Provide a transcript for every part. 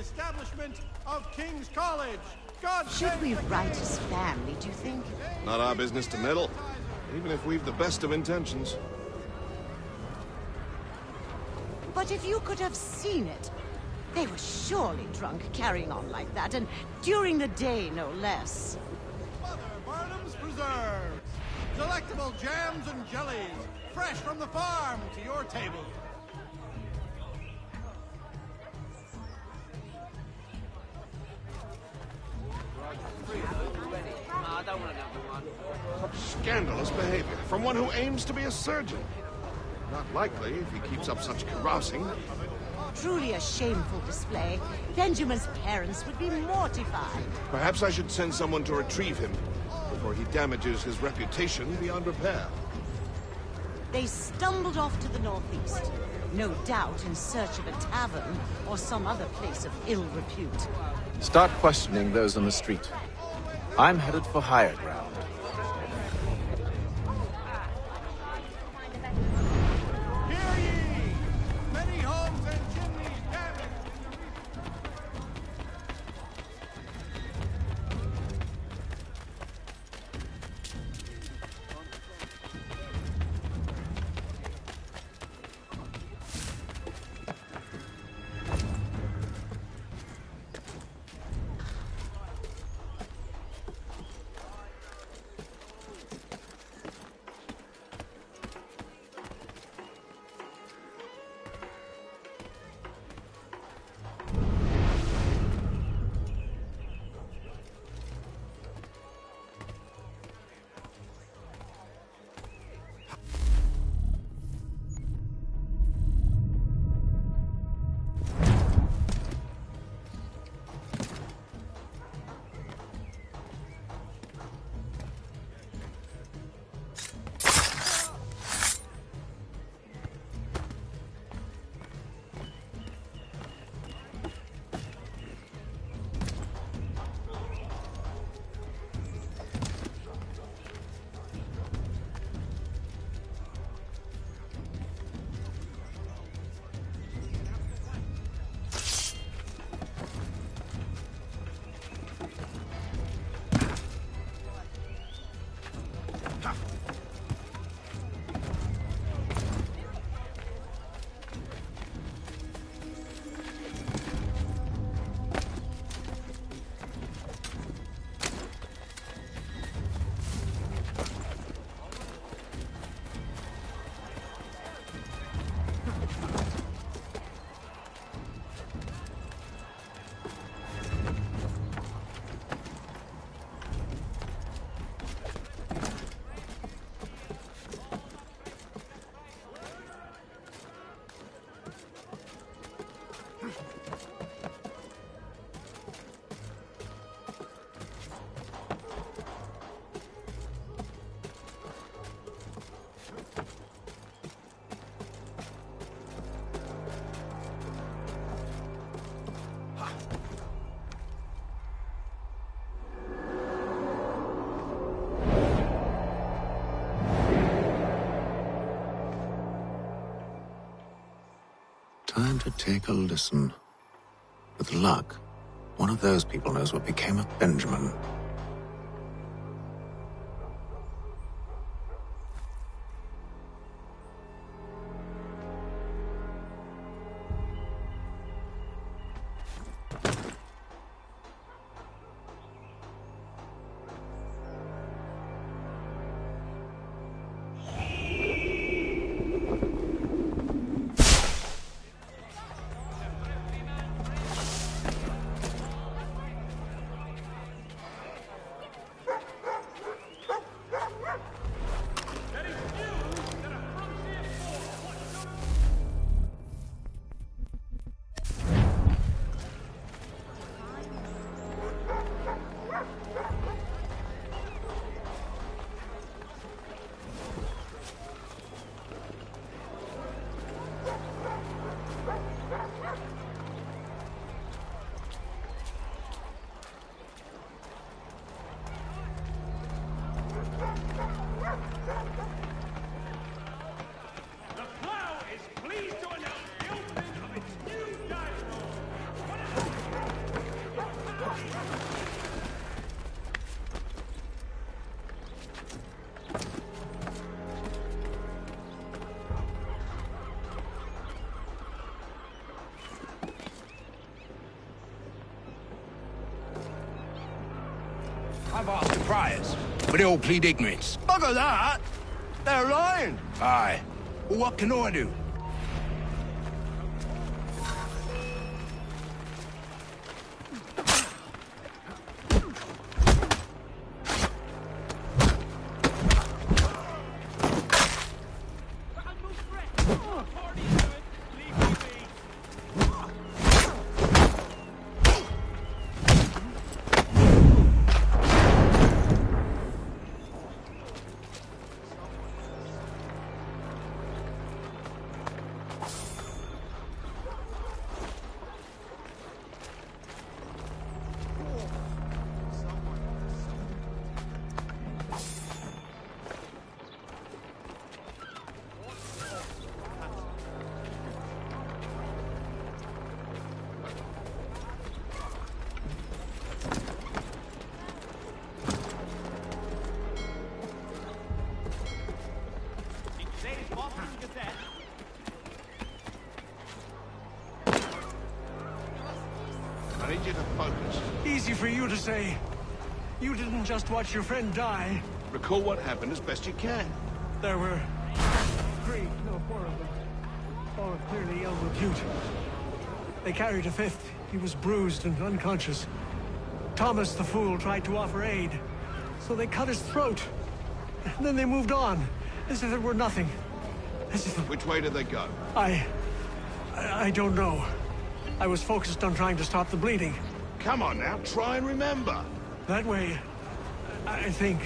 establishment of King's College. God Should we write his family, do you think? Not our business to meddle, even if we've the best of intentions. But if you could have seen it, they were surely drunk carrying on like that, and during the day, no less. Mother Barnum's Preserves. Delectable jams and jellies, fresh from the farm to your table. Scandalous behavior from one who aims to be a surgeon. Not likely if he keeps up such carousing. Truly a shameful display. Benjamin's parents would be mortified. Perhaps I should send someone to retrieve him before he damages his reputation beyond repair. They stumbled off to the northeast, no doubt in search of a tavern or some other place of ill repute. Start questioning those on the street. I'm headed for higher ground. Hear ye! Many homes and chimneys damaged. Time to take a listen. With luck, one of those people knows what became of Benjamin. I've asked the priors, but they all plead ignorance. Bugger that! They're lying! Aye. Well, what can I do? I need you to focus. Easy for you to say. You didn't just watch your friend die. Recall what happened as best you can. There were four of them. All clearly ill repute. They carried a fifth. He was bruised and unconscious. Thomas the fool tried to offer aid, so they cut his throat. And then they moved on, as if it were nothing. As if... Which way did they go? I don't know. I was focused on trying to stop the bleeding. Come on now, try and remember. That way, I think.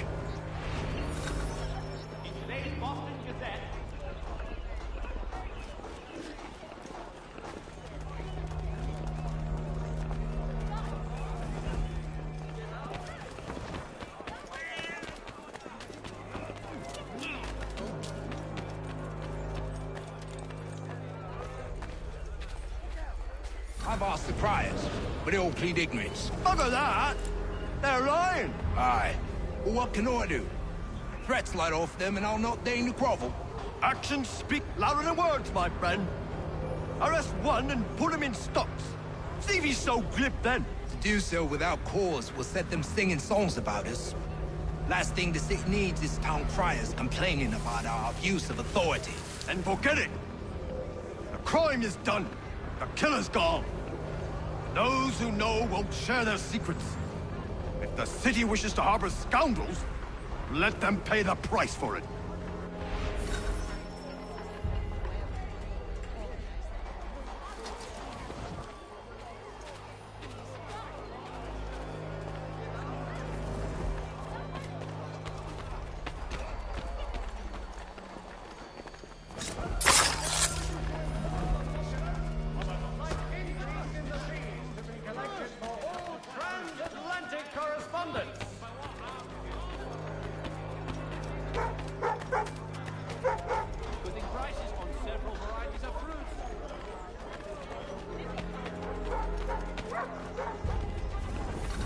I've asked the priors, but they all plead ignorance. Bugger that! They're lying! Aye. Well, what can I do? Threats light off them and I'll not deign to grovel. Actions speak louder than words, my friend. Arrest one and put him in stocks. See if he's so glib then. To do so without cause will set them singing songs about us. Last thing the city needs is town criers complaining about our abuse of authority. And forget it. The crime is done. The killer's gone. Those who know won't share their secrets. If the city wishes to harbor scoundrels, let them pay the price for it.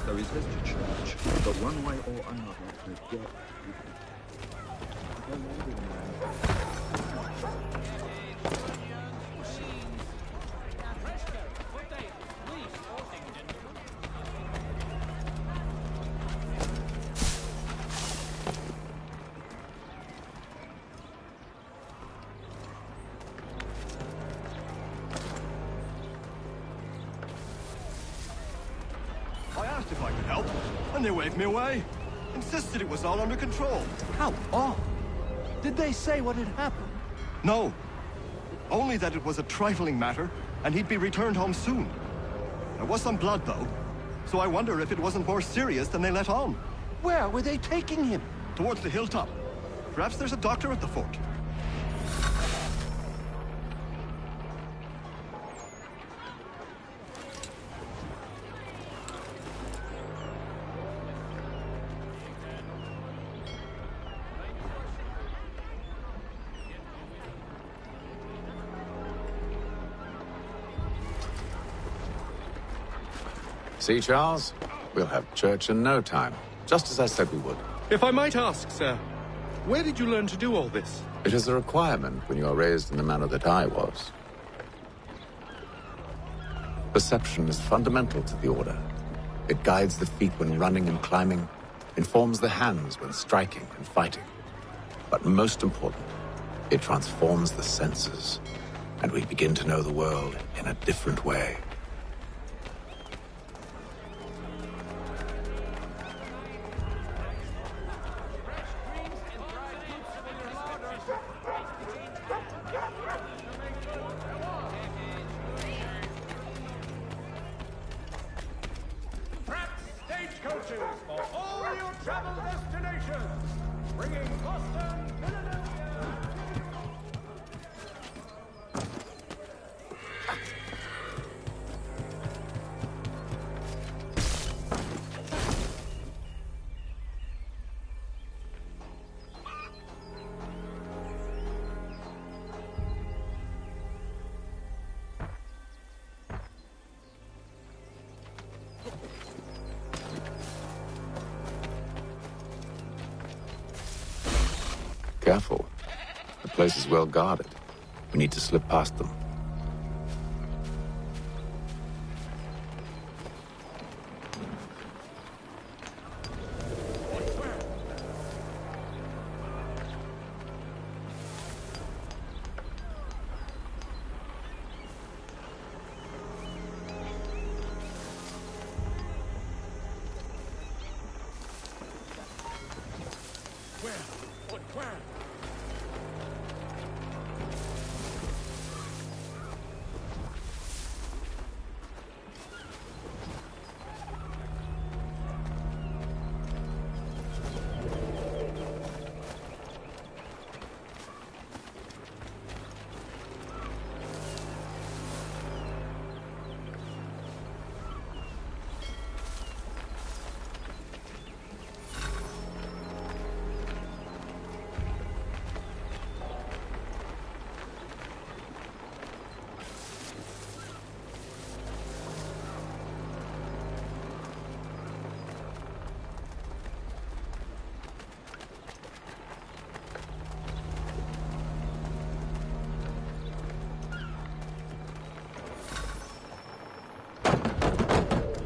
There is less to charge, but one way or another to get... I asked if I could help, and they waved me away. Insisted it was all under control. How odd. Did they say what had happened? No. Only that it was a trifling matter, and he'd be returned home soon. There was some blood, though, so I wonder if it wasn't more serious than they let on. Where were they taking him? Towards the hilltop. Perhaps there's a doctor at the fort. See, Charles? We'll have church in no time, just as I said we would. If I might ask, sir, where did you learn to do all this? It is a requirement when you are raised in the manner that I was. Perception is fundamental to the Order. It guides the feet when running and climbing, informs the hands when striking and fighting. But most important, it transforms the senses, and we begin to know the world in a different way. Stagecoaches for all your travel destinations, bringing Boston, Philadelphia. Careful. The place is well guarded. We need to slip past them.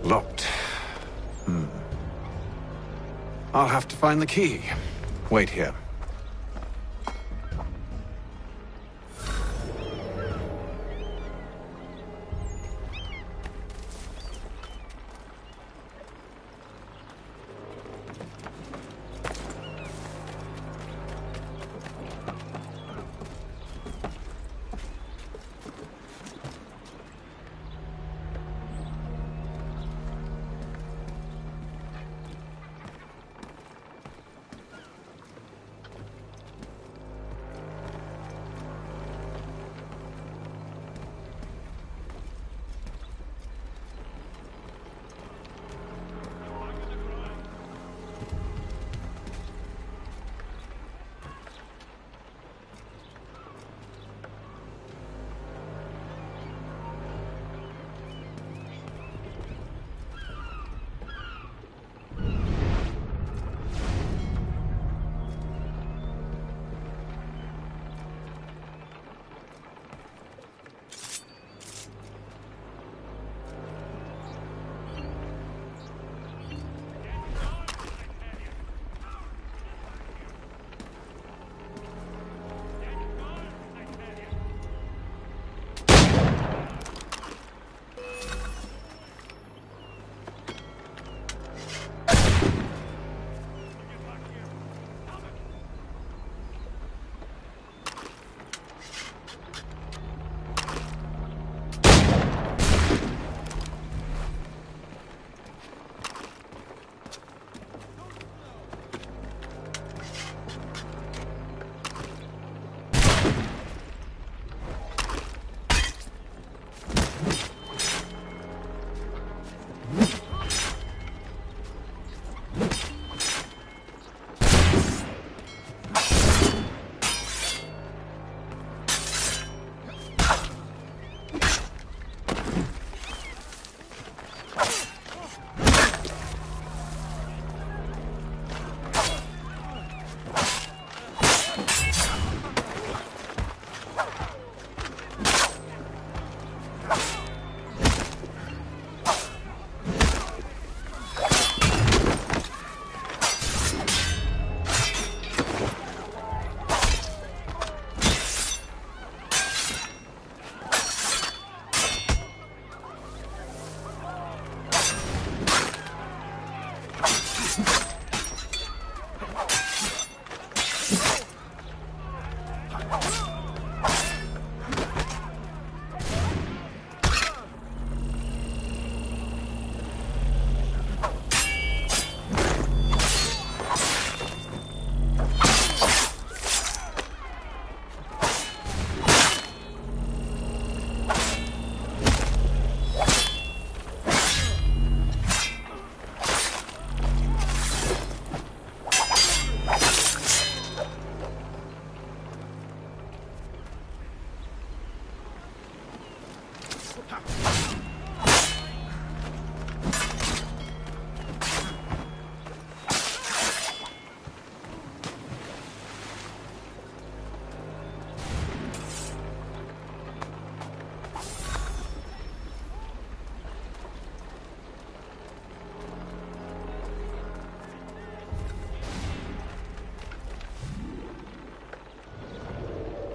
Locked. I'll have to find the key. Wait here.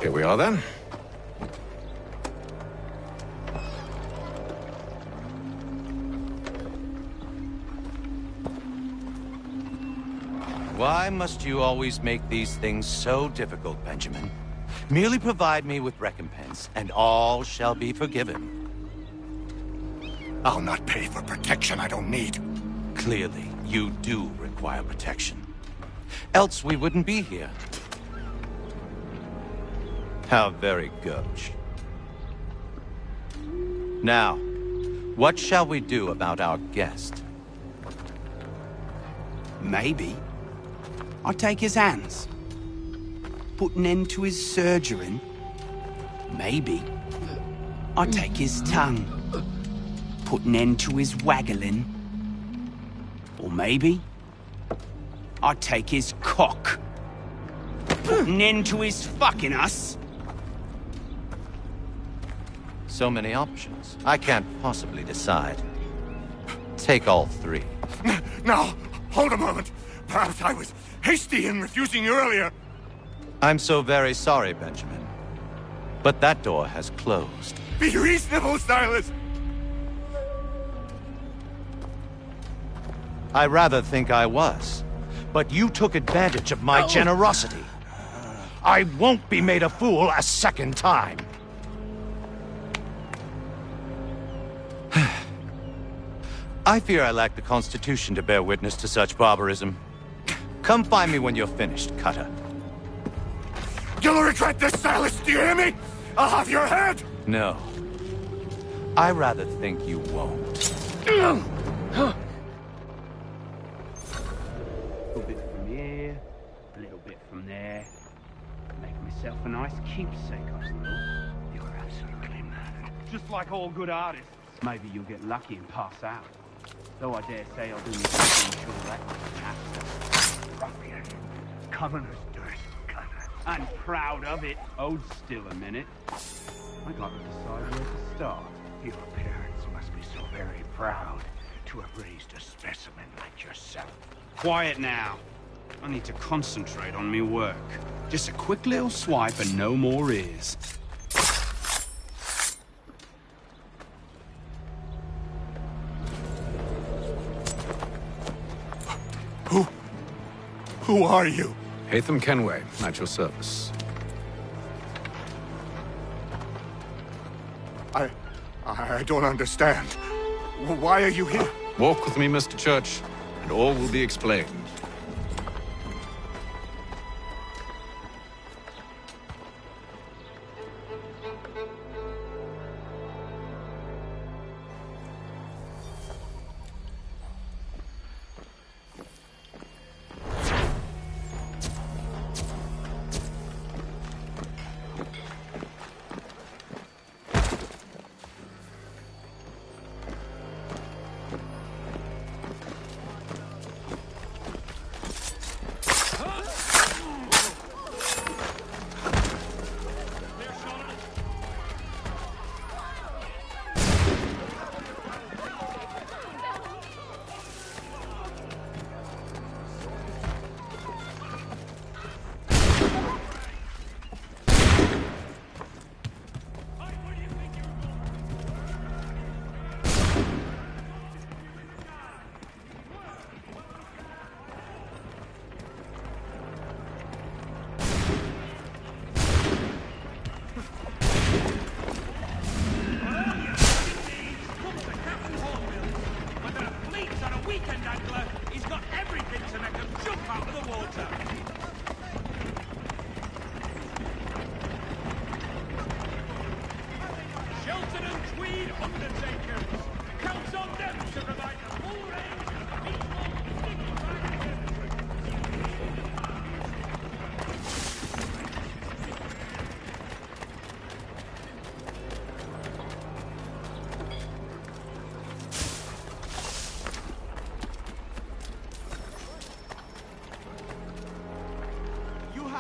Here we are, then. Why must you always make these things so difficult, Benjamin? Merely provide me with recompense, and all shall be forgiven. I'll not pay for protection I don't need. Clearly, you do require protection. Else we wouldn't be here. How very gauche. Now, what shall we do about our guest? Maybe I'll take his hands. Put an end to his surgering. Maybe I'll take his tongue. Put an end to his waggling. Or maybe I'll take his cock. Put an end to his fucking us. So many options. I can't possibly decide. Take all three. Now, hold a moment. Perhaps I was hasty in refusing you earlier. I'm so very sorry, Benjamin. But that door has closed. Be reasonable, Silas! I rather think I was. But you took advantage of my generosity. I won't be made a fool a second time. I fear I lack the constitution to bear witness to such barbarism. Come find me when you're finished, Cutter. You'll regret this, Silas, do you hear me? I'll have your head! No. I rather think you won't. A little bit from here, a little bit from there. Make myself a nice keepsake, I suppose. You're absolutely mad. Just like all good artists. Maybe you'll get lucky and pass out. Though I dare say I'll do me something sure that ruffian. Commoner's dirt, Gunner. I'm proud of it. Hold still a minute. I'd like to decide where to start. Your parents must be so very proud to have raised a specimen like yourself. Quiet now. I need to concentrate on me work. Just a quick little swipe and no more is. Who are you? Hatham Kenway, at your service. I don't understand. Why are you here? Walk with me, Mr. Church, and all will be explained.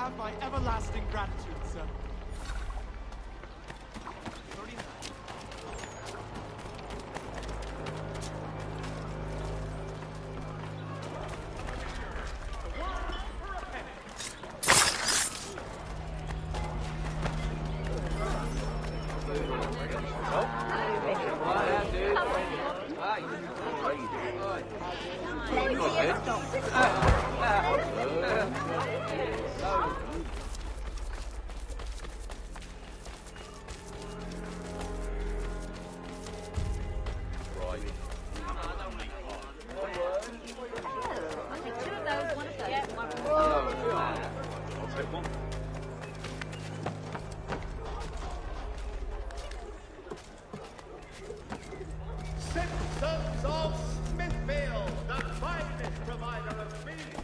have my everlasting gratitude, sir. Simpsons of Smithfield, the finest provider of meat.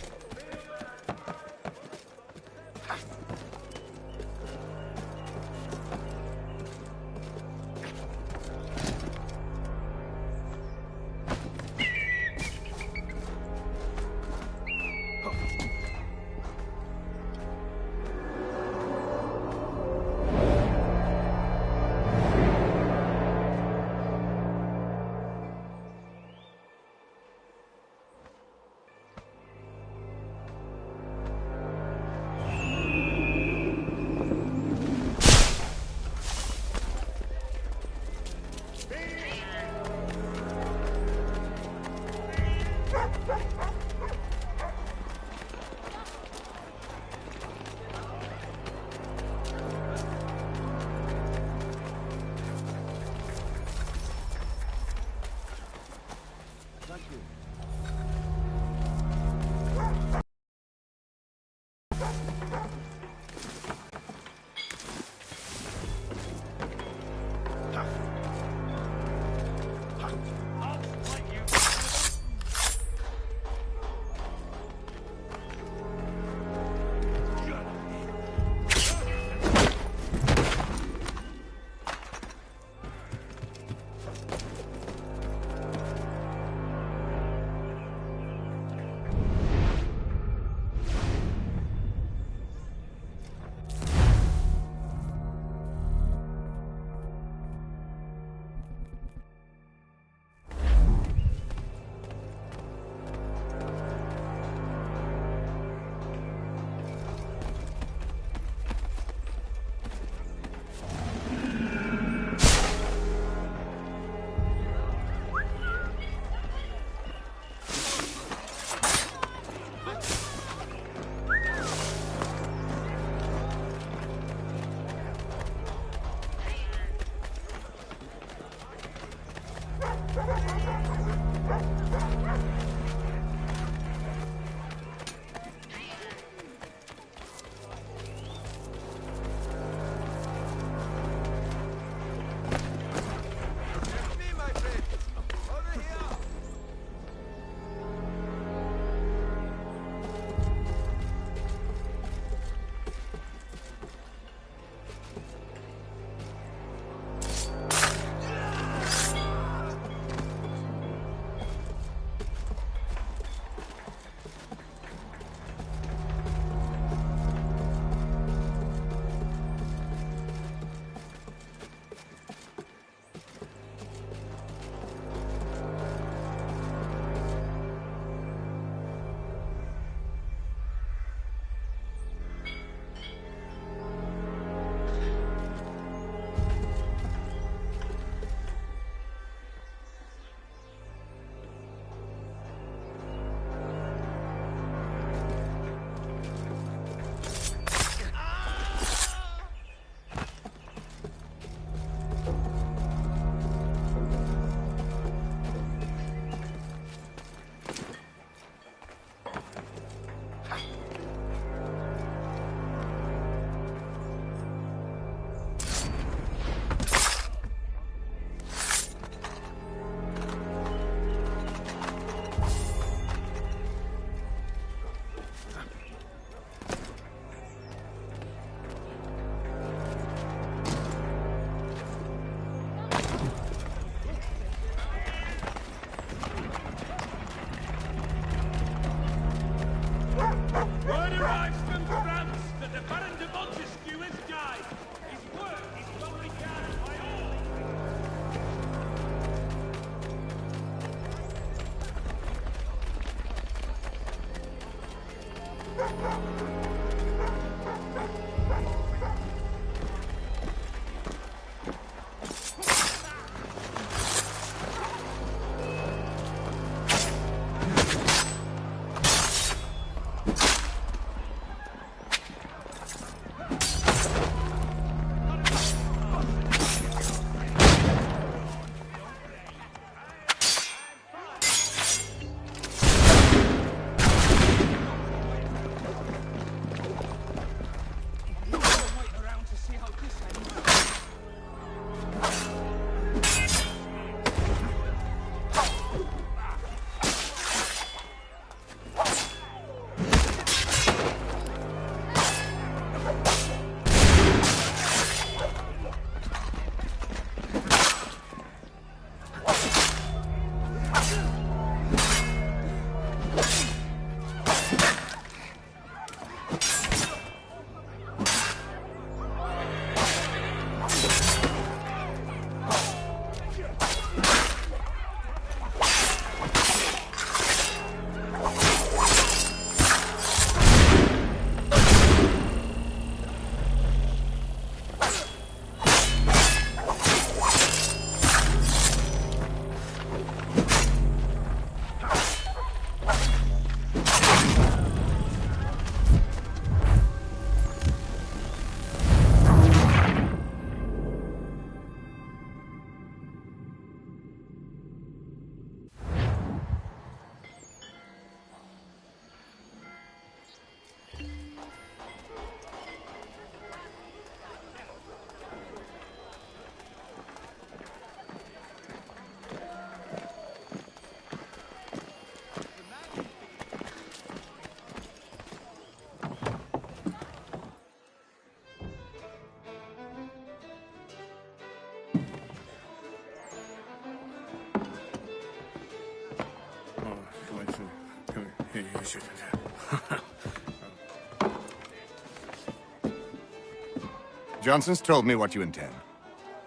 Johnson's told me what you intend.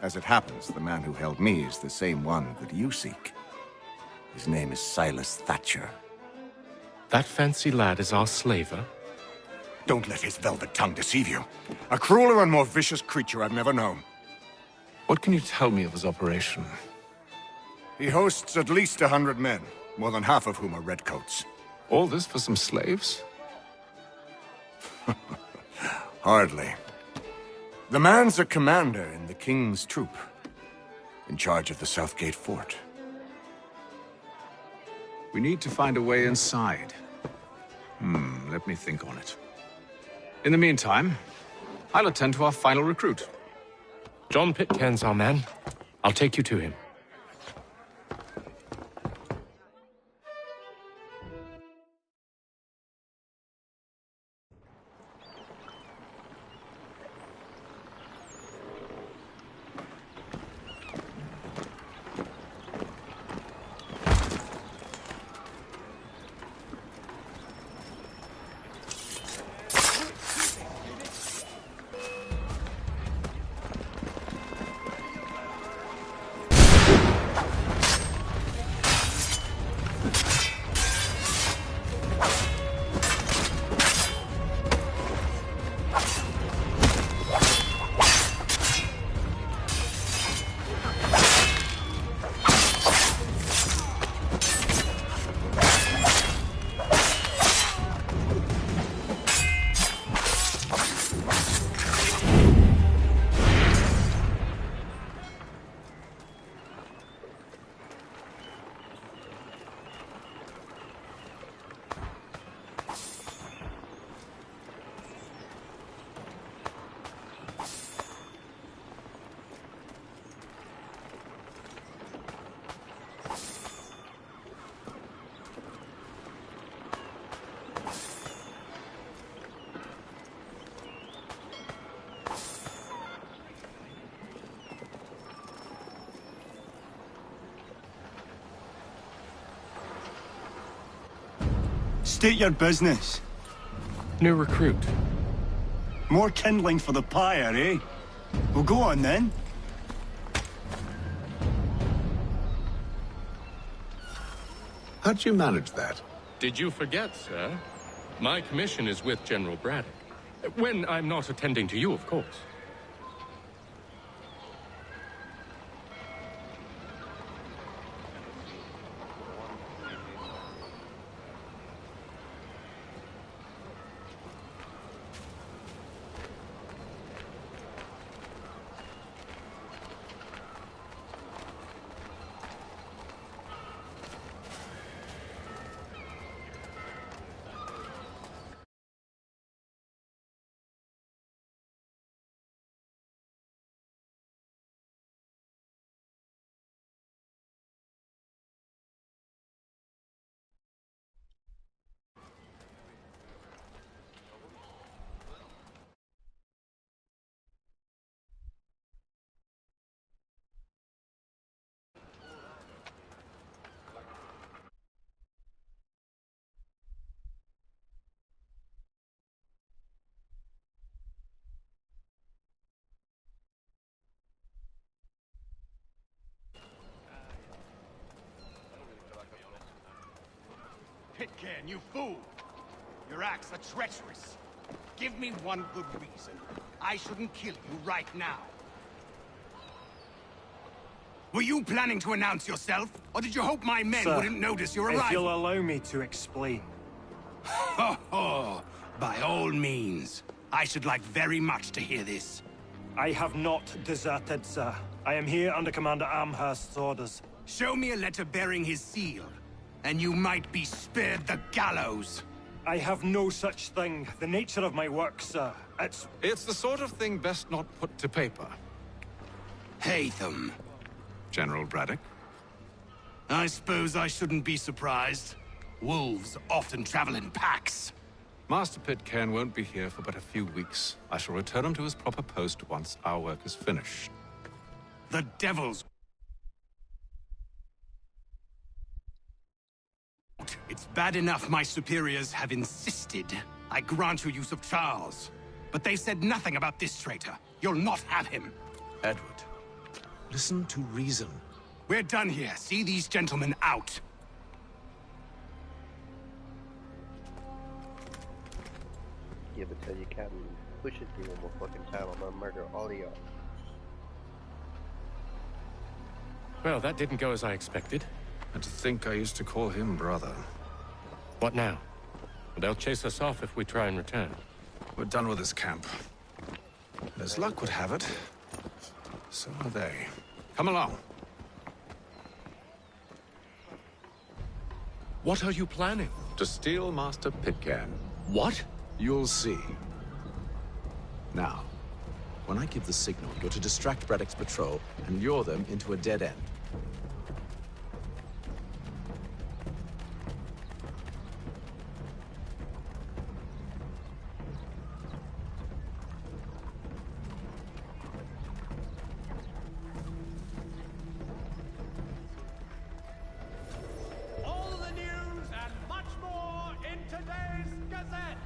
As it happens, the man who held me is the same one that you seek. His name is Silas Thatcher. That fancy lad is our slaver? Don't let his velvet tongue deceive you. A crueler and more vicious creature I've never known. What can you tell me of his operation? He hosts at least 100 men, more than half of whom are redcoats. All this for some slaves? Hardly. The man's a commander in the King's troop, in charge of the Southgate Fort. We need to find a way inside. Let me think on it. In the meantime, I'll attend to our final recruit. John Pitcairn's our man. I'll take you to him. State your business. New recruit. More kindling for the pyre, eh? Well, go on then. How'd you manage that? Did you forget, sir? My commission is with General Braddock. When I'm not attending to you, of course. Pitcairn, you fool! Your acts are treacherous. Give me one good reason. I shouldn't kill you right now. Were you planning to announce yourself? Or did you hope my men Sir, wouldn't notice your arrival? if you'll allow me to explain. Ho ho! By all means. I should like very much to hear this. I have not deserted, sir. I am here under Commander Amherst's orders. Show me a letter bearing his seal, and you might be spared the gallows. I have no such thing. The nature of my work, sir, It's the sort of thing best not put to paper. Haytham. General Braddock? I suppose I shouldn't be surprised. Wolves often travel in packs. Master Pitcairn won't be here for but a few weeks. I shall return him to his proper post once our work is finished. The devils. It's bad enough my superiors have insisted I grant you use of Charles. But they said nothing about this traitor. You'll not have him. Edward, listen to reason. We're done here. See these gentlemen out. Yeah, but tell your captain, push it through one more fucking time. I'm gonna murder all of y'all. Well, that didn't go as I expected. And to think I used to call him brother. What now? They'll chase us off if we try and return. We're done with this camp. And as luck would have it, so are they. Come along. What are you planning? To steal Master Pitcairn. What? You'll see. Now, when I give the signal, you're to distract Braddock's patrol and lure them into a dead end. All the news and much more in today's Gazette.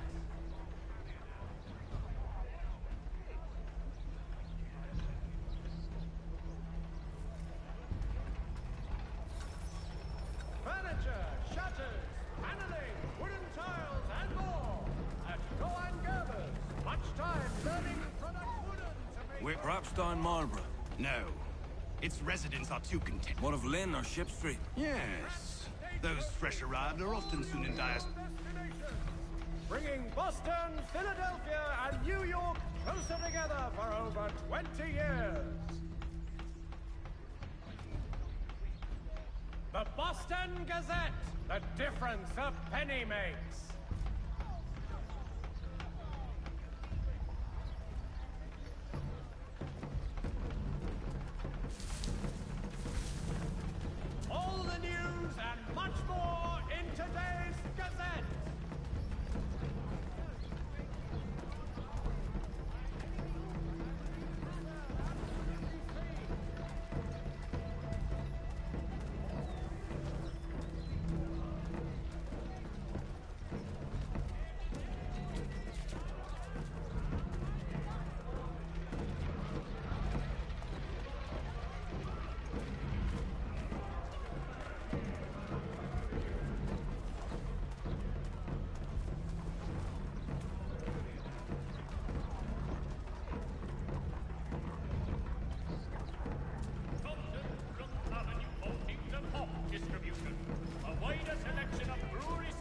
Furniture, shutters, paneling, wooden tiles, and more. At Goan Gerber's, much time learning product wooden to make... We're Rapstein Marlborough. No. Its residents are too content. What of Lynn or Ship Street? Yes. Those fresh arrived are often soon in dire... Bringing Boston, Philadelphia, and New York closer together for over 20 years. The Boston Gazette, the difference a penny makes. All the news and much more in today's Gazette.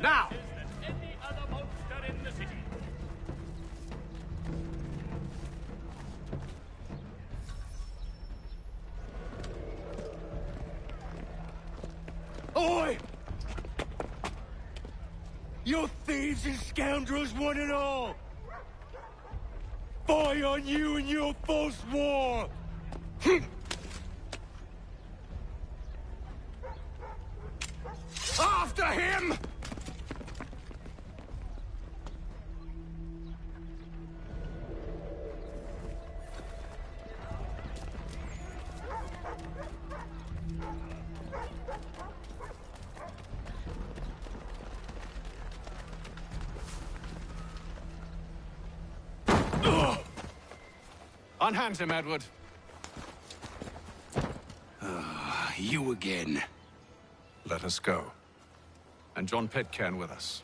Now! Than any other monster in the city. Oi! You thieves and scoundrels, one and all! Fire on you and your false war! After him! Unhand him, Edward. You again. Let us go. And John Pitcairn with us.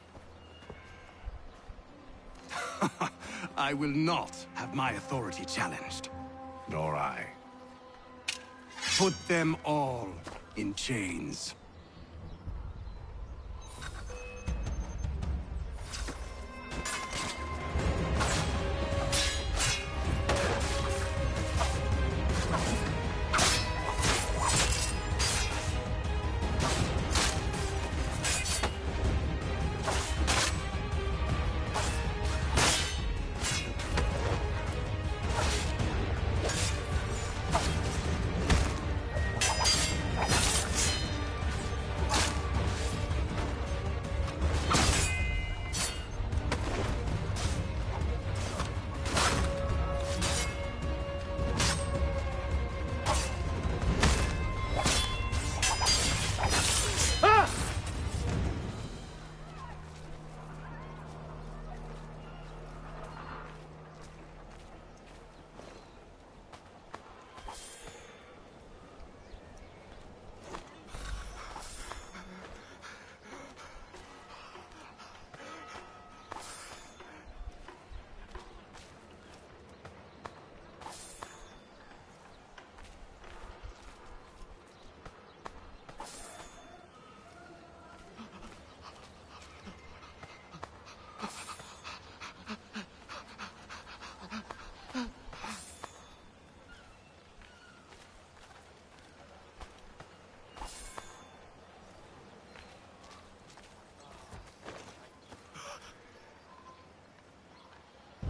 I will not have my authority challenged. Nor I. Put them all in chains.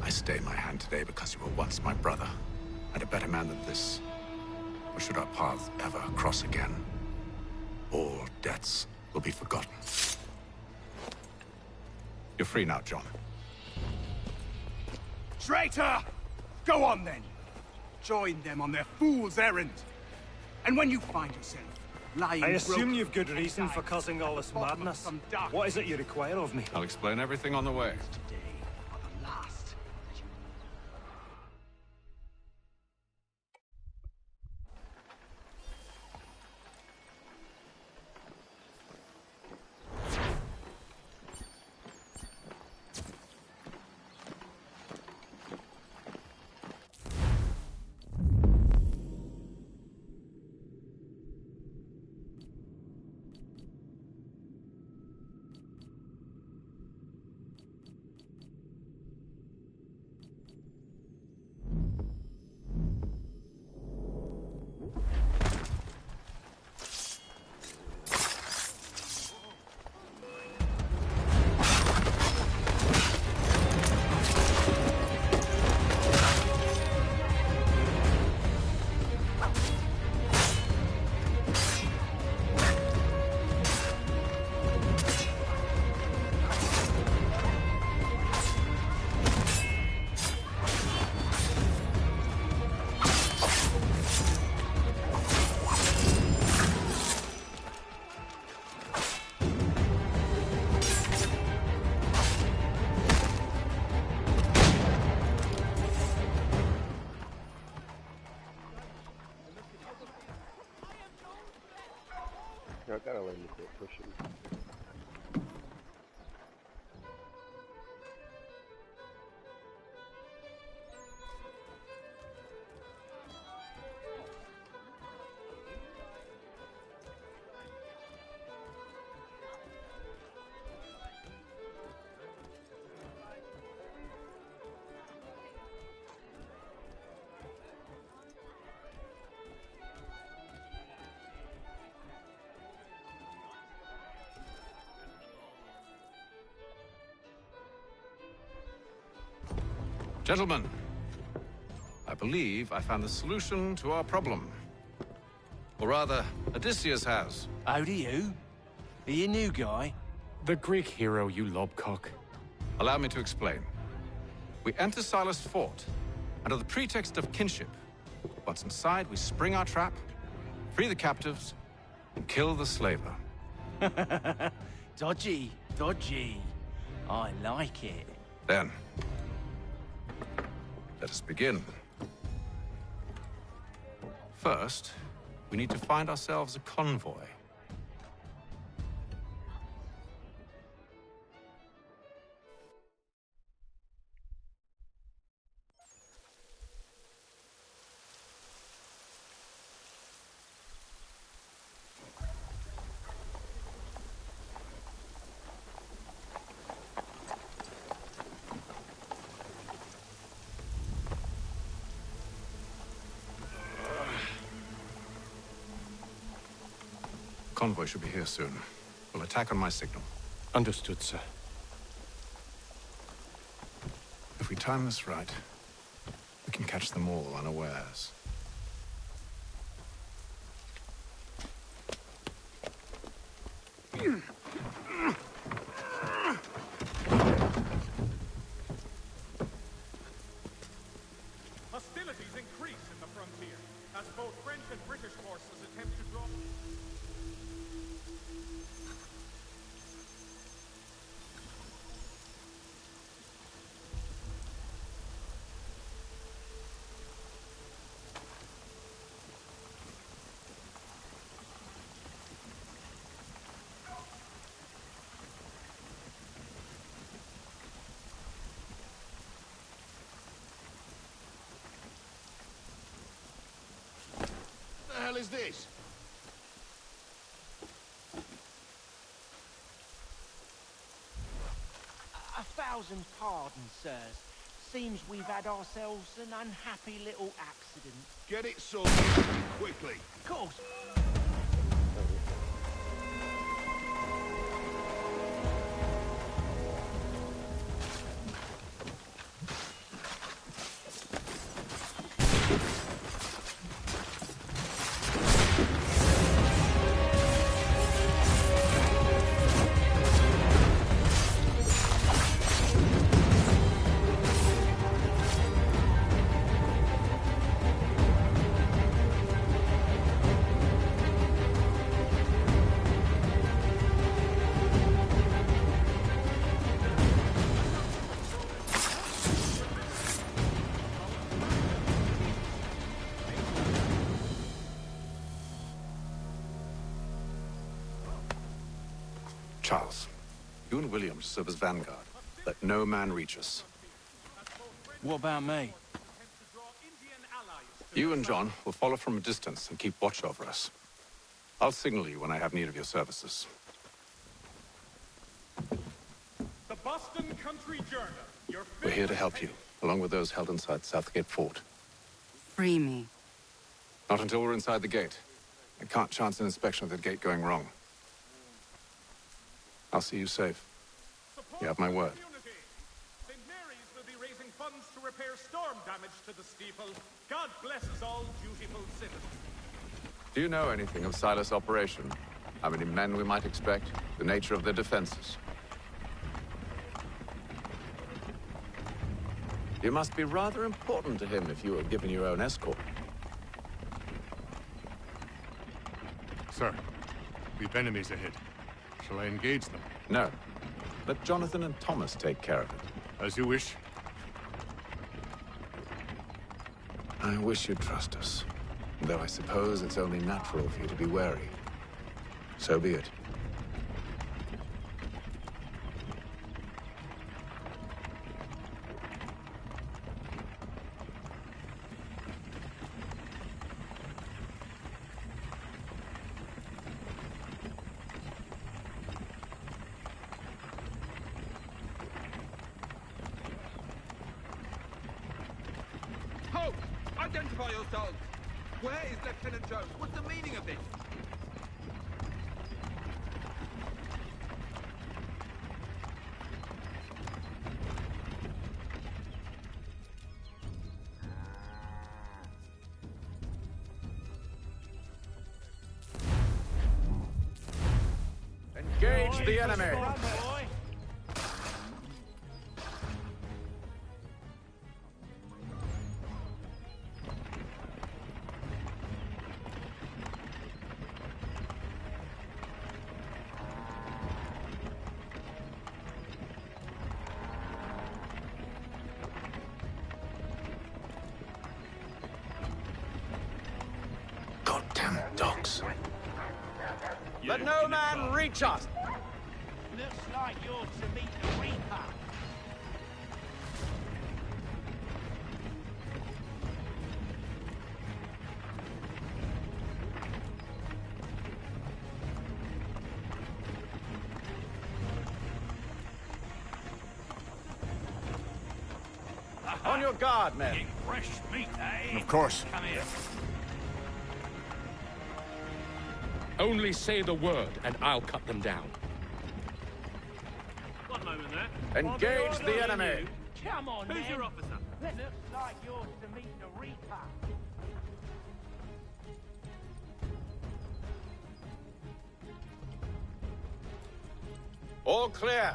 I stay my hand today because you were once my brother, and a better man than this. Or should our paths ever cross again, all debts will be forgotten. You're free now, John. Traitor! Go on then! Join them on their fool's errand. And when you find yourself lying I assume broken, you've good reason for causing all this madness. What is it you require of me? I'll explain everything on the way. I gotta let me quit pushing. Gentlemen, I believe I found the solution to our problem. Or rather, Odysseus has. How do you? Are you a new guy? The Greek hero, you lobcock. Allow me to explain. We enter Silas' fort under the pretext of kinship. Once inside, we spring our trap, free the captives, and kill the slaver. Dodgy, dodgy. I like it. Then, let us begin. First, we need to find ourselves a convoy. convoy should be here soon. We'll attack on my signal. Understood, sir. If we time this right, we can catch them all unawares. Hostilities increase in the frontier, as both French and British forces attempt to draw... What the hell is this? A thousand pardons, sirs. Seems we've had ourselves an unhappy little accident. Get it sorted quickly. Of course. Charles, you and William serve as vanguard. Let no man reach us. What about me? You and John will follow from a distance and keep watch over us. I'll signal you when I have need of your services. The Boston Country Journal. Your We're here to help you, along with those held inside Southgate Fort. Free me. Not until we're inside the gate. I can't chance an inspection of the gate going wrong. I'll see you safe. You have my word. St. Mary's will be raising funds to repair storm damage to the steeple. God blesses all dutiful citizens. Do you know anything of Silas' operation? How many men we might expect? The nature of their defenses? You must be rather important to him if you were given your own escort. Sir, we've enemies ahead. Shall I engage them? No. Let Jonathan and Thomas take care of it. As you wish. I wish you'd trust us. Though I suppose it's only natural for you to be wary. So be it. Halt! Identify yourselves! Where is Lieutenant Jones? What's the meaning of this? Engage the enemy! Goddamn dogs. Let no man reach us! Looks like you're to meet the Reaper. On your guard, men. Fresh meat, eh? Of course. Come here. Only say the word, and I'll cut them down. One moment there. Engage the enemy! Come on, Who's then. your officer? Looks like yours to meet the Reaper. All clear.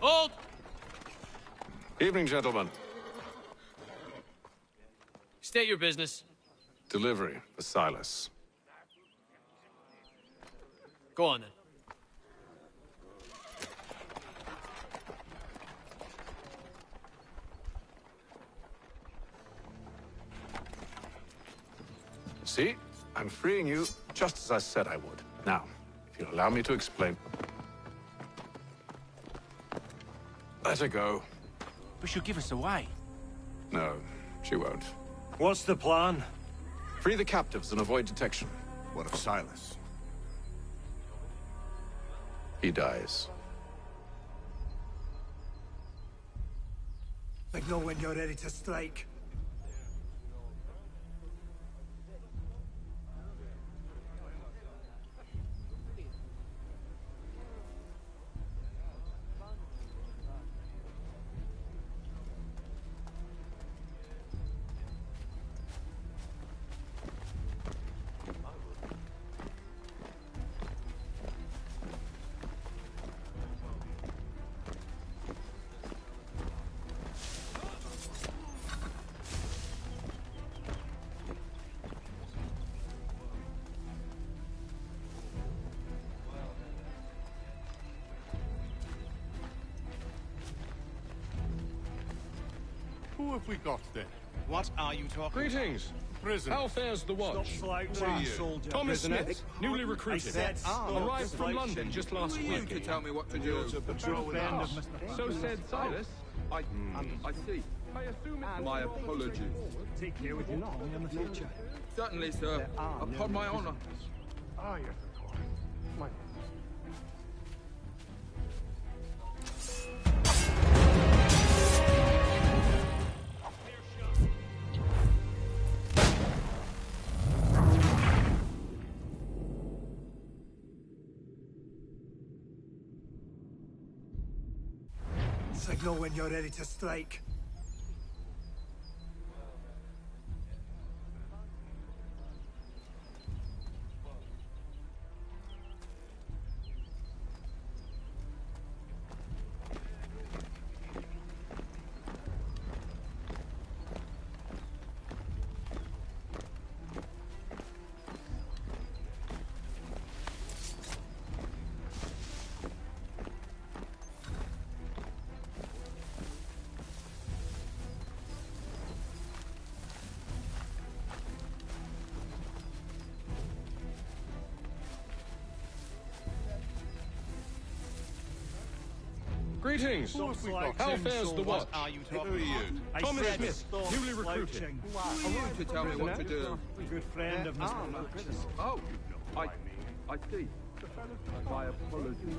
Hold! Evening, gentlemen. State your business. Delivery for Silas. Go on, then. See? I'm freeing you just as I said I would. Now, if you'll allow me to explain... Let her go. But she'll give us away. No, she won't. What's the plan? Free the captives and avoid detection. What of Silas? He dies. Signal when you're ready to strike. Who have we got then? What are you talking Greetings. Prison. How fares the watch? Thomas Smith, newly recruited. Arrived from London just last week. To tell me what to do. So said Silas. I see. I assume it's My apologies. Take care with you long in the future. Certainly, sir. Upon my honor. Ah, yes, of course. My Signal when you're ready to strike. Greetings. How fares the watch? Who are you? Thomas Smith, newly recruited. Who are you to tell me what to do? Good friend of Mr. Matches. Oh, I see. My apologies.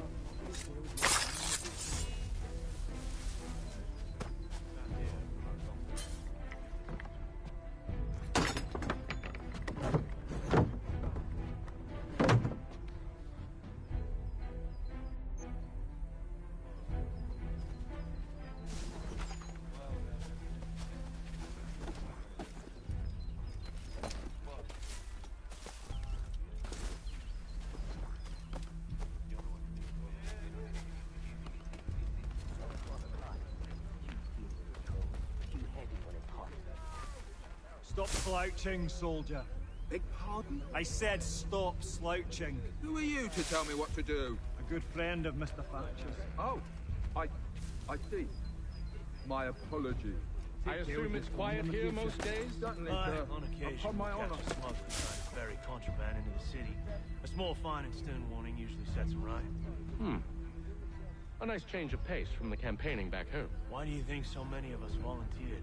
Stop slouching, soldier. Beg pardon? I said stop slouching. Who are you to tell me what to do? A good friend of Mr. Thatcher's. Oh, I see. My apologies. I assume it's quiet here most days? Certainly, sir. On occasion. Upon my honor. Catch a slug. ferry contraband into the city. A small fine and stern warning usually sets them right. A nice change of pace from the campaigning back home. Why do you think so many of us volunteered?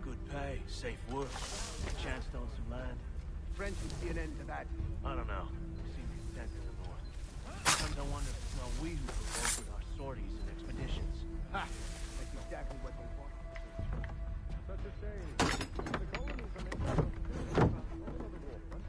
Good pay, safe work, a chance to own some land. French would see an end to that. I don't know. They seem content in the north. Sometimes I wonder if it's not we who provoke with our sorties and expeditions. Ha! That's exactly what they want. Such a shame. The colonies are making themselves too about all over the warfront.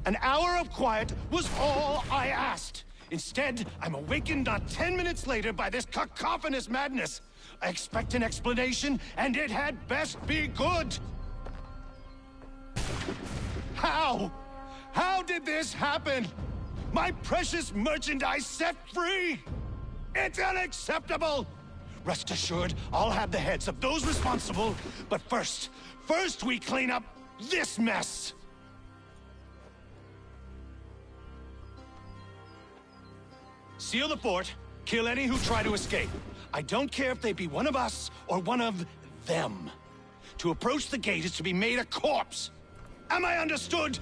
An hour of quiet was all I asked. Instead, I'm awakened not 10 minutes later by this cacophonous madness. I expect an explanation, and it had best be good. How? How did this happen? My precious merchandise set free! It's unacceptable! Rest assured, I'll have the heads of those responsible, but first we clean up this mess! Seal the fort, kill any who try to escape. I don't care if they be one of us or one of them. To approach the gate is to be made a corpse. Am I understood?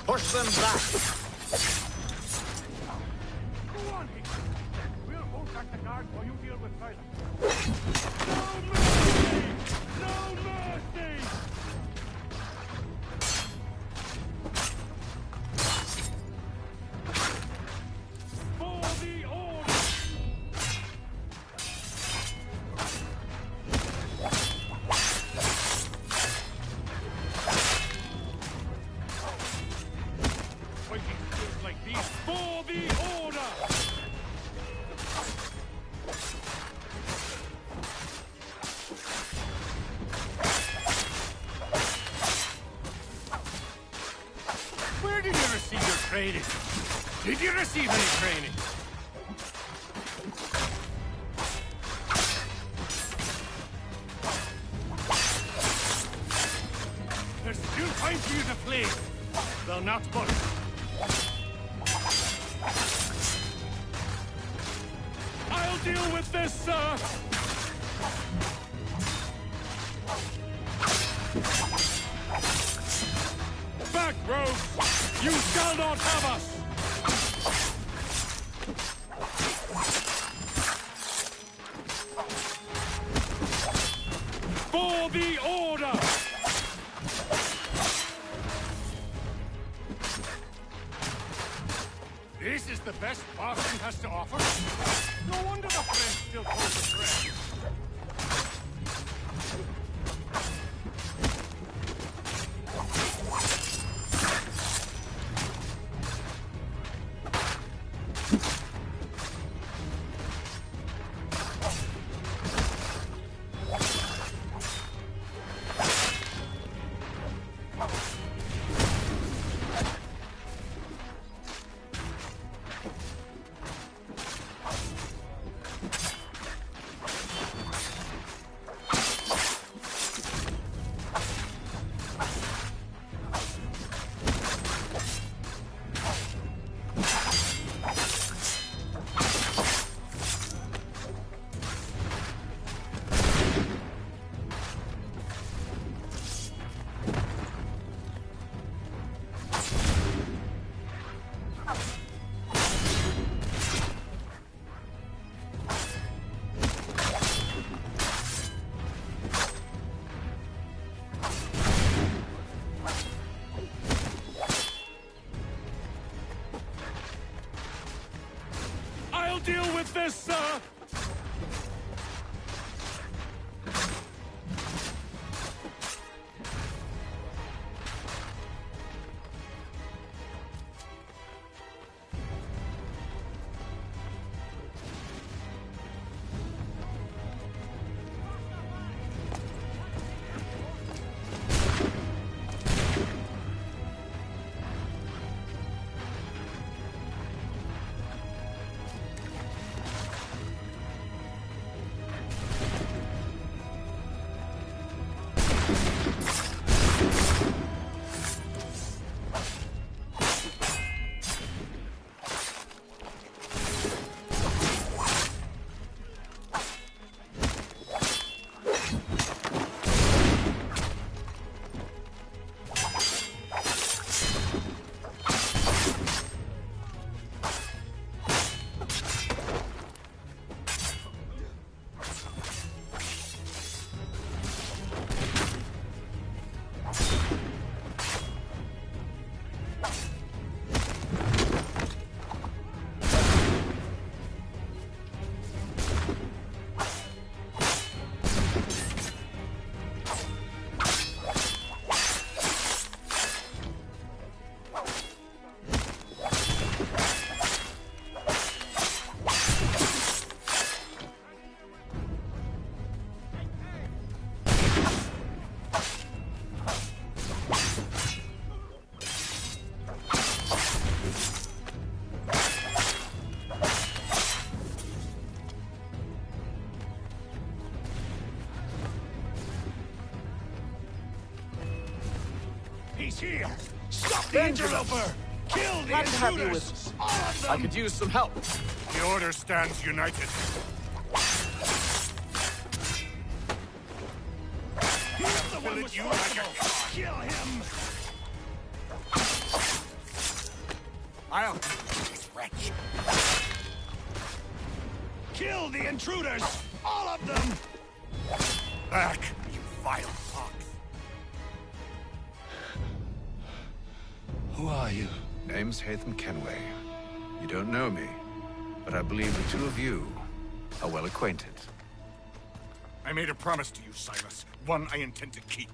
Push them back! Go on, Hickman. We'll hold back the guard while you deal with Silas. No mercy! For the order! Fighting skills like these for the order! Where did you receive your training? Did you receive any training? There's still time for you to play, though not much. I'll deal with this, sir! Back, rogues! You shall not have us! For the Order! This is the best Boston has to offer? No wonder the French still call the threat. I'll deal with this, sir! He's here! Stop the interloper! Kill the intruders! All of them! I could use some help. The Order stands united. He's the one with you like a... Kill him! I'll kill this wretch. Kill the intruders! All of them! Back, you vile fox! Who are you? Name's Hatham Kenway. You don't know me, but I believe the two of you are well acquainted. I made a promise to you, Silas. One I intend to keep.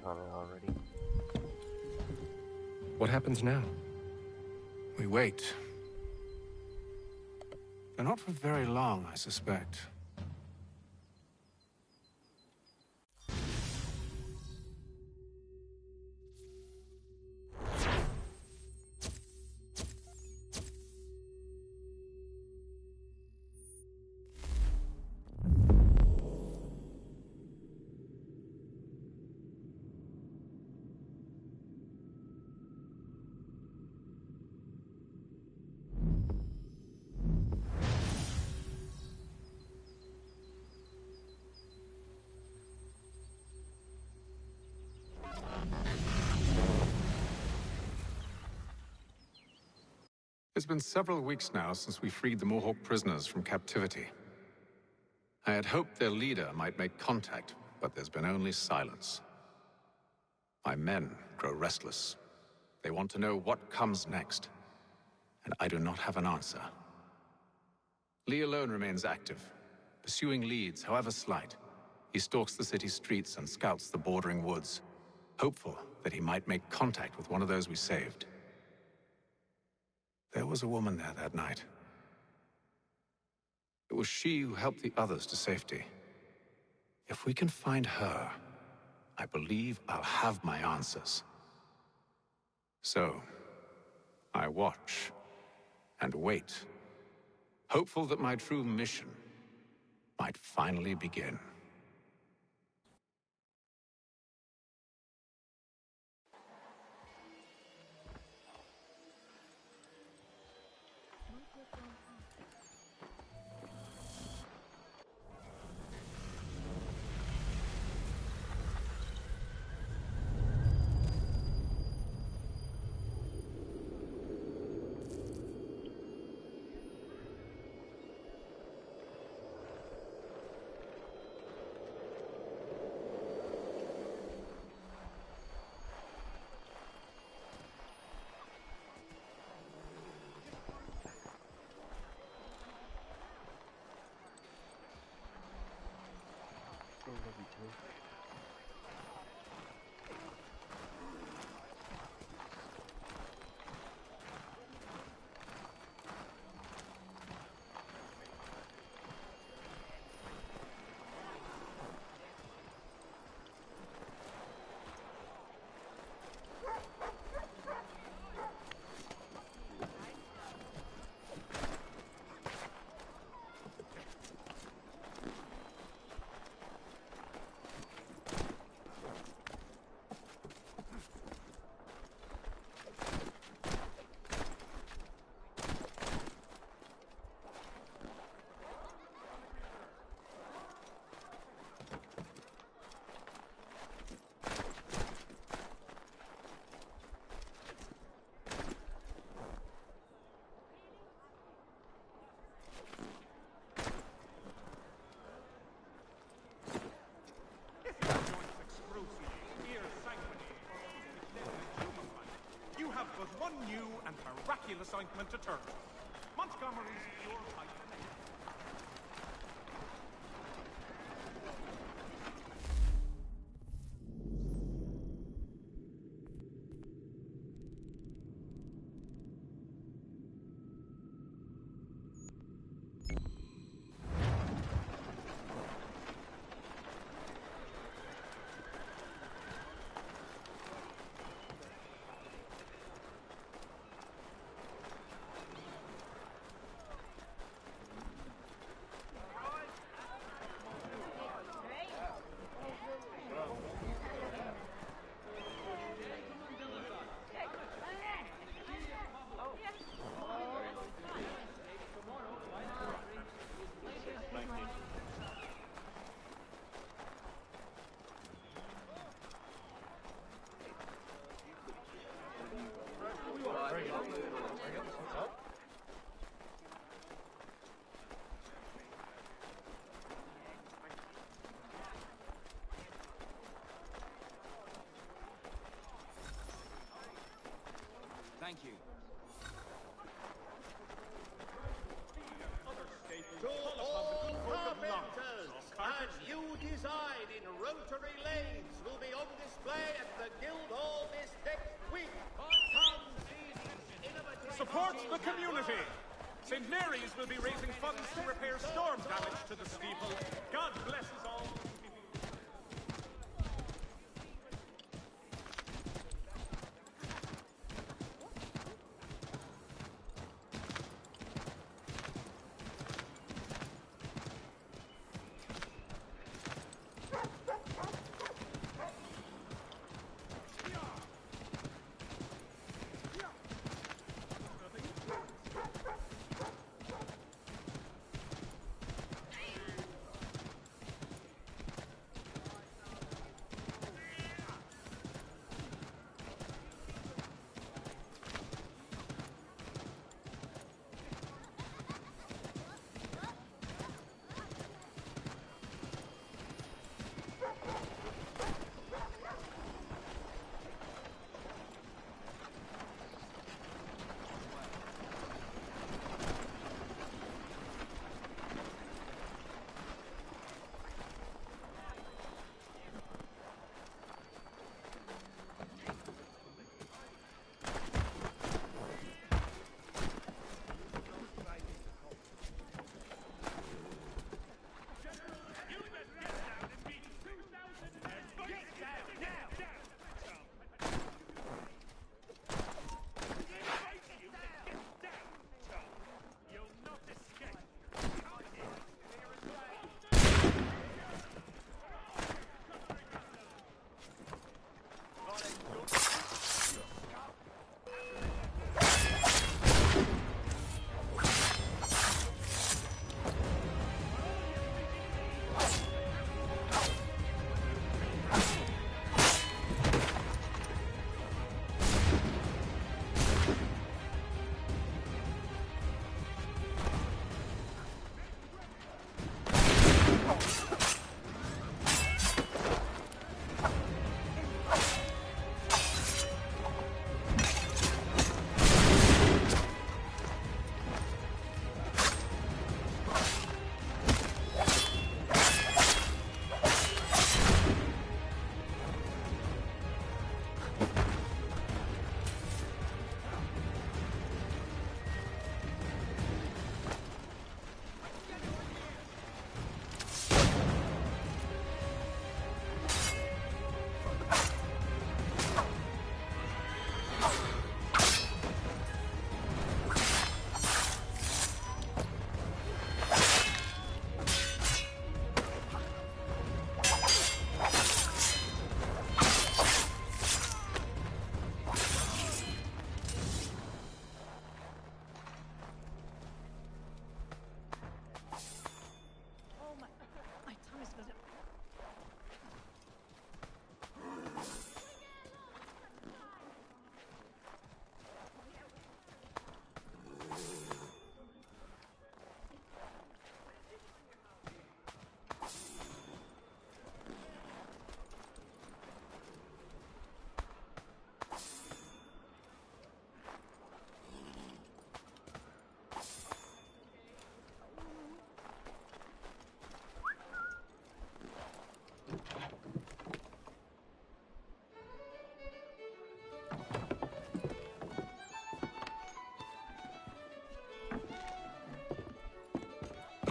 Already. What happens now? We wait. But not for very long, I suspect. It's been several weeks now since we freed the Mohawk prisoners from captivity. I had hoped their leader might make contact, but there's been only silence. My men grow restless. They want to know what comes next, and I do not have an answer. Lee alone remains active, pursuing leads, however slight. He stalks the city streets and scouts the bordering woods, hopeful that he might make contact with one of those we saved. There was a woman there that night. It was she who helped the others to safety. If we can find her, I believe I'll have my answers. So, I watch and wait, hopeful that my true mission might finally begin. You have but one new and miraculous ointment to turn to. Montgomery's pure hyphenate. Thank you. To all carpenters, a new design in rotary lathes will be on display at the Guildhall this next week. Support the community. St. Mary's will be raising funds to repair storm damage to the steeple. God bless us all.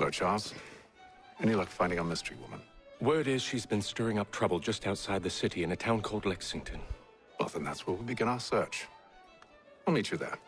Hello, Charles. Any luck finding our mystery woman? Word is she's been stirring up trouble just outside the city in a town called Lexington. Well, then that's where we'll begin our search. I'll meet you there.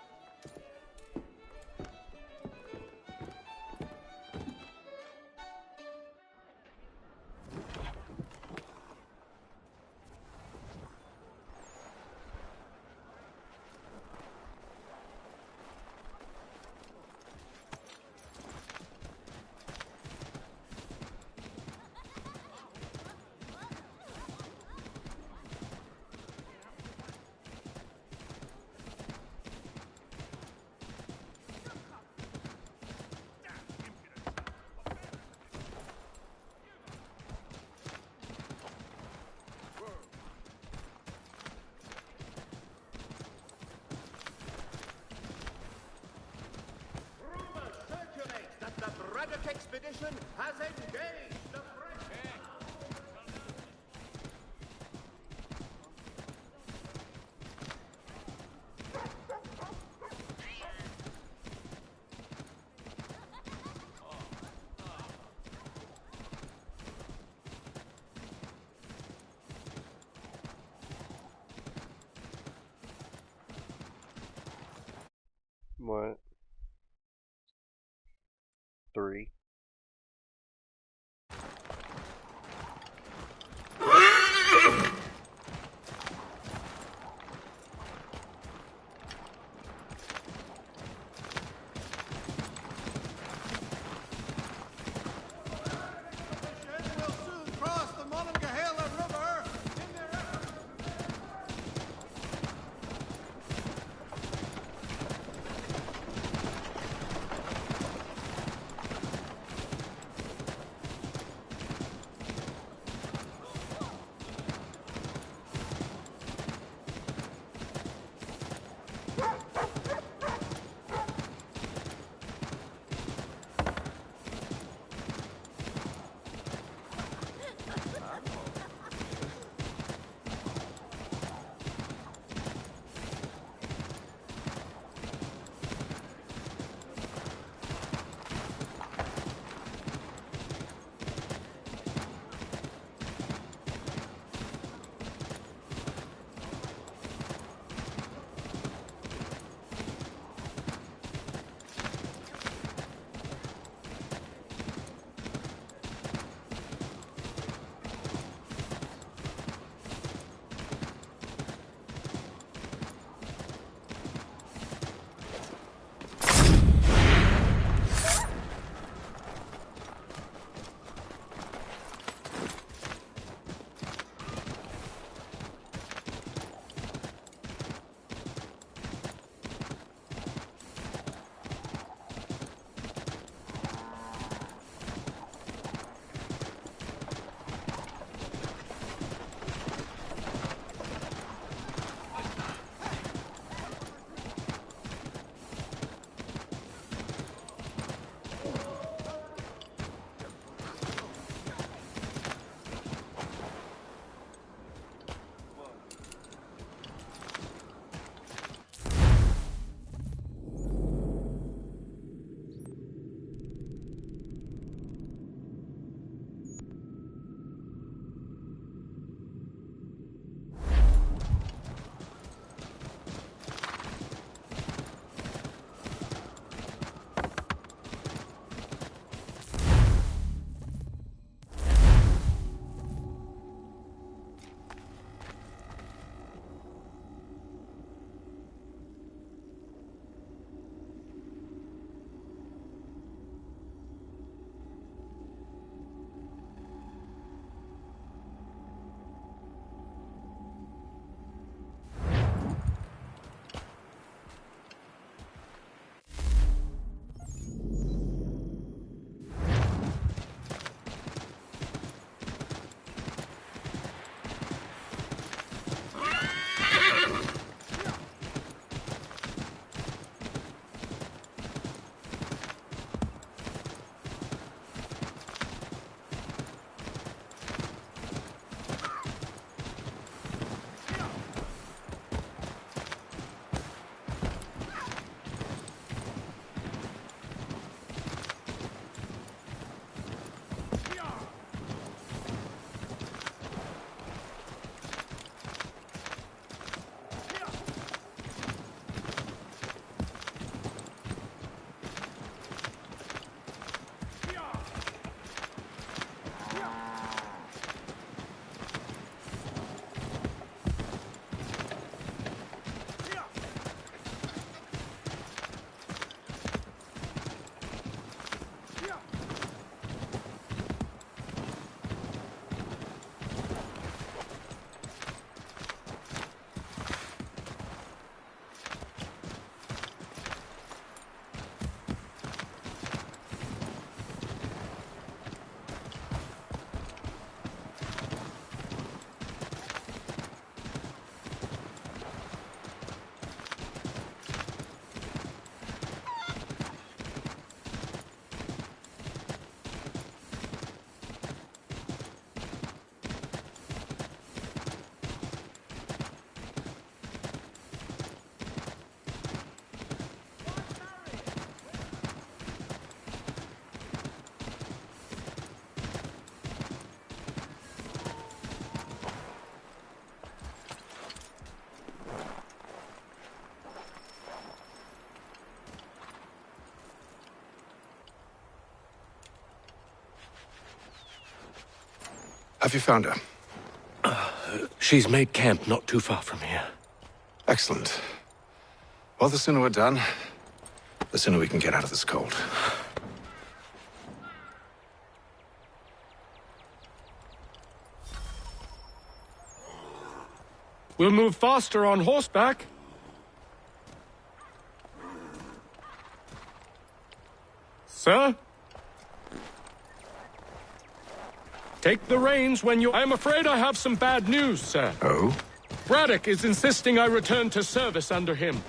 Expedition has engaged the French. What? 3. Have you found her? She's made camp not too far from here. Excellent. Well, the sooner we're done, the sooner we can get out of this cold. We'll move faster on horseback. Sir? Take the reins when you... I'm afraid I have some bad news, sir. Oh? Braddock is insisting I return to service under him.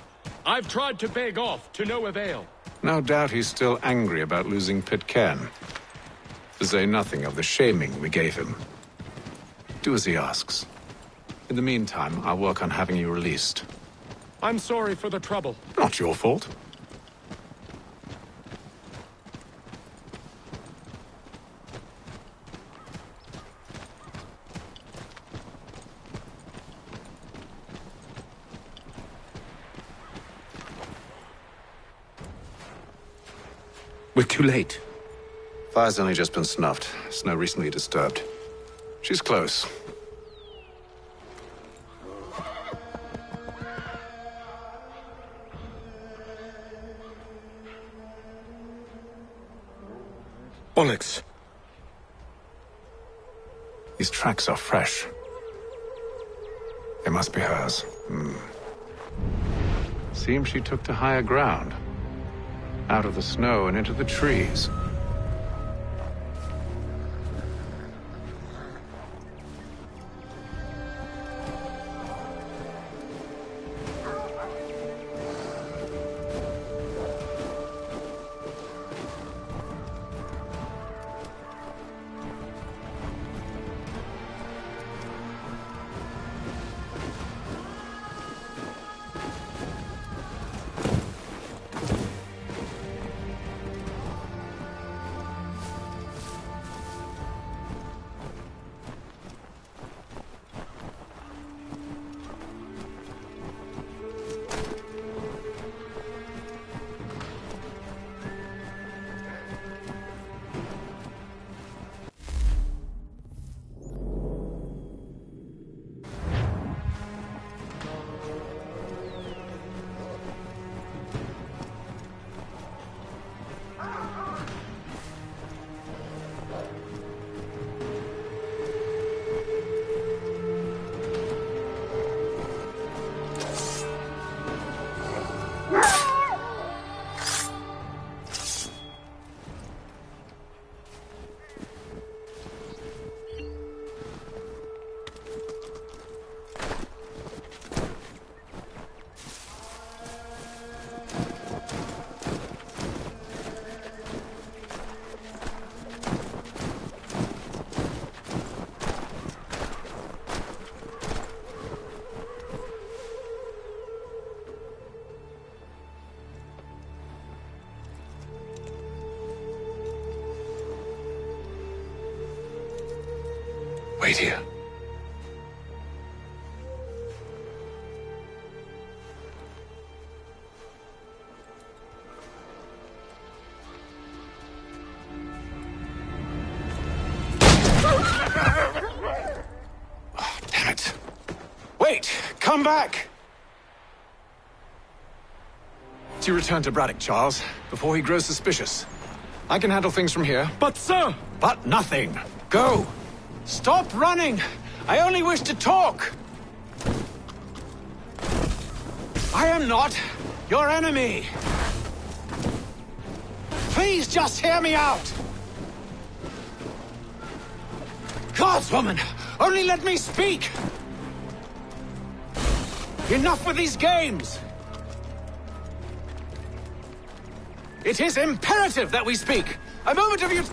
I've tried to beg off, to no avail. No doubt he's still angry about losing Pitcairn. To say nothing of the shaming we gave him. Do as he asks. In the meantime, I'll work on having you released. I'm sorry for the trouble. Not your fault. We're too late. Fire's only just been snuffed. Snow recently disturbed. She's close. Bollocks. These tracks are fresh. They must be hers. Seems she took to higher ground. Out of the snow and into the trees. Wait here. Oh, damn it. Wait! Come back! You return to Braddock, Charles, before he grows suspicious. I can handle things from here. But, sir! But nothing. Go! Stop running! I only wish to talk! I am not your enemy! Please just hear me out! Gods, woman! Only let me speak! Enough with these games! It is imperative that we speak! A moment of your...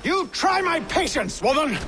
You try my patience, woman!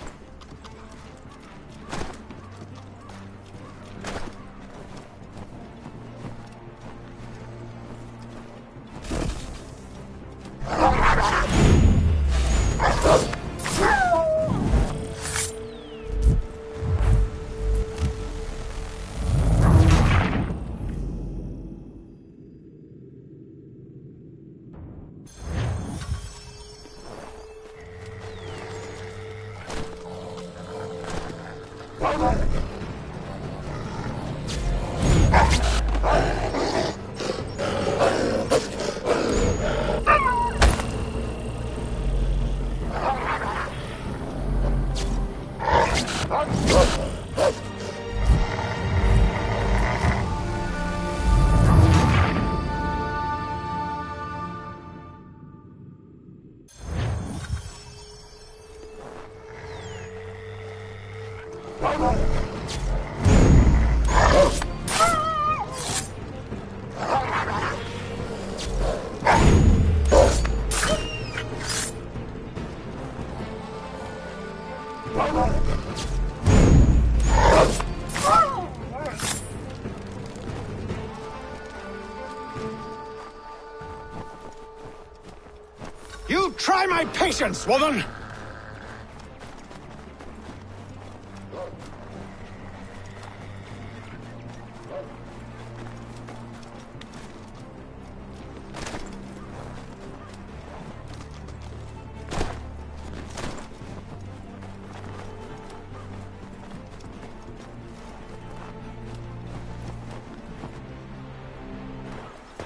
You try my patience, woman!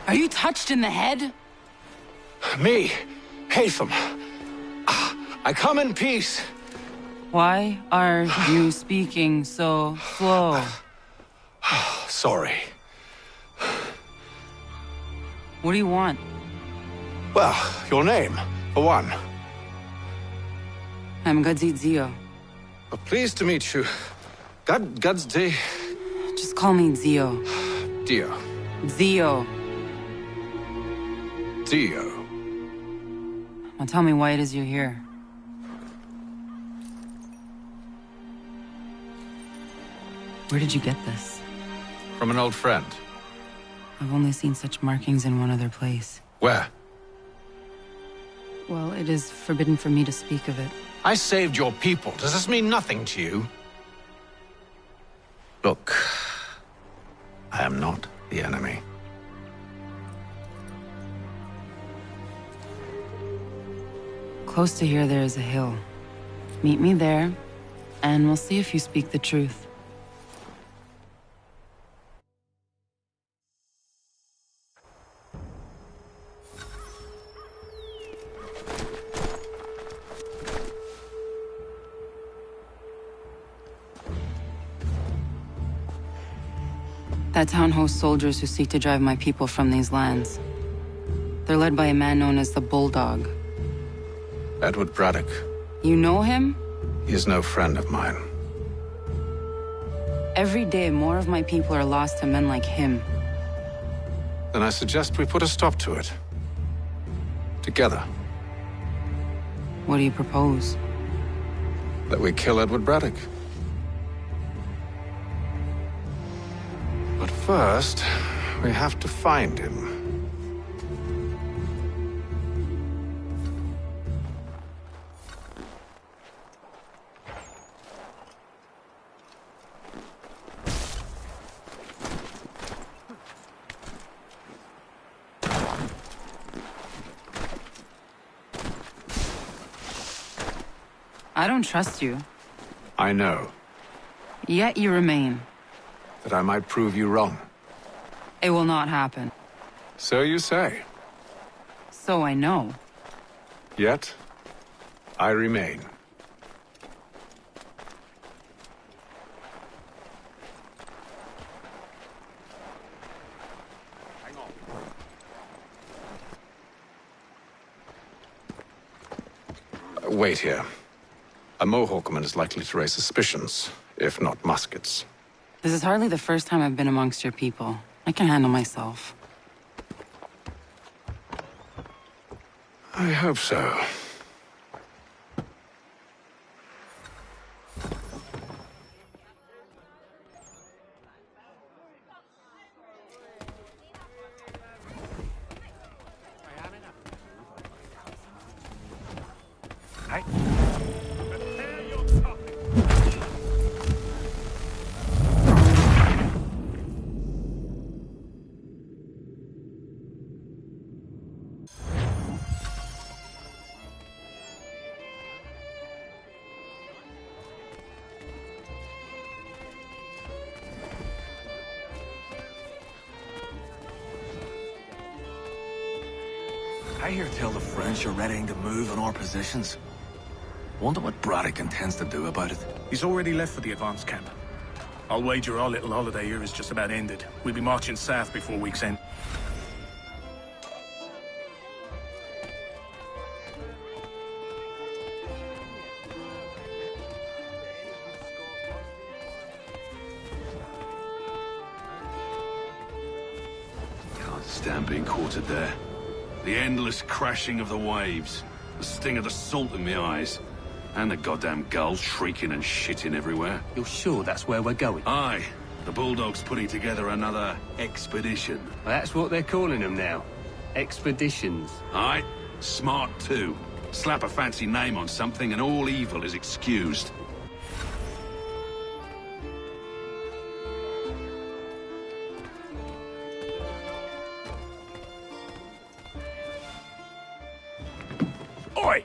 Are you touched in the head? Me, Hatham. I come in peace. Why are you speaking so slow? Sorry. What do you want? Well, your name, for one. I'm Gadzit Zio. Well, pleased to meet you. Gadsday. Just call me Zio. Dio. Zio. Dio. Now tell me why it is you're here. Where did you get this? From an old friend. I've only seen such markings in one other place. Where? Well, it is forbidden for me to speak of it. I saved your people. Does this mean nothing to you? Look, I am not the enemy. Close to here, there is a hill. Meet me there, and we'll see if you speak the truth. That town hosts soldiers who seek to drive my people from these lands. They're led by a man known as the Bulldog. Edward Braddock. You know him? He is no friend of mine. Every day, more of my people are lost to men like him. Then I suggest we put a stop to it. Together. What do you propose? That we kill Edward Braddock. But first, we have to find him. I don't trust you. I know. Yet you remain. That I might prove you wrong. It will not happen. So you say. So I know. Yet, I remain. Wait here. A Mohawkman is likely to raise suspicions, if not muskets. This is hardly the first time I've been amongst your people. I can handle myself. I hope so. I hear tell the French are readying to move on our positions. Wonder what Braddock intends to do about it. He's already left for the advance camp. I'll wager our little holiday here is just about ended. We'll be marching south before week's end. Can't stand being quartered there. The endless crashing of the waves, the sting of the salt in my eyes, and the goddamn gulls shrieking and shitting everywhere. You're sure that's where we're going? Aye. The Bulldog's putting together another expedition. That's what they're calling them now. Expeditions. Aye. Smart too. Slap a fancy name on something and all evil is excused. Oi!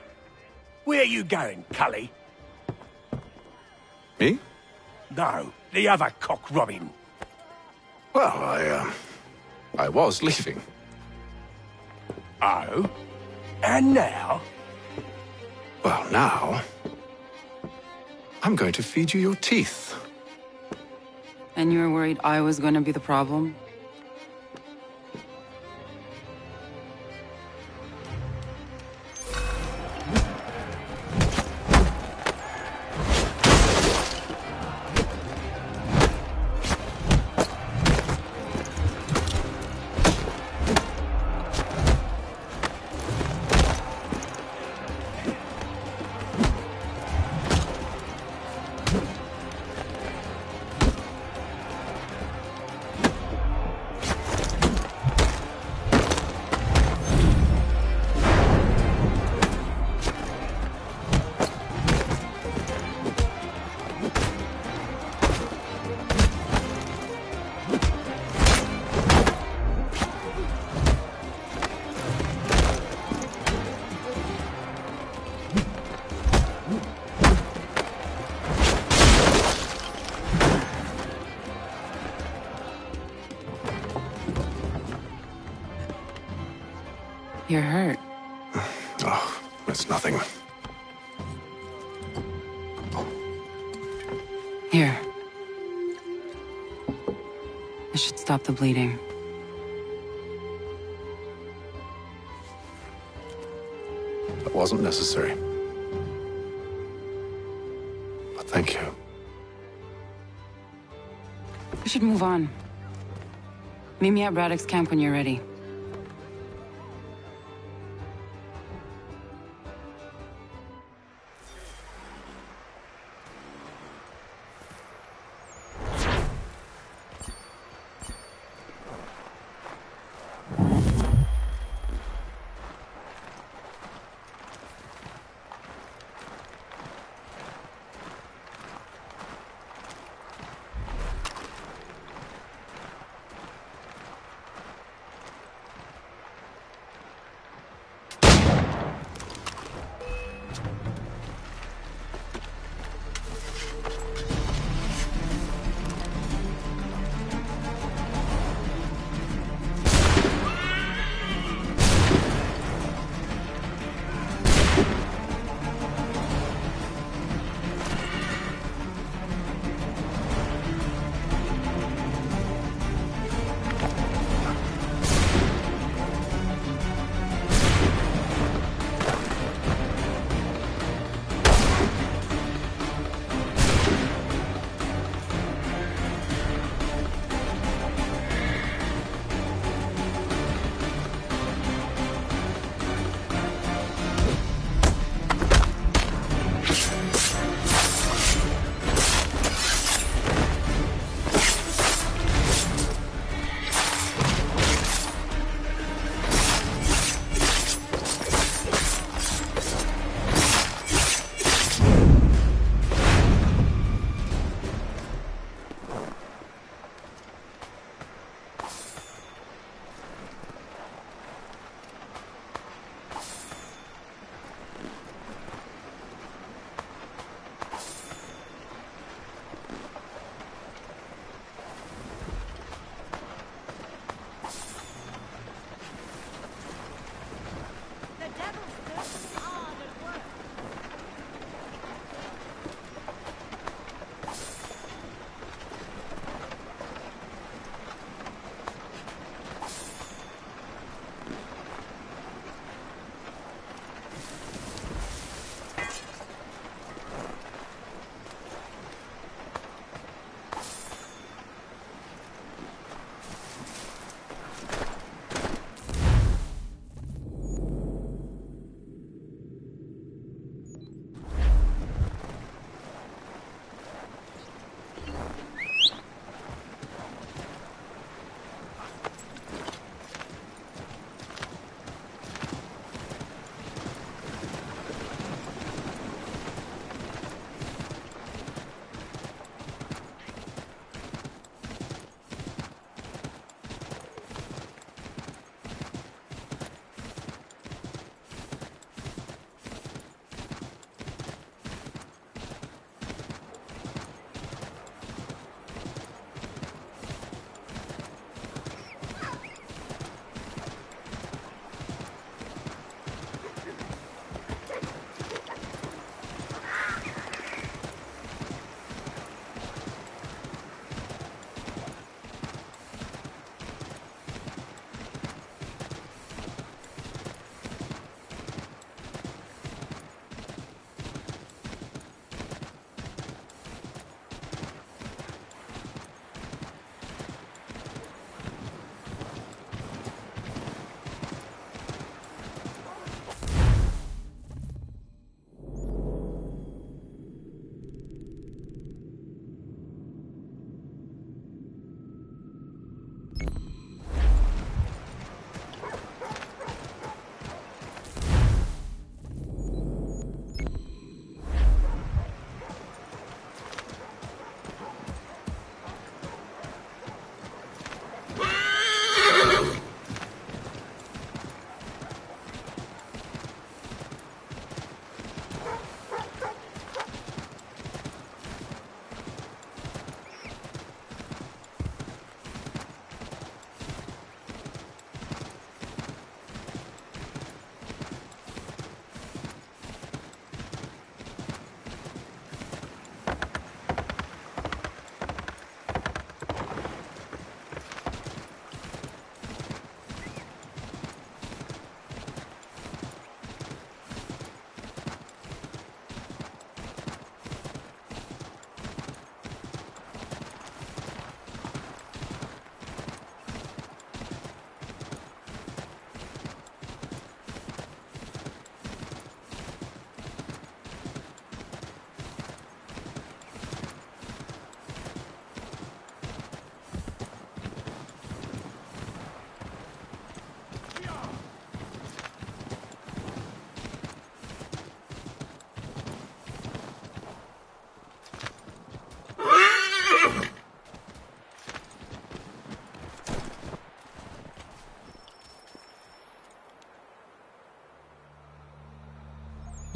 Where you going, Cully? Me? No, the other cock Robin. Well, I was leaving. Oh? And now? Well, now... I'm going to feed you your teeth. And you were worried I was going to be the problem? You're hurt. Oh, it's nothing. Here. This should stop the bleeding. That wasn't necessary. But thank you. We should move on. Meet me at Braddock's camp when you're ready.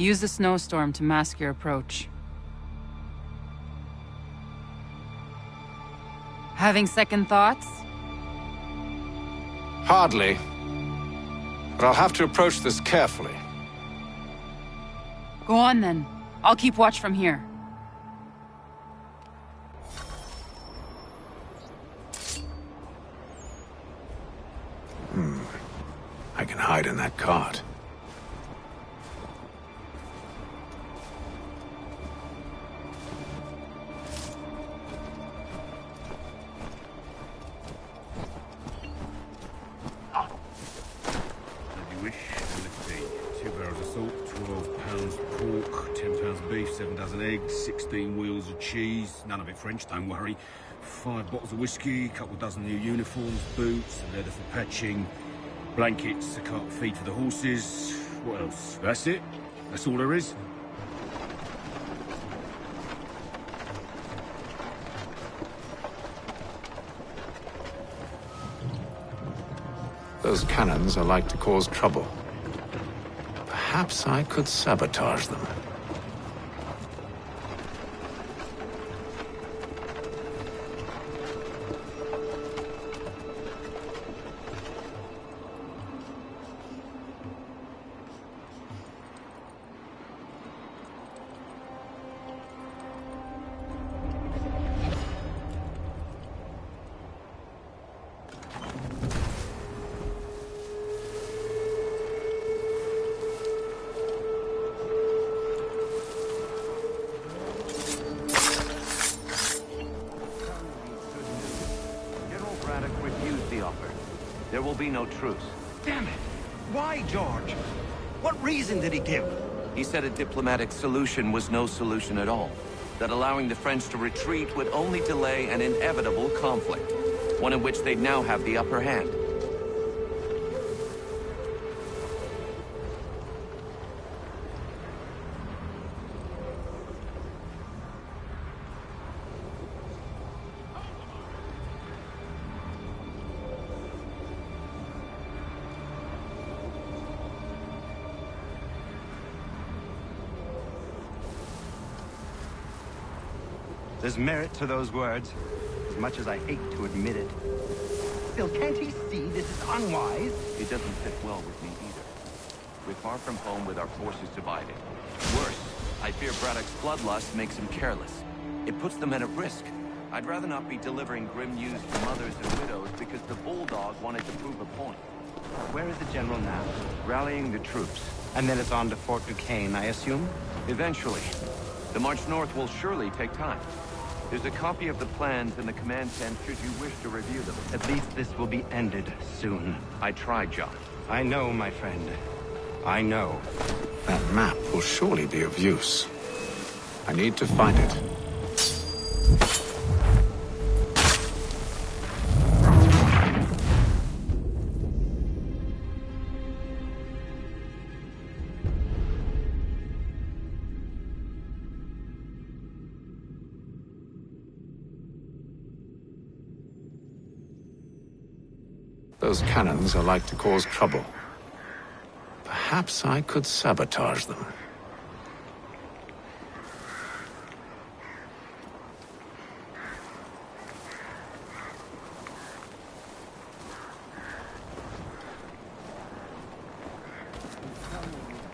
Use the snowstorm to mask your approach. Having second thoughts? Hardly. But I'll have to approach this carefully. Go on then. I'll keep watch from here. I can hide in that cart. As you wish. Let's see. 2 barrels of salt, 12 pounds pork, 10 pounds beef, 7 dozen eggs, 16 wheels of cheese. None of it French, don't worry. 5 bottles of whiskey, a couple of dozen new uniforms, boots, leather for patching, blankets, a cart feed for the horses. What else? That's it. That's all there is. Those cannons are like to cause trouble. Perhaps I could sabotage them. There will be no truce. Damn it! Why, George? What reason did he give? He said a diplomatic solution was no solution at all. That allowing the French to retreat would only delay an inevitable conflict. One in which they'd now have the upper hand. There's merit to those words, as much as I hate to admit it. Still, can't he see this is unwise? It doesn't fit well with me either. We're far from home with our forces divided. Worse, I fear Braddock's bloodlust makes him careless. It puts the men at risk. I'd rather not be delivering grim news to mothers and widows because the Bulldog wanted to prove a point. Where is the general now? Rallying the troops. And then it's on to Fort Duquesne, I assume? Eventually. The march north will surely take time. There's a copy of the plans in the command tent should you wish to review them. At least this will be ended soon. I tried, John. I know, my friend. I know. That map will surely be of use. I need to find it. Those cannons are like to cause trouble. Perhaps I could sabotage them.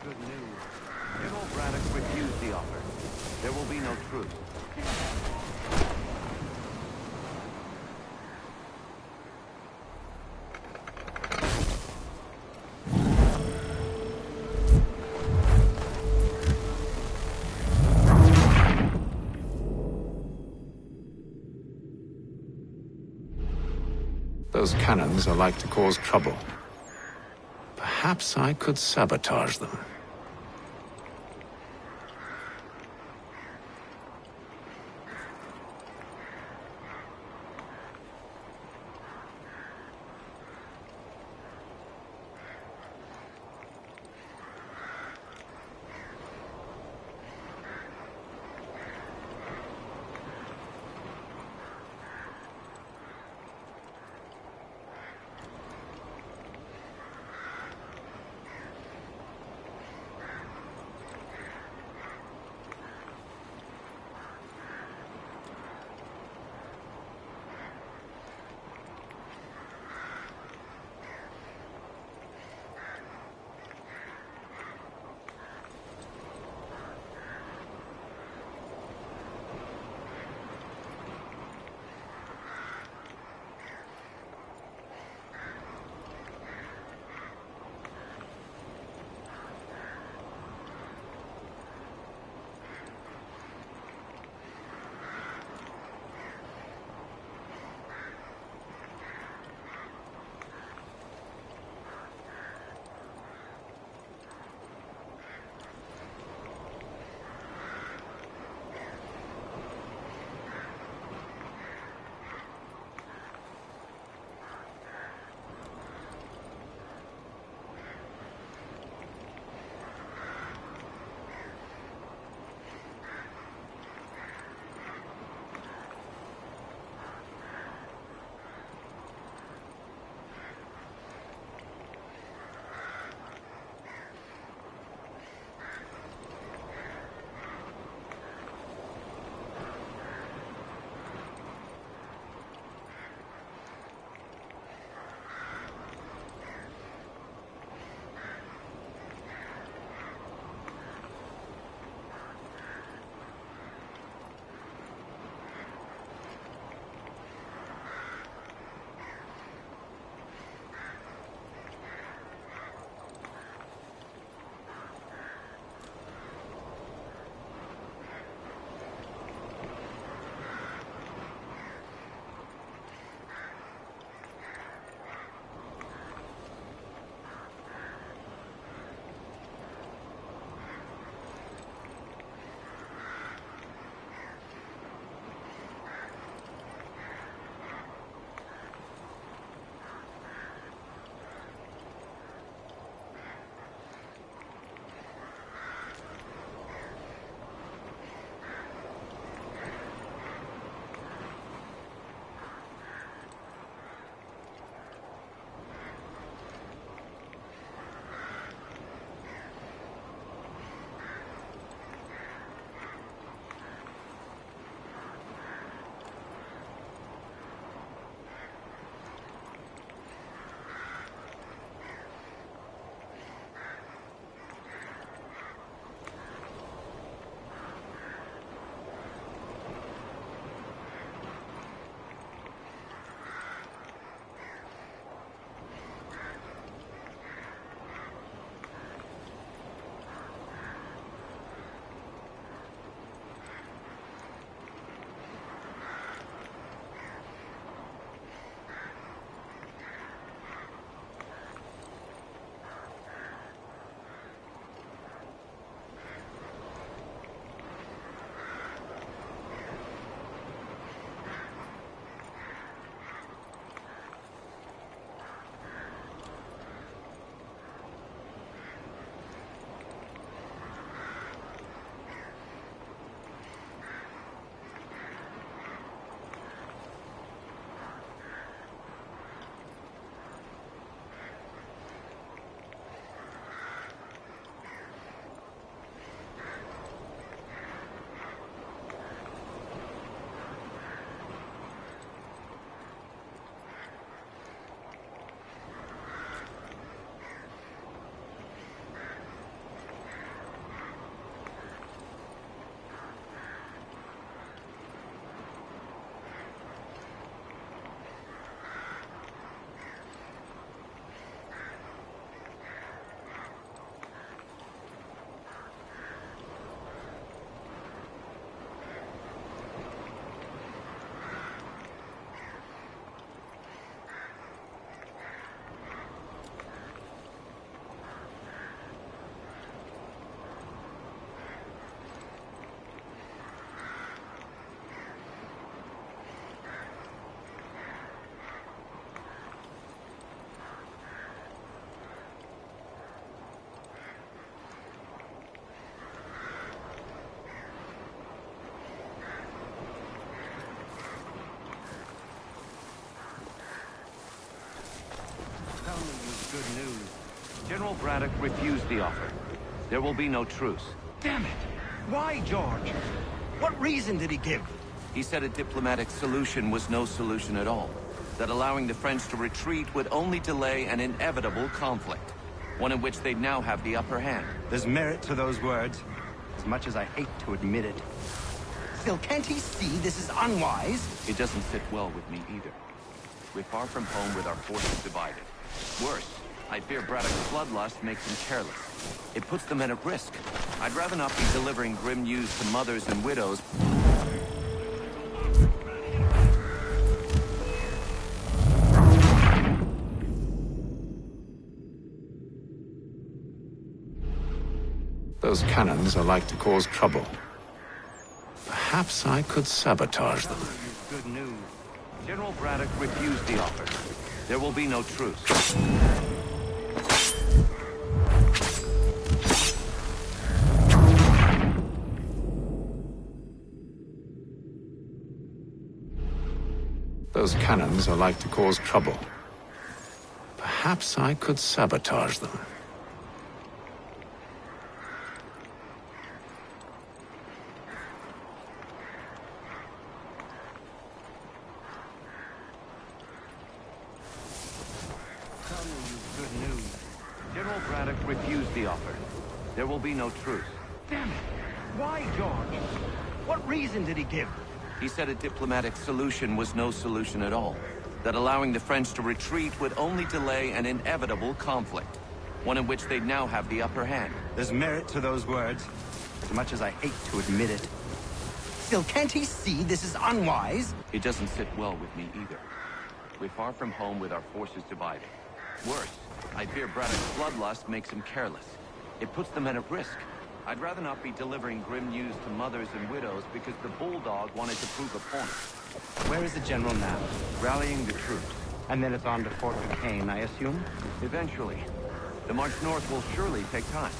Good news. General Braddock refused the offer. There will be no truce. Those cannons are like to cause trouble. Perhaps I could sabotage them. Good news. General Braddock refused the offer. There will be no truce. Damn it! Why, George? What reason did he give? He said a diplomatic solution was no solution at all. That allowing the French to retreat would only delay an inevitable conflict. One in which they'd now have the upper hand. There's merit to those words, as much as I hate to admit it. Still, can't he see this is unwise? It doesn't sit well with me either. We're far from home with our forces divided. Worse, I fear Braddock's bloodlust makes them careless. It puts the men at risk. I'd rather not be delivering grim news to mothers and widows. Those cannons are like to cause trouble. Perhaps I could sabotage them. Good news. General Braddock refused the offer. There will be no truce. Those cannons are like to cause trouble. Perhaps I could sabotage them. Good news. General Braddock refused the offer. There will be no truce. Damn it! Why, George? What reason did he give? He said a diplomatic solution was no solution at all. That allowing the French to retreat would only delay an inevitable conflict. One in which they'd now have the upper hand. There's merit to those words, as much as I hate to admit it. Still, can't he see this is unwise? It doesn't sit well with me either. We're far from home with our forces divided. Worse, I fear Braddock's bloodlust makes him careless. It puts the men at risk. I'd rather not be delivering grim news to mothers and widows because the Bulldog wanted to prove a point. Where is the general now? Rallying the troops. And then it's on to Fort Duquesne, I assume? Eventually. The march north will surely take time.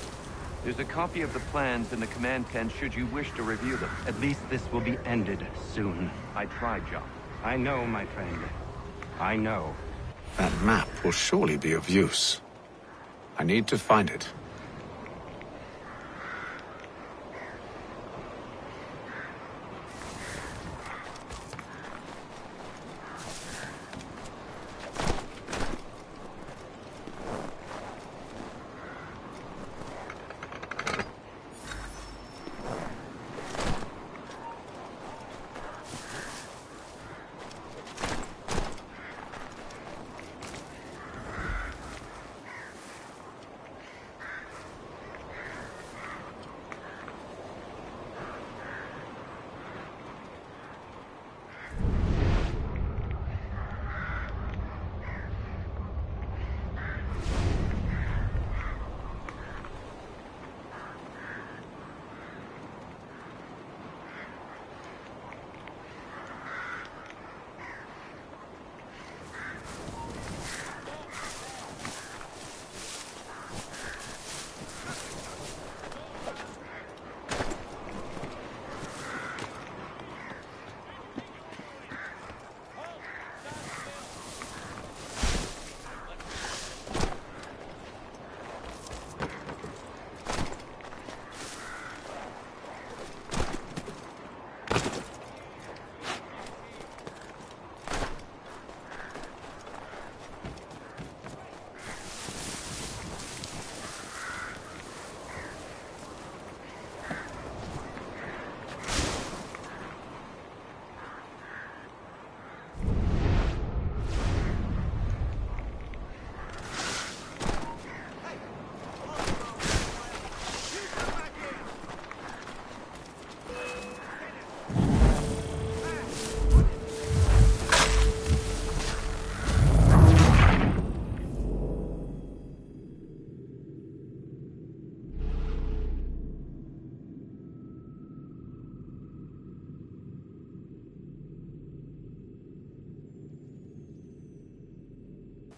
There's a copy of the plans in the command tent should you wish to review them. At least this will be ended soon. I tried, John. I know, my friend. I know. That map will surely be of use. I need to find it.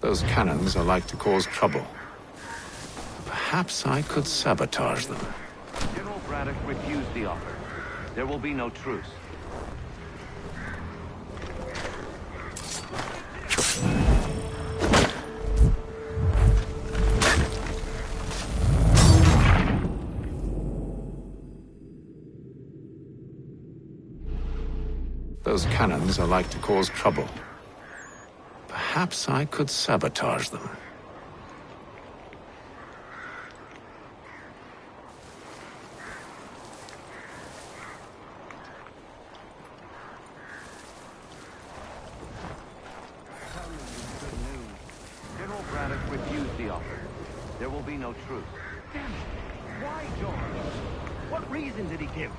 Those cannons are like to cause trouble. Perhaps I could sabotage them. General Braddock refused the offer. There will be no truce. Those cannons are like to cause trouble. Perhaps I could sabotage them. General Braddock refused the offer. There will be no truce. Damn it! Why, George? What reason did he give?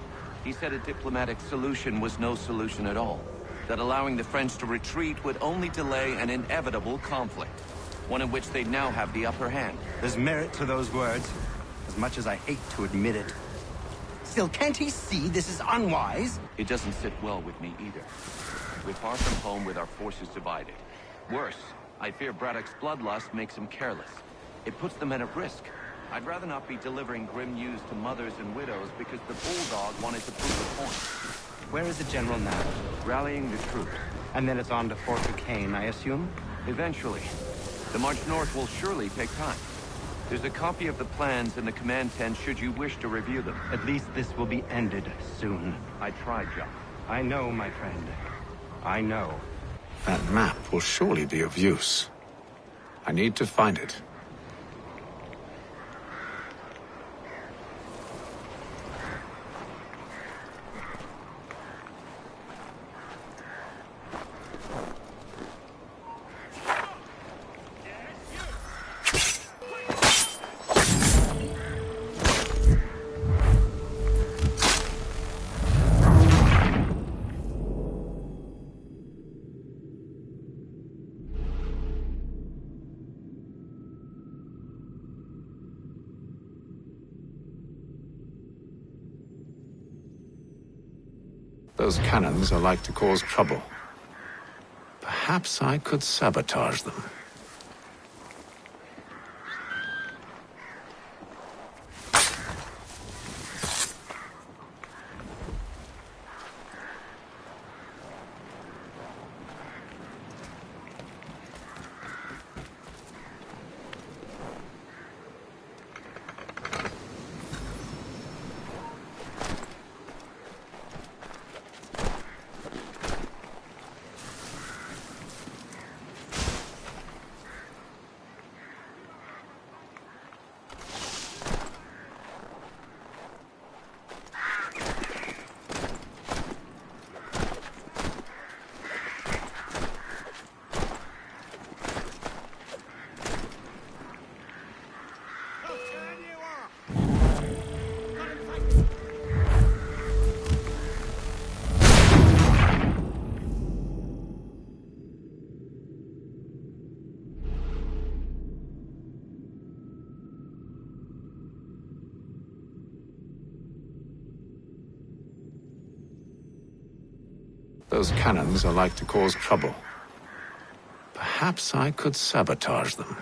He said a diplomatic solution was no solution at all. That allowing the French to retreat would only delay an inevitable conflict. One in which they'd now have the upper hand. There's merit to those words, as much as I hate to admit it. Still, can't he see this is unwise? It doesn't sit well with me either. We're far from home with our forces divided. Worse, I fear Braddock's bloodlust makes him careless. It puts the men at risk. I'd rather not be delivering grim news to mothers and widows because the bulldog wanted to prove a point. Where is the general now? Rallying the troops. And then it's on to Fort Duquesne, I assume? Eventually. The march north will surely take time. There's a copy of the plans in the command tent should you wish to review them. At least this will be ended soon. I tried, John. I know, my friend. I know. That map will surely be of use. I need to find it. Those cannons are like to cause trouble. Perhaps I could sabotage them. Those cannons are like to cause trouble. Perhaps I could sabotage them.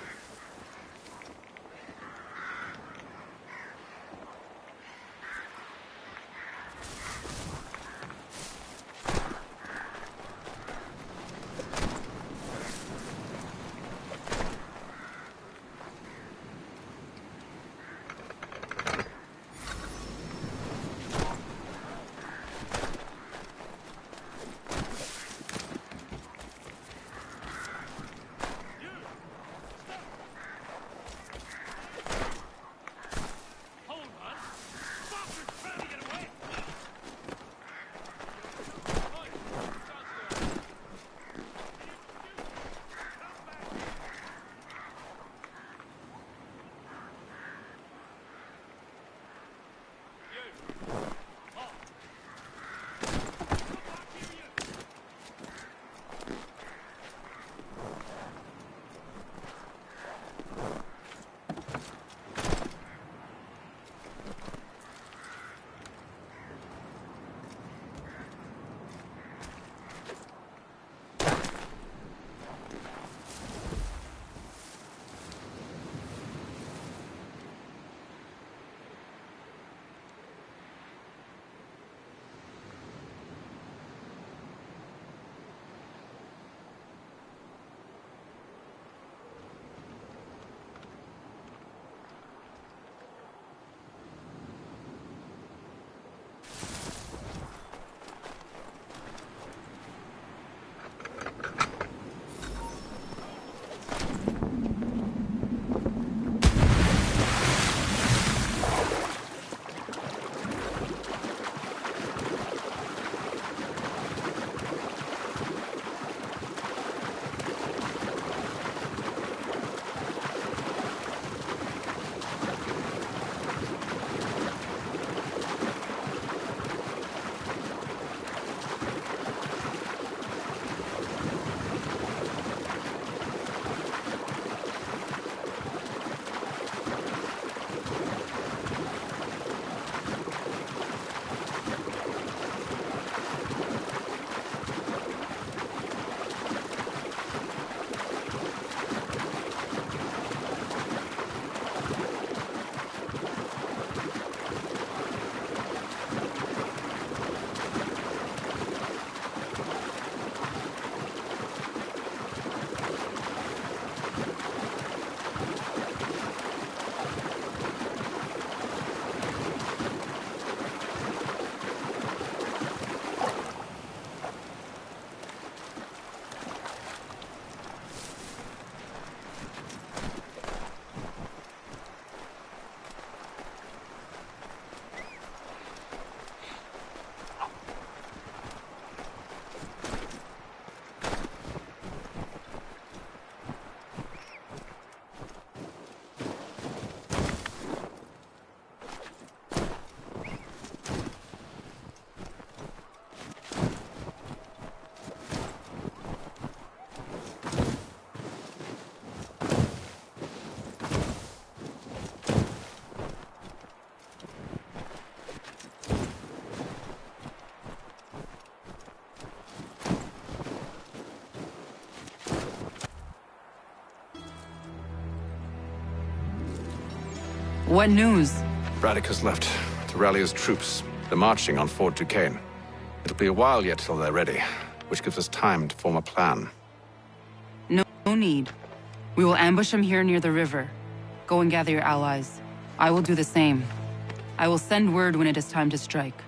What news? Braddock has left to rally his troops. They're marching on Fort Duquesne. It'll be a while yet till they're ready, which gives us time to form a plan. No need. We will ambush them here near the river. Go and gather your allies. I will do the same. I will send word when it is time to strike.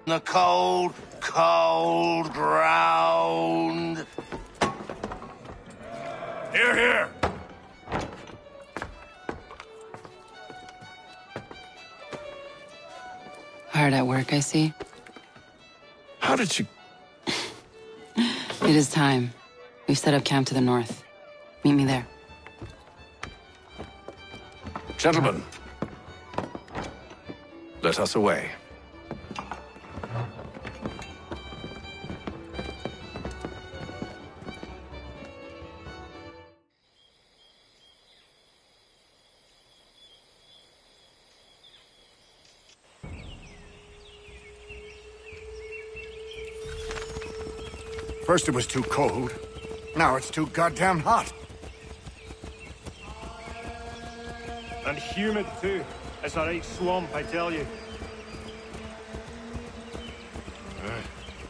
The cold, cold ground. Here, here! Hard at work, I see. How did you... It is time. We've set up camp to the north. Meet me there. Gentlemen, let us away. First it was too cold. Now it's too goddamn hot. And humid too. It's a right swamp, I tell you.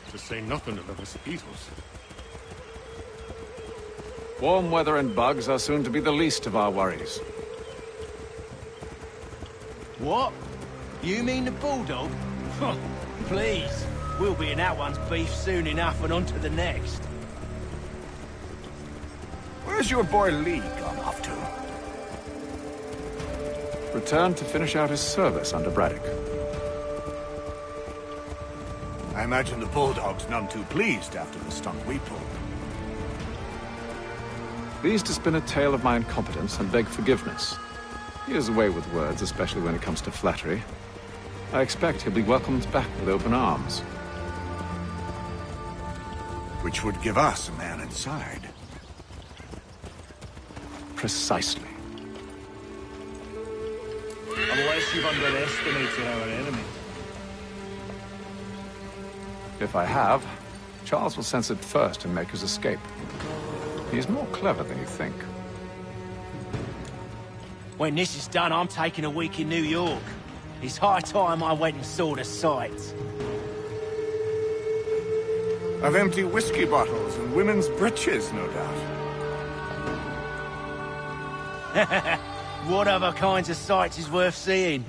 To say nothing of the mosquitoes. Warm weather and bugs are soon to be the least of our worries. What? You mean the bulldog? Please. We'll be in that one's beef soon enough and on to the next. Where's your boy Lee gone off to? Returned to finish out his service under Braddock. I imagine the bulldog's none too pleased after the stunt we pulled. Pleased to spin a tale of my incompetence and beg forgiveness. He has a way with words, especially when it comes to flattery. I expect he'll be welcomed back with open arms. Which would give us a man inside. Precisely. Unless you've underestimated our enemy. If I have, Charles will sense it first and make his escape. He's more clever than you think. When this is done, I'm taking a week in New York. It's high time I went and saw the sights. Of empty whiskey bottles and women's breeches, no doubt. What other kinds of sights is worth seeing?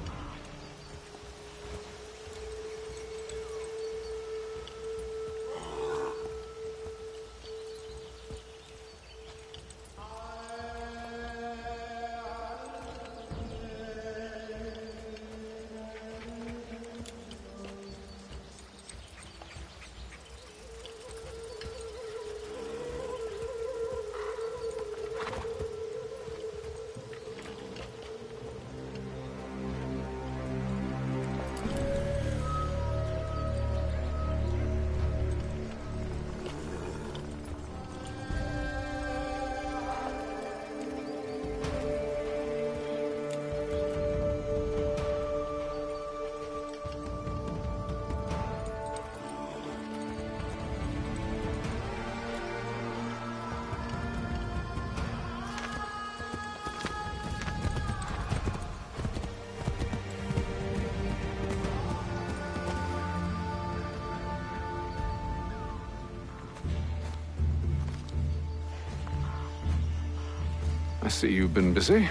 I see you've been busy.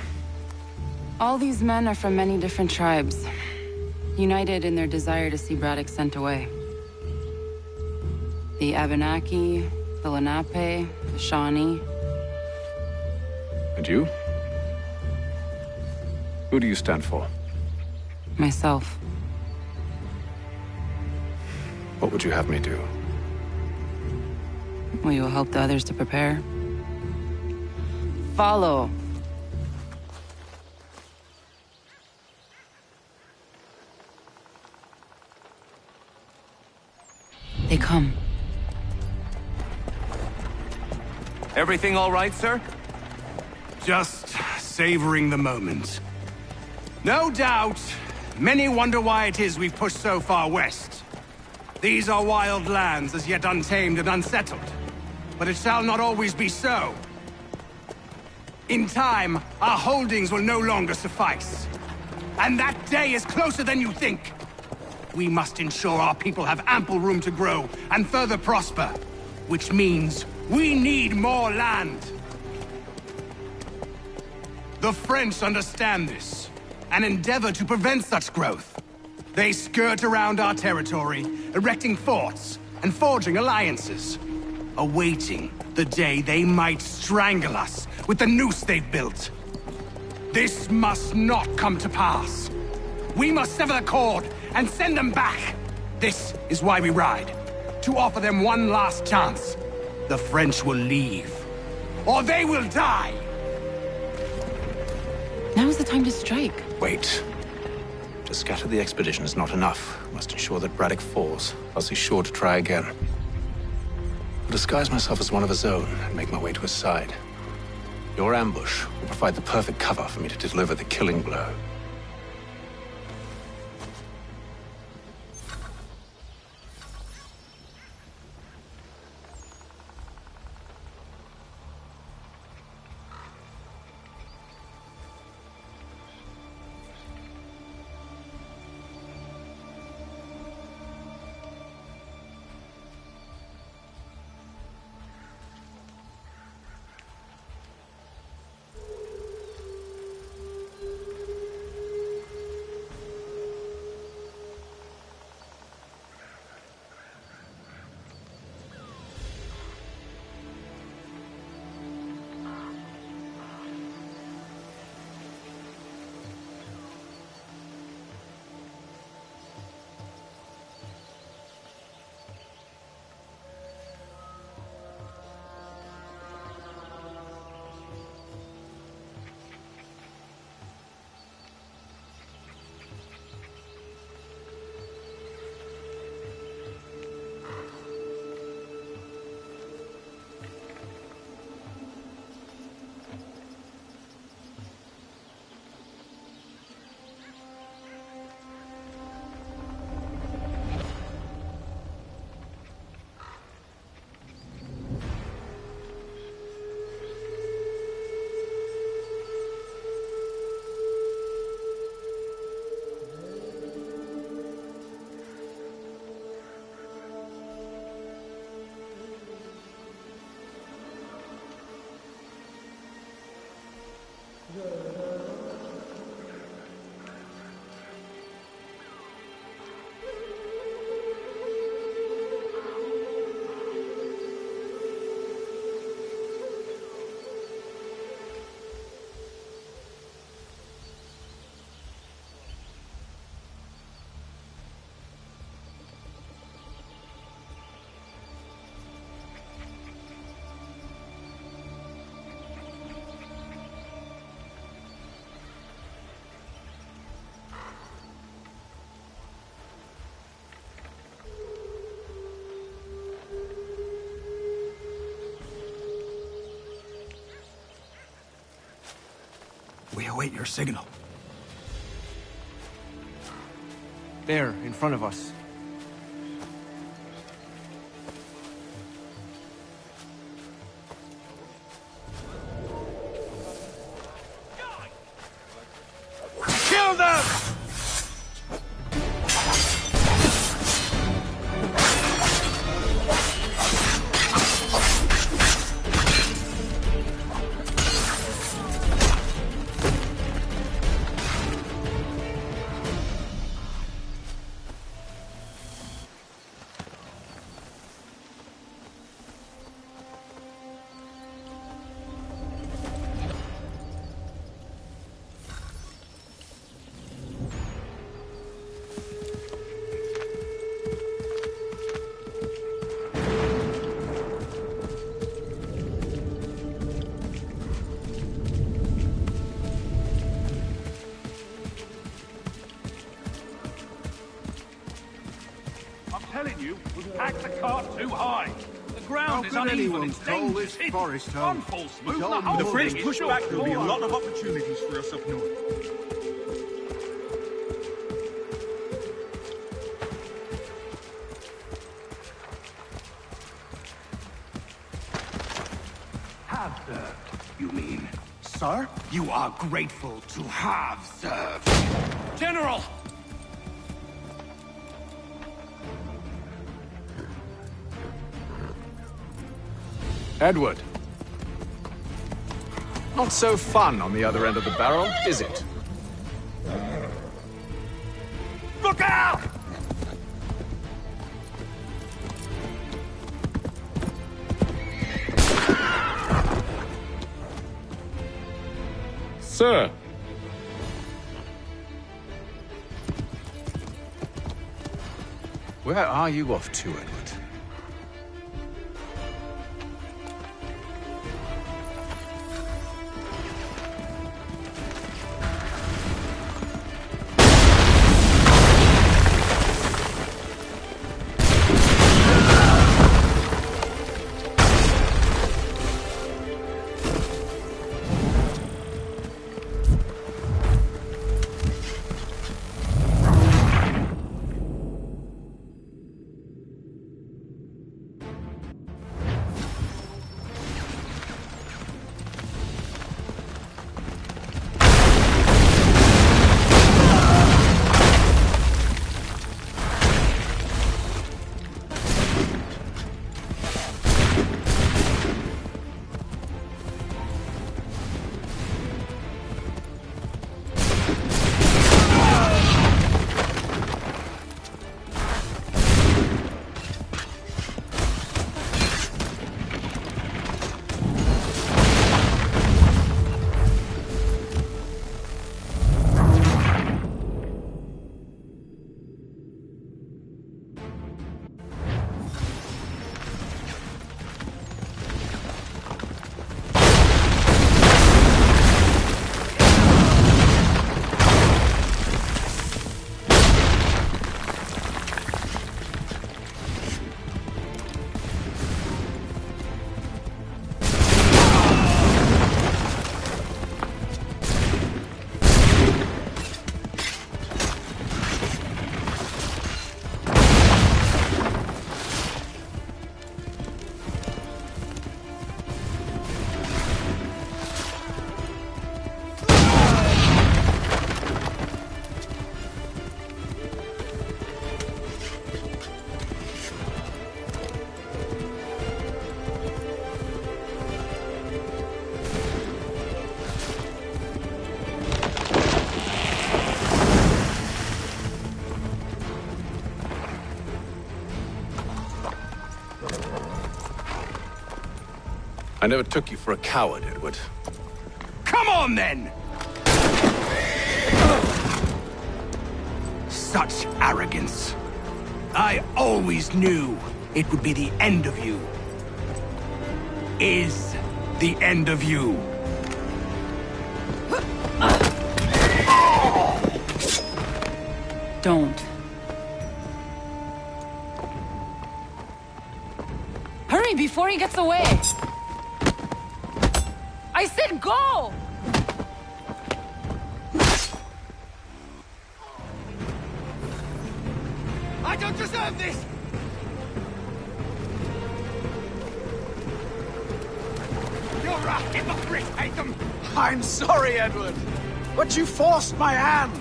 All these men are from many different tribes, united in their desire to see Braddock sent away. The Abenaki, the Lenape, the Shawnee. And you? Who do you stand for? Myself. What would you have me do? Will you help the others to prepare? Follow. They come. Everything all right, sir? Just savoring the moment. No doubt, many wonder why it is we've pushed so far west. These are wild lands, as yet untamed and unsettled. But it shall not always be so. In time, our holdings will no longer suffice. And that day is closer than you think. We must ensure our people have ample room to grow and further prosper. Which means we need more land. The French understand this, and endeavor to prevent such growth. They skirt around our territory, erecting forts and forging alliances, awaiting the day they might strangle us with the noose they've built. This must not come to pass. We must sever the cord and send them back. This is why we ride, to offer them one last chance. The French will leave, or they will die. Now is the time to strike. Wait. To scatter the expedition is not enough. We must ensure that Braddock falls, else he's sure to try again. I'll disguise myself as one of his own and make my way to his side. Your ambush will provide the perfect cover for me to deliver the killing blow. We await your signal. There, in front of us. Kill them! Telling you, we've packed the cart too high. The ground is How could uneven. anyone It's call dangerous. this forest home? One false move, It's the all whole the thing French is push short. back, there'll be a lot of opportunities for us up north. Have served, you mean? Sir, you are grateful to have served. General! Edward. Not so fun on the other end of the barrel, is it? Look out! Sir! Where are you off to, Edward? I never took you for a coward, Edward. Come on, then! Such arrogance. I always knew it would be the end of you. Is the end of you. Don't. Hurry before he gets away! I said go! I don't deserve this! You're a hypocrite, Haytham! I'm sorry, Edward, but you forced my hand!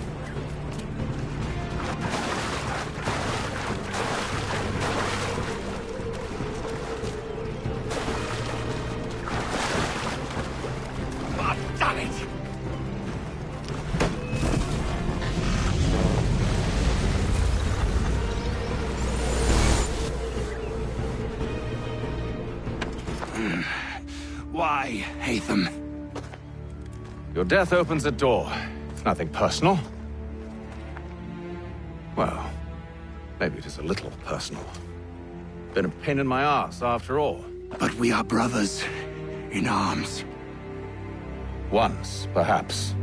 Why, Haytham? Your death opens a door. It's nothing personal. Well, maybe it is a little personal. Been a pain in my ass, after all. But we are brothers in arms. Once, perhaps.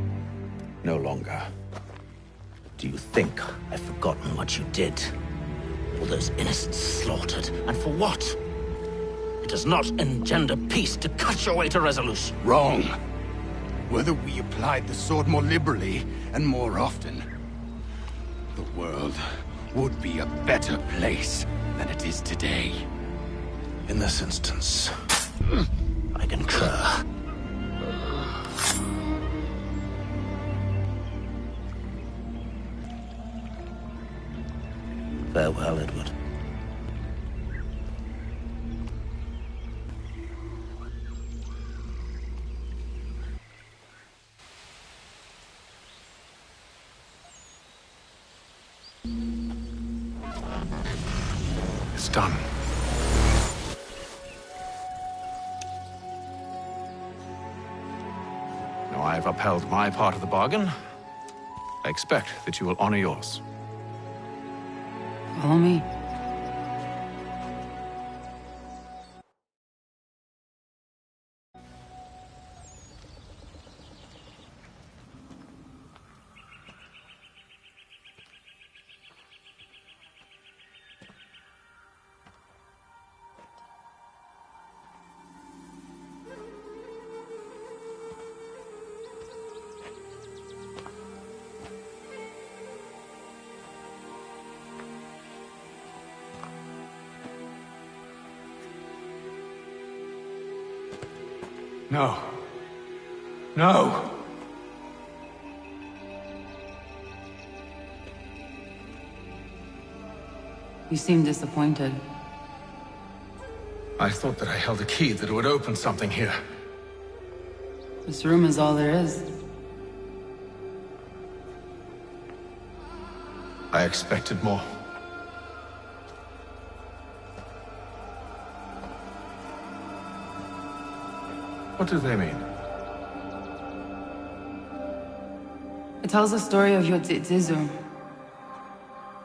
No longer. Do you think I've forgotten what you did? All those innocents slaughtered, and for what? It does not engender peace to cut your way to resolution. Wrong. Whether we applied the sword more liberally and more often, the world would be a better place than it is today. In this instance, I concur. Farewell, Edward. it's done. Now I've upheld my part of the bargain. I expect that you will honor yours. Follow me. No. No! You seem disappointed. I thought that I held a key that would open something here. This room is all there is. I expected more. What do they mean? It tells the story of Yotzitzizu,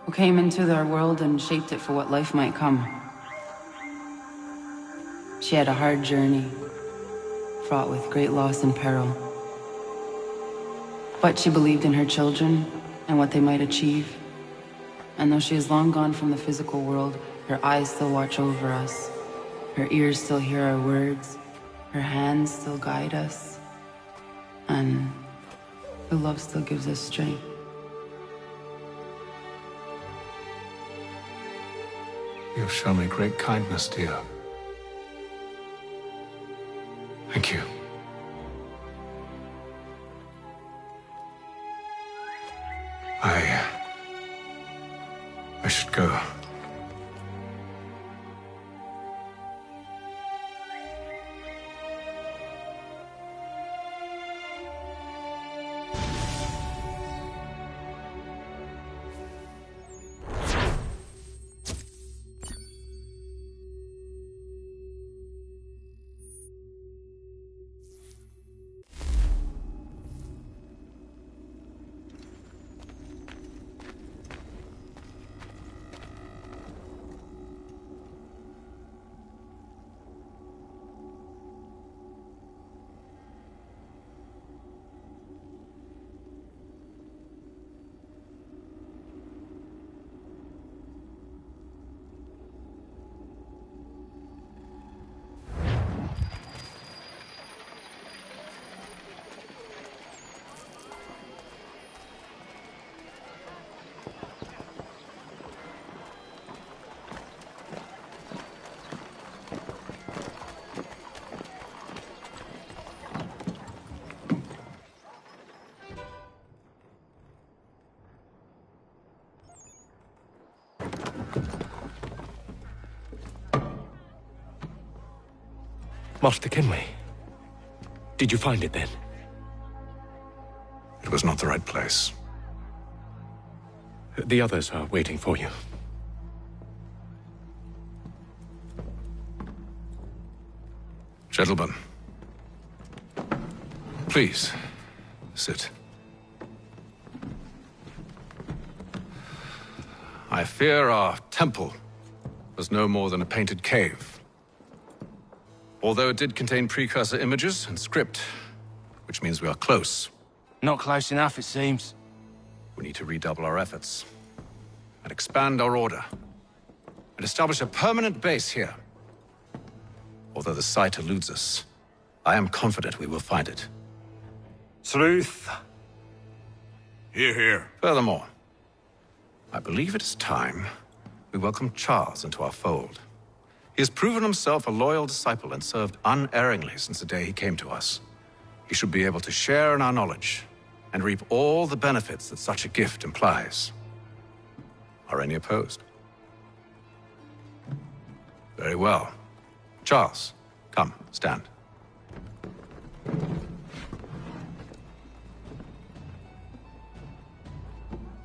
who came into their world and shaped it for what life might come. She had a hard journey, fraught with great loss and peril. But she believed in her children and what they might achieve. And though she is long gone from the physical world, her eyes still watch over us. Her ears still hear our words. Her hands still guide us. And her love still gives us strength. You have shown me great kindness, dear. Thank you. I should go. Master Kenway. Did you find it then? It was not the right place. The others are waiting for you. Gentlemen, please, sit. I fear our temple was no more than a painted cave. Although it did contain precursor images and script, which means we are close. Not close enough, it seems. We need to redouble our efforts and expand our order and establish a permanent base here. Although the site eludes us, I am confident we will find it. Truth. Hear, hear. Furthermore, I believe it is time we welcome Charles into our fold. He has proven himself a loyal disciple and served unerringly since the day he came to us. He should be able to share in our knowledge and reap all the benefits that such a gift implies. Are any opposed? Very well. Charles, come, stand.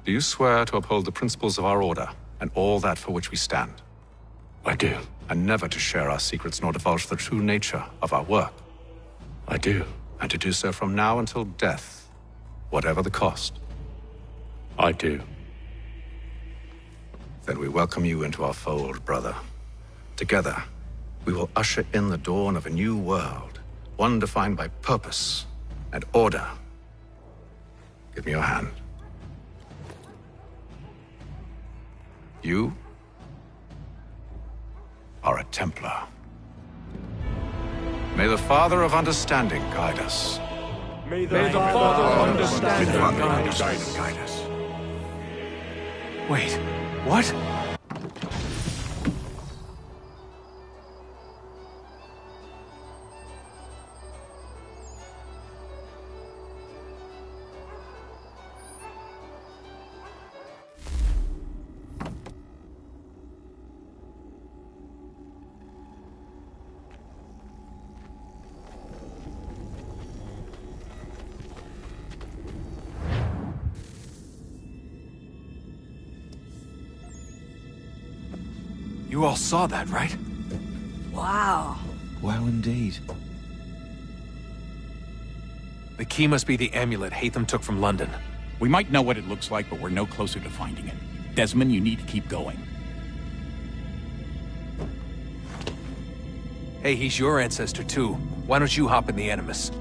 Do you swear to uphold the principles of our order and all that for which we stand? I do. And never to share our secrets nor divulge the true nature of our work. I do. And to do so from now until death, whatever the cost. I do. Then we welcome you into our fold, brother. Together, we will usher in the dawn of a new world, one defined by purpose and order. Give me your hand. You are a Templar. May the Father of Understanding guide us. May the Father of Understanding guide us. Wait, what? You all saw that, right? Wow. Wow, indeed. The key must be the amulet Hatham took from London. We might know what it looks like, but we're no closer to finding it. Desmond, you need to keep going. Hey, he's your ancestor too. Why don't you hop in the Animus?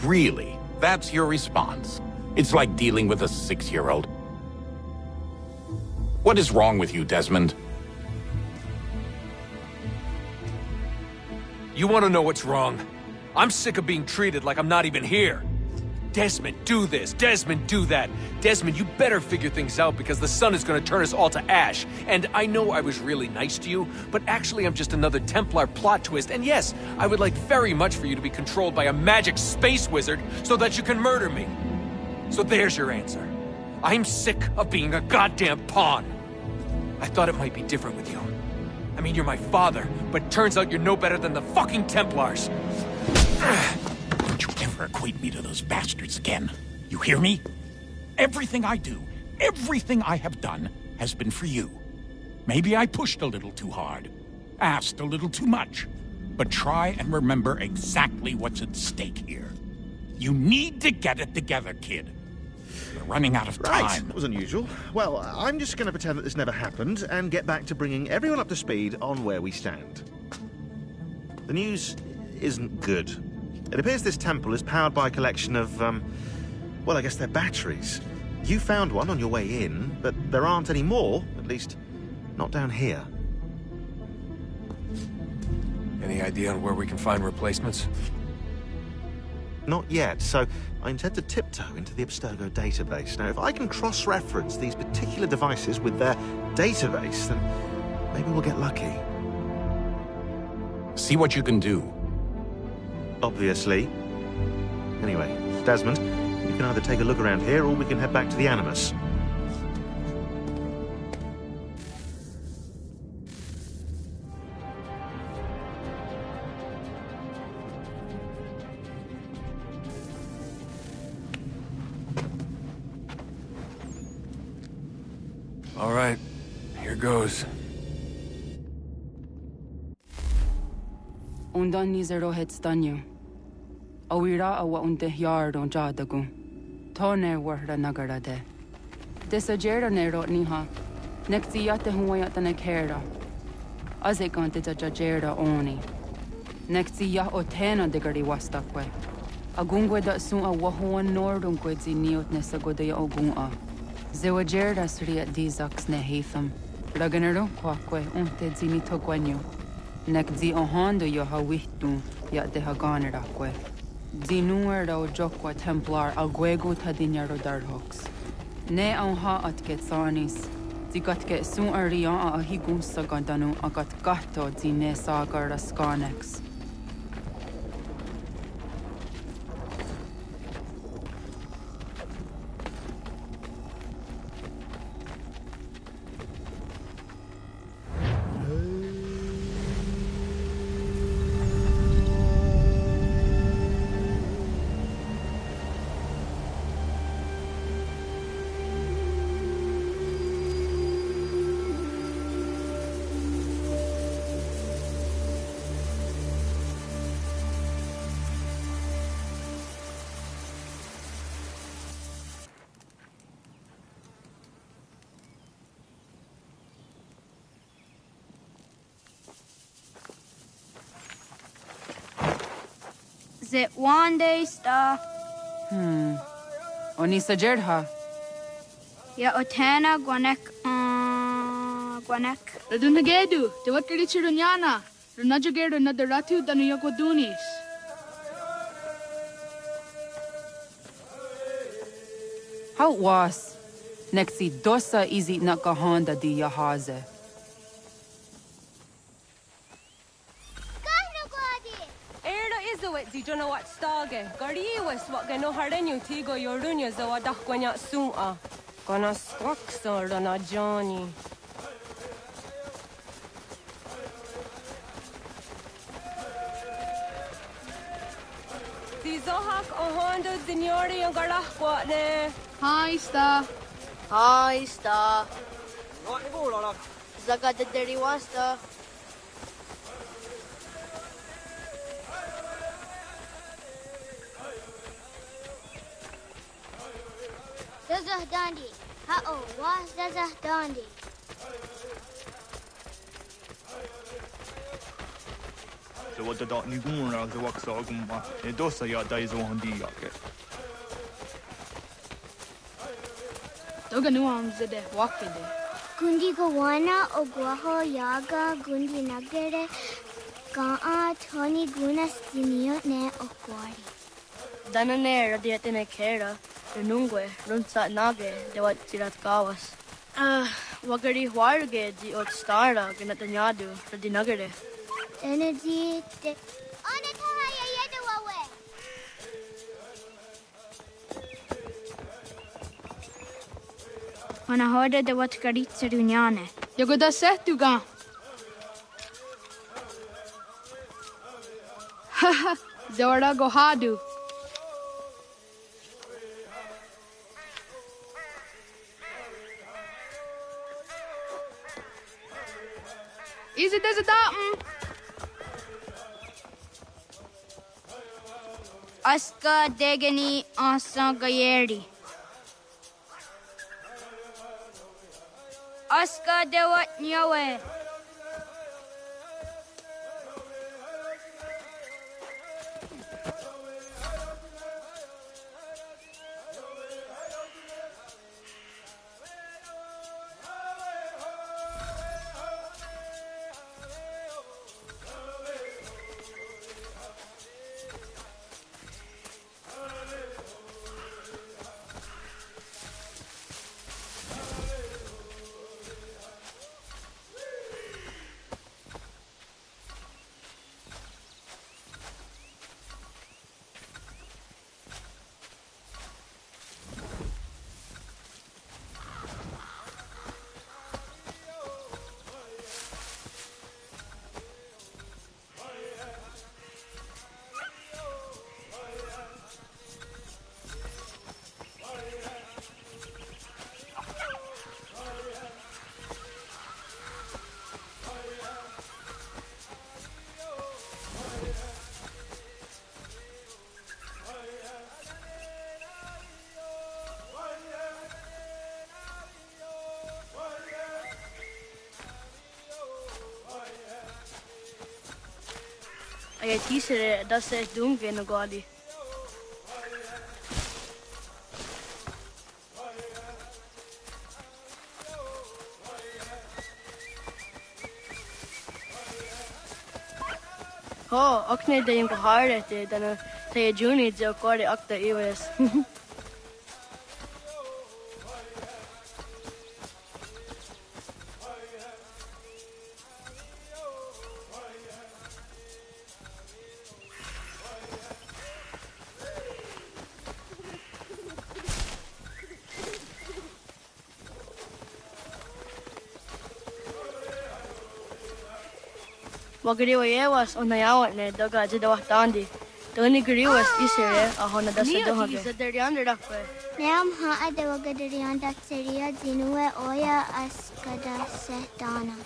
Really? That's your response? It's like dealing with a 6-year-old. What is wrong with you, Desmond? You want to know what's wrong? I'm sick of being treated like I'm not even here. Desmond, do this. Desmond, do that. Desmond, you better figure things out because the sun is going to turn us all to ash. And I know I was really nice to you, but actually I'm just another Templar plot twist. And yes, I would like very much for you to be controlled by a magic space wizard so that you can murder me. So there's your answer. I'm sick of being a goddamn pawn. I thought it might be different with you. I mean, you're my father, but turns out you're no better than the fucking Templars. Don't you ever equate me to those bastards again. You hear me? Everything I do, everything I have done, has been for you. Maybe I pushed a little too hard, asked a little too much, but try and remember exactly what's at stake here. You need to get it together, kid. We're running out of time. Right, that was unusual. Well, I'm just going to pretend that this never happened and get back to bringing everyone up to speed on where we stand. The news isn't good. It appears this temple is powered by a collection of, well, I guess they're batteries. You found one on your way in, but there aren't any more, at least not down here. Any idea on where we can find replacements? Not yet, so I intend to tiptoe into the Abstergo database. Now, if I can cross-reference these particular devices with their database, then maybe we'll get lucky. See what you can do. Obviously. Anyway, Desmond, you can either take a look around here or we can head back to the Animus. All right, here goes. Undan nizero het stanyu. Awira awa unde Yerr don jadagu. Toner warda nagara de. Desajera nero niha. Nektiyate huayata nekera. Azekante jajera oni. Nektiya otena degari wastakwe. Agungwe da sun a wahuan nordun kwedzi niot nesagodaya ogunga. Zewajerda sriat dizax ne Hatham. Raganero kwakwe unte zini togwanyo. Nekzi ohando yo hawitu ya de haganerakwe. Zinuer o jokwa Templar agwego tadinyaro darhox. Ne ha at getsanis. Zigatke sun aria a higun sagandanu agat gato zine sagar skanex. Zit one day sta. Onisa Jerdha. Ya otena guanek guanek. Radunagedu, te wakiri chirunyana. Runajagedu na daratu danu yagodunis. How was? Nexi dosa izi nakahonda di yahaze. Di don't know what stage. Gari was what gano hardenyu tigo yorunya zawa dakwanya suma. Gonna squaxor on a Johnny. Di zohak ohondo dinyori ang garahquatne. Hi, Sta. Hi, Sta. Zaga de deriwasta. Zazah Dandi. Ha-oh, was Zazah Dandi. So what the dot ni gumra the wax gumba. E dosa ya dai zo handi yake. Doga nuam zede wakede. Gundi gawana o guaho yaga gundi nagere. Gaa Tony gunas dinio ne o guari. Danane radiatine kera. Renungue, runsa nage, de wat tirat kawas. Wagari huarge di ot stara, ginatanyadu, radi nagare. Energy de. Ona tahaya yedu awe. Wana hoda de wat karitsa dunyane. Yagoda setuga. Haha, Zawada gohadu. Is it as a datum? Aska degani asa gayeri. Aska dewat nyawe. Ay tisere, das ist dunkel no gadi. Oh, akne de yung kahare te, dana tayo juni jo kore akta iwas. Wagariwas on nayawat ne daga jidawah tandi. Tony gariwas isere ahona dasadohage. Ni deriander dakwe. Neam ha ade wagaderianda seria dinue oya askada setana.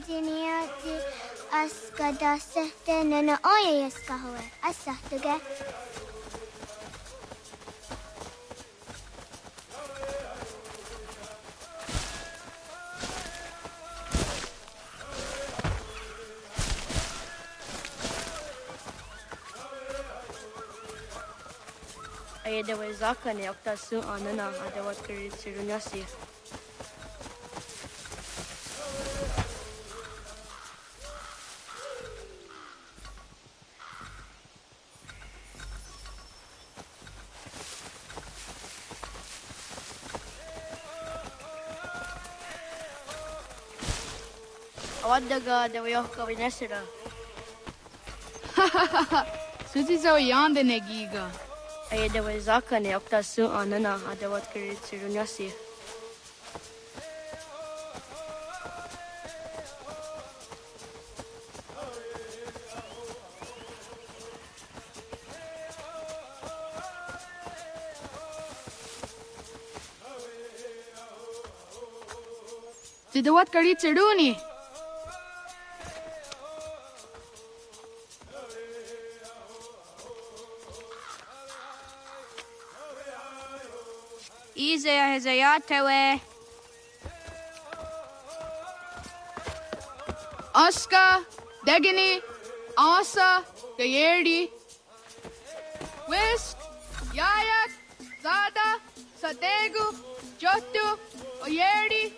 Diniati Askadasete Nana Oyaskahoe, Asatuga. Ay dawa zaka ni okta su anana adawa kiri sirunyasi. Awad daga dawa yoh kawinesira. SnoozyS o yande negiga. Ay dawa zaka ni okta su anana adawa kiri sirunyasi. Tidawat kari chiduni. Izaya Hezayatewe. Aska, Degini, Asa, Gayerdi. Whisk, Yayak, Zada, Sategu, Jotu, Oyerdi,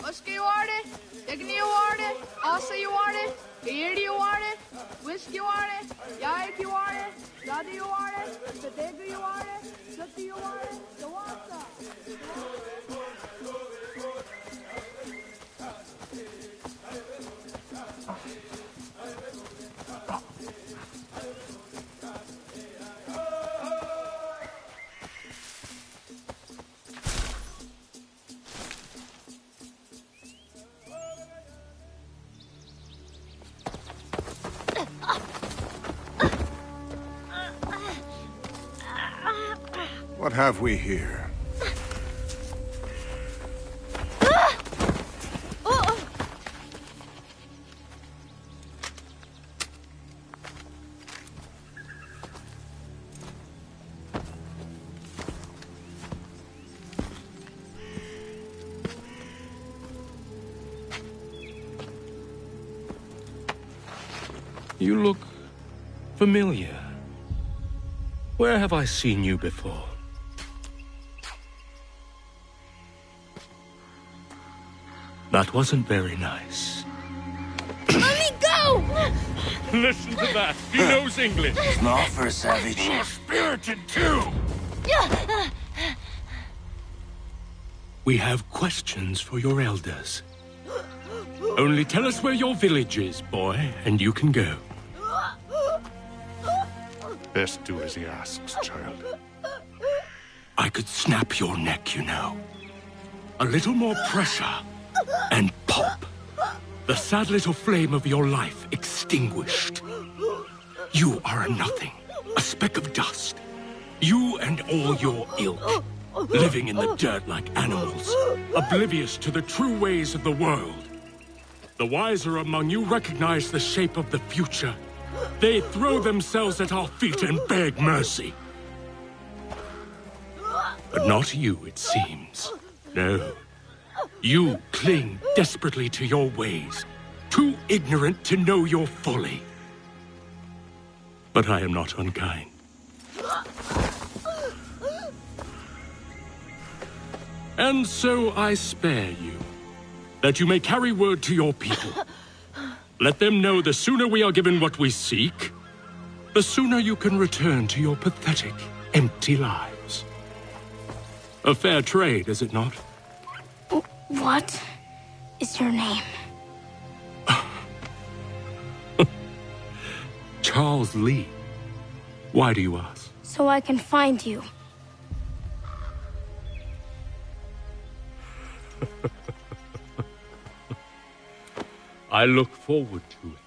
Oska you want it, Degini you want it, Asa you want it, Gayerdi you want it, Whisk you want it, Yayak you want it, Zada you want it, Sategu you want it, Jotu you want it, Dawasa. What have we here? You look familiar. Where have I seen you before? That wasn't very nice. Let me go! Listen to that. He knows English. It's not for a savage. You're spirited too. We have questions for your elders. Only tell us where your village is, boy, and you can go. Best do as he asks, child. I could snap your neck, you know. A little more pressure, and pop. The sad little flame of your life extinguished. You are a nothing, a speck of dust. You and all your ilk, living in the dirt like animals, oblivious to the true ways of the world. The wiser among you recognize the shape of the future. They throw themselves at our feet and beg mercy. But not you, it seems. No. You cling desperately to your ways, too ignorant to know your folly. But I am not unkind. And so I spare you, that you may carry word to your people. Let them know the sooner we are given what we seek, the sooner you can return to your pathetic, empty lives. A fair trade, is it not? What is your name? Charles Lee. Why do you ask? So I can find you. I look forward to it.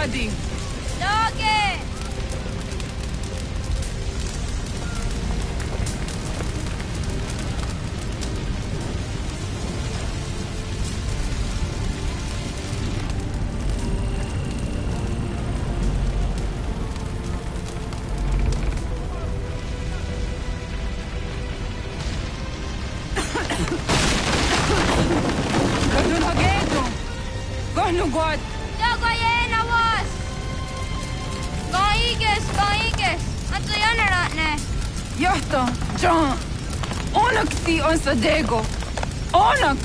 Gadi. Doge! Radun hagedo. Gohnu god. Dogo yena was! Gaiges! Anto yanaratne! Yahta, John. Onak si on sadego. Onak.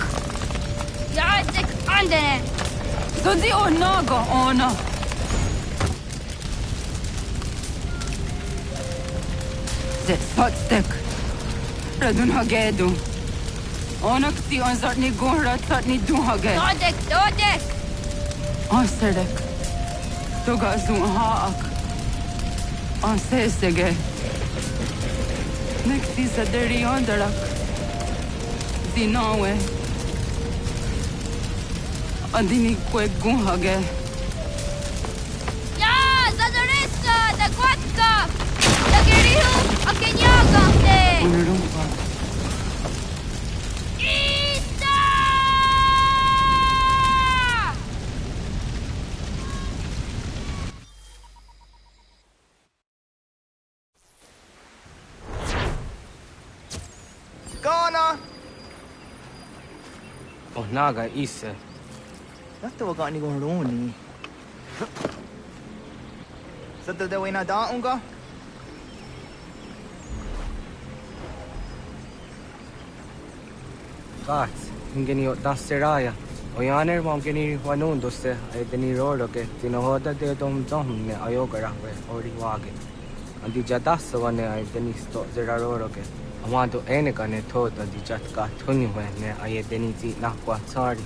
Yadik andene! Zodi onaga ona. Zet potstek. Radun hagedo. Onak si on zartni gohra tatni duhage. Dodek! Aserek. Toga zun haak. Ansesege. Nekti saderi ondarak. Zinawe. Adini kwe guhage. Ya! Zadoressa! Da kwatka! Da gerihu! Akenyaga! Unurumpa. Isa! Ghana! Oh, naga isa. Dato waga ni goroni. Sada da wena da unga? Gats, ingeni o danseraya. O yaner mo ingeni wanun doste ay deni roro ke tinohoda de dom ne ayoga rahwe ori wage. Andi jadas wane ay deni sto zera roro ke. Amado ene kane thota di jatka thuni we ne ay deni ti nakwa sorry.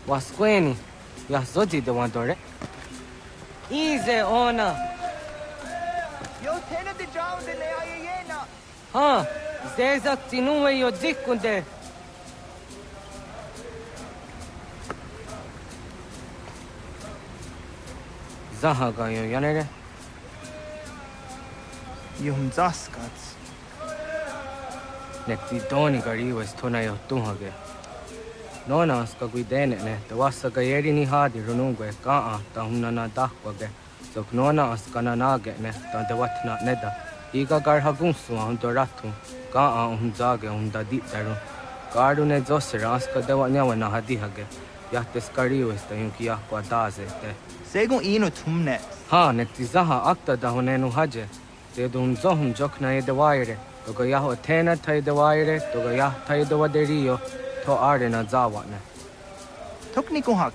Wasqueni, ya zodi de wandore. Easy ona. Yo tena de jaun de le ayena. Ha, zeza tinuwe yo dikunde. Zahaga yo yanere. Yum zaskats. Nekti doni gari was tona yo tuhage. Nona ska guidene ne te wasa ga yeri ni hadi runungwe ka ta hunna na dakwage so nona ska na nage ne ta de watna neda iga gar hagun su on do ratu ka hun zage hun da di taru gardu ne zosera ska de wanya wana hadi hage ya te skari wes ta yun kiya kwa daze te Segun ino tumne. ha ne ti zaha akta da hunenu haje te dun zohum jokna e de waire to ga ya ho tena thai de waire to ga ya thai de waderio to arena zawane. Tukni kuhak.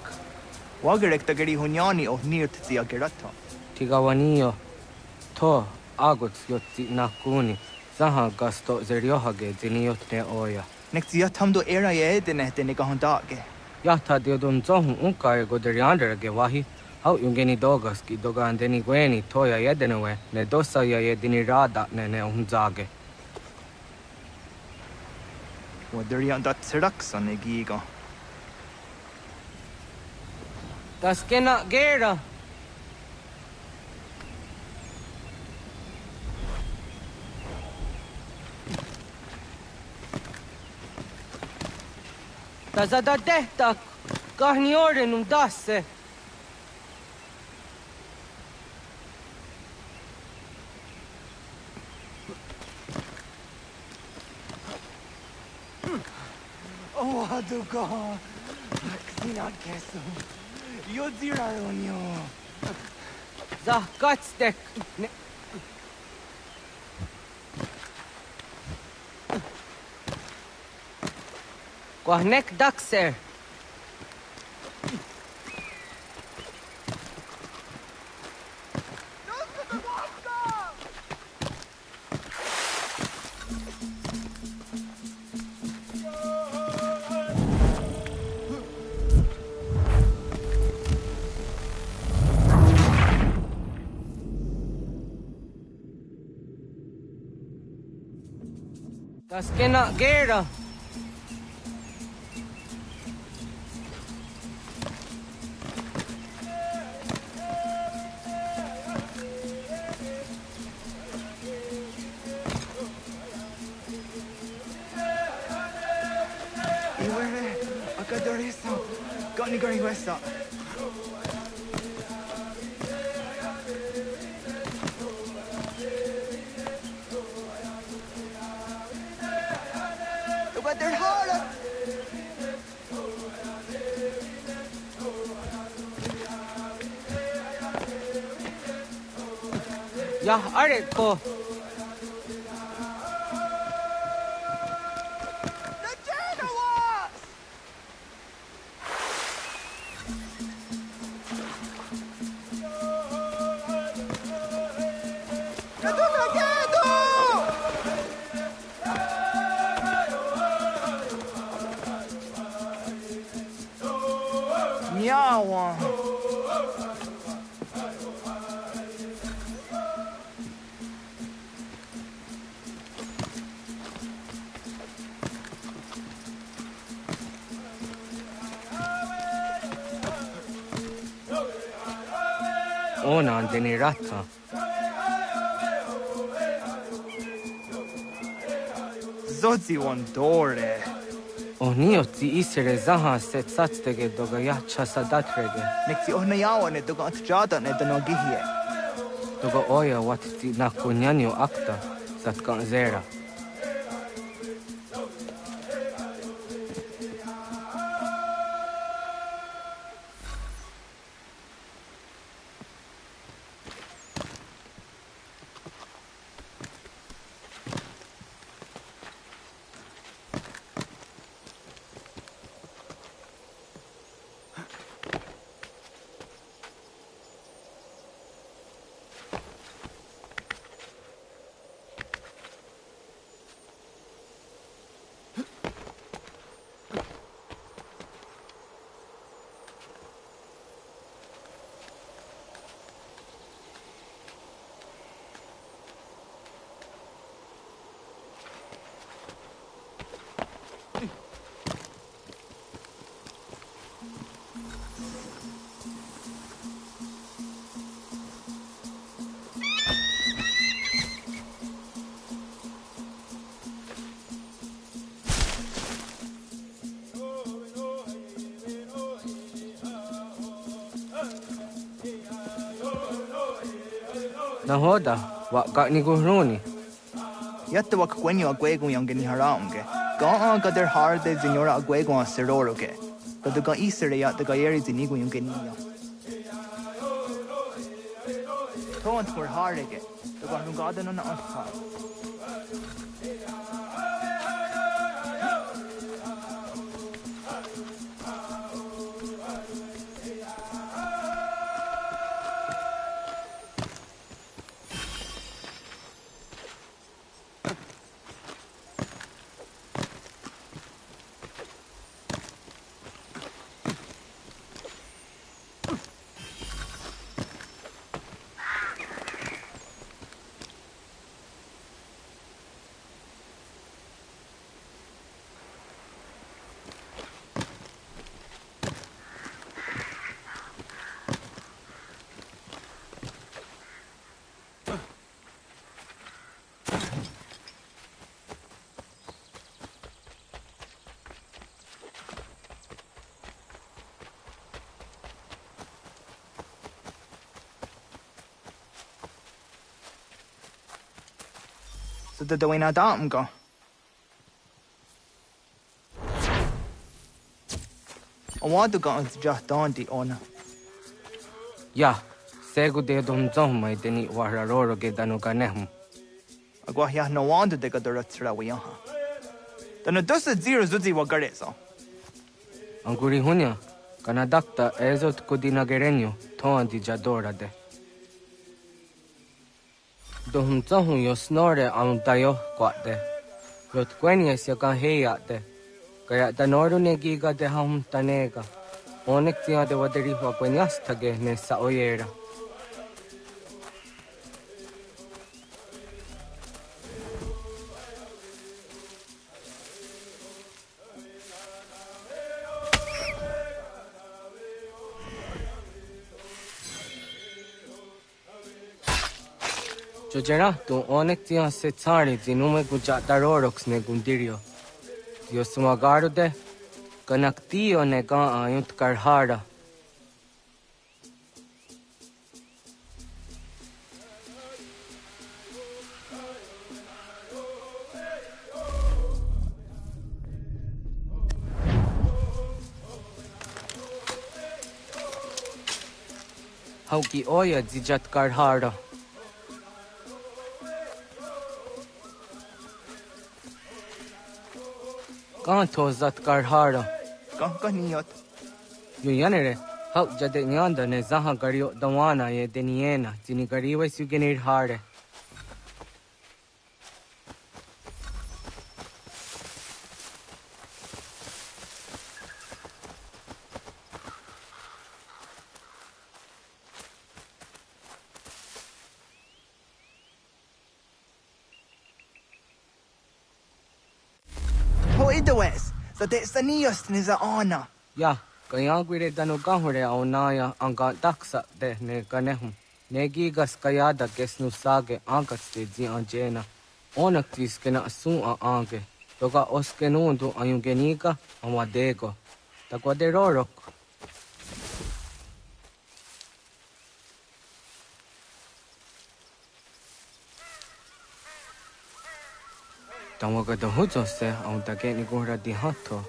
Wagerek tagari hunyani o nirt ti agerato. Tigawanio to agots yotti nakuni. Zaha gasto zeriohage ziniotne oya. Nekti yatamdo era ye edene dene gahondage. Yata diodun zohun unkae goderianderage wahi. Hau yungeni dogas ki dogan deni gweni toya yedenewe ne dosa ya yedini rada ne unzage. Waderian dat seraksan e giga. Das kena gera. Das da dehtak kahni orenum dasse. Oh, aduka. Sina keso. Yodziraronyo. Zahkatstek. Kwahnek dakser. Das cannot get her. Yerr, akadorisa. Gani gari westa. But they're harder. Ya, areko. Nyawa. Ona deni ratta. Zodzi one dore. Onioti isere zaha set satstege doga yacha sadatrege. Nexi ohnayawa ne doga atjada ne danogihie. Doga oya watiti nakunyanyo akta satkan zera. Nahoda, wa gani guhruni. Yatta wak kwenyo agwego yang geni haraunge. Ga gader harde zinora agwego a seroroge. But the ga isere yat the gayeri zinigo yung genia. Tont for hardege. The ga rungada no na anfa. So the way na dam go. I want to go into just Dante on. Ya, segu de dum zomai deni wararoro ge danu ganehm. Agwa ya no wanda de gadara trawiya. Then it does zero zuzi wagareso. Anguri hunya, kanadakta ezot kudina gerenyo, toan di jadora de. Dohum zohun yo snore am dayo kwate. Lot kwenya siya kan heyate. Kaya danoru ne giga de ham tanega. Onek tiya de waderi wa kwenyas tage ne sa oyera. Jojera tu onek tia se tsari zinume guja darorox ne gundirio. Dio sumagaro de kanaktio ne ga ayunt karhara. Hauki oya zijat karhara. Kanto zat karhara. Kankaniot. Yuyanere, hau jade nyanda ne zaha gario dawana ye deniena, jini gariwe sugenir hare. Ho idawes. Sa de sanios ni za ana. Ya, kaya gwire dano gahure au naya anga daksa de ne ganehum. Ne gigas kayada gesnu sage angats de anjena. Onak tis kena asun a ange. Toga oskenundu ayungeniga amadego. Takwa de rorok. Tawaga da hujo se au dage ni gura di hato.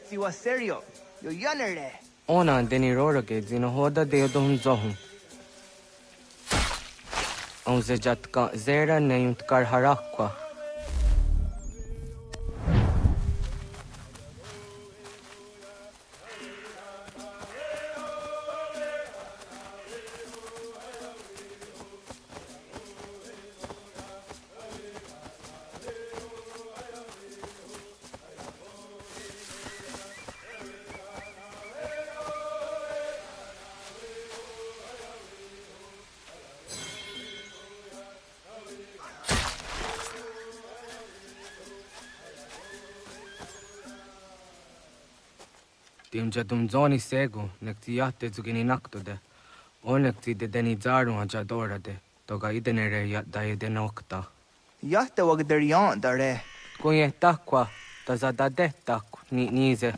Siwa serio. Yo yanere. Ona deni roroge zino hoda de dom zohum. On se jatka zera ne yunt karharakwa. Tim jadum zoni sego, nekti yatte zugini nakto de. Onekti de deni zaru ajadora de. Toga idenere yadda de nokta. Yatte wag der yan dare. Kunye takwa, tazada de tak ni nize.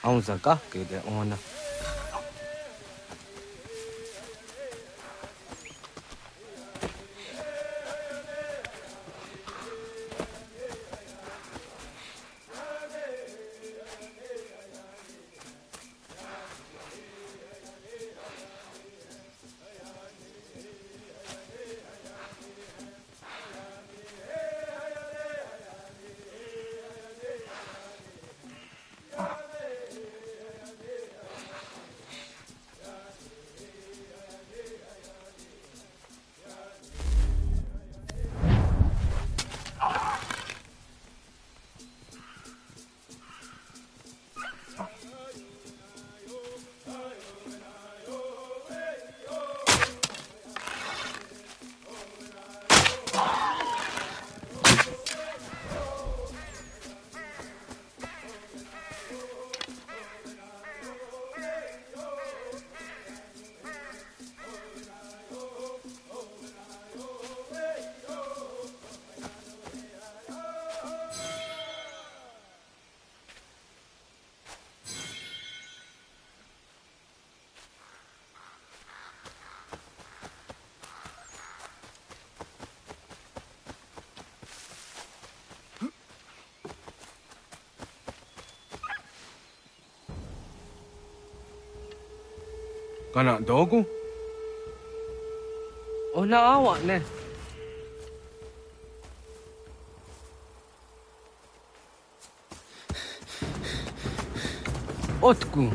Aunzaka ke de ona. Kana dogu? Ona awa ne. Otku.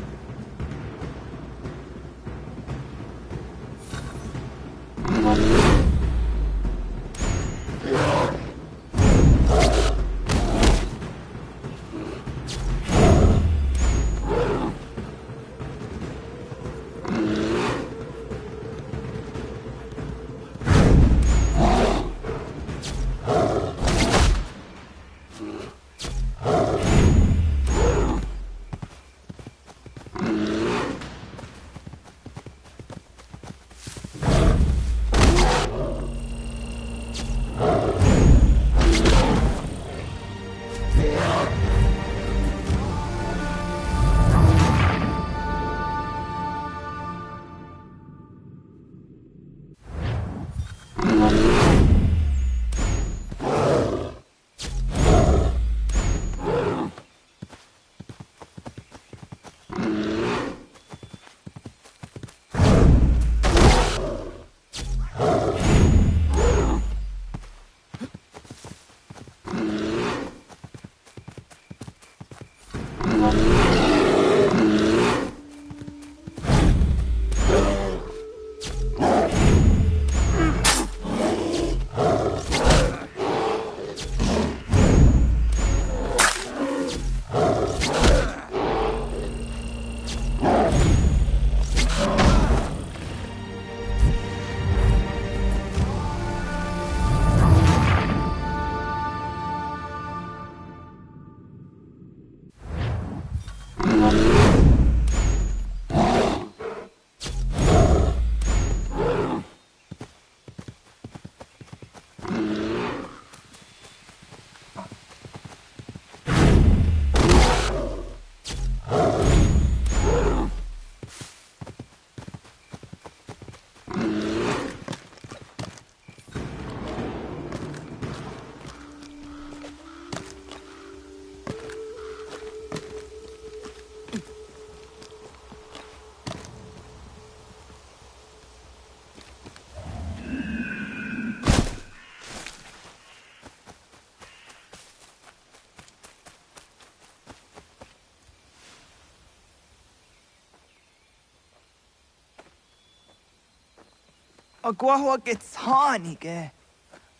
Agua gets honey, ge.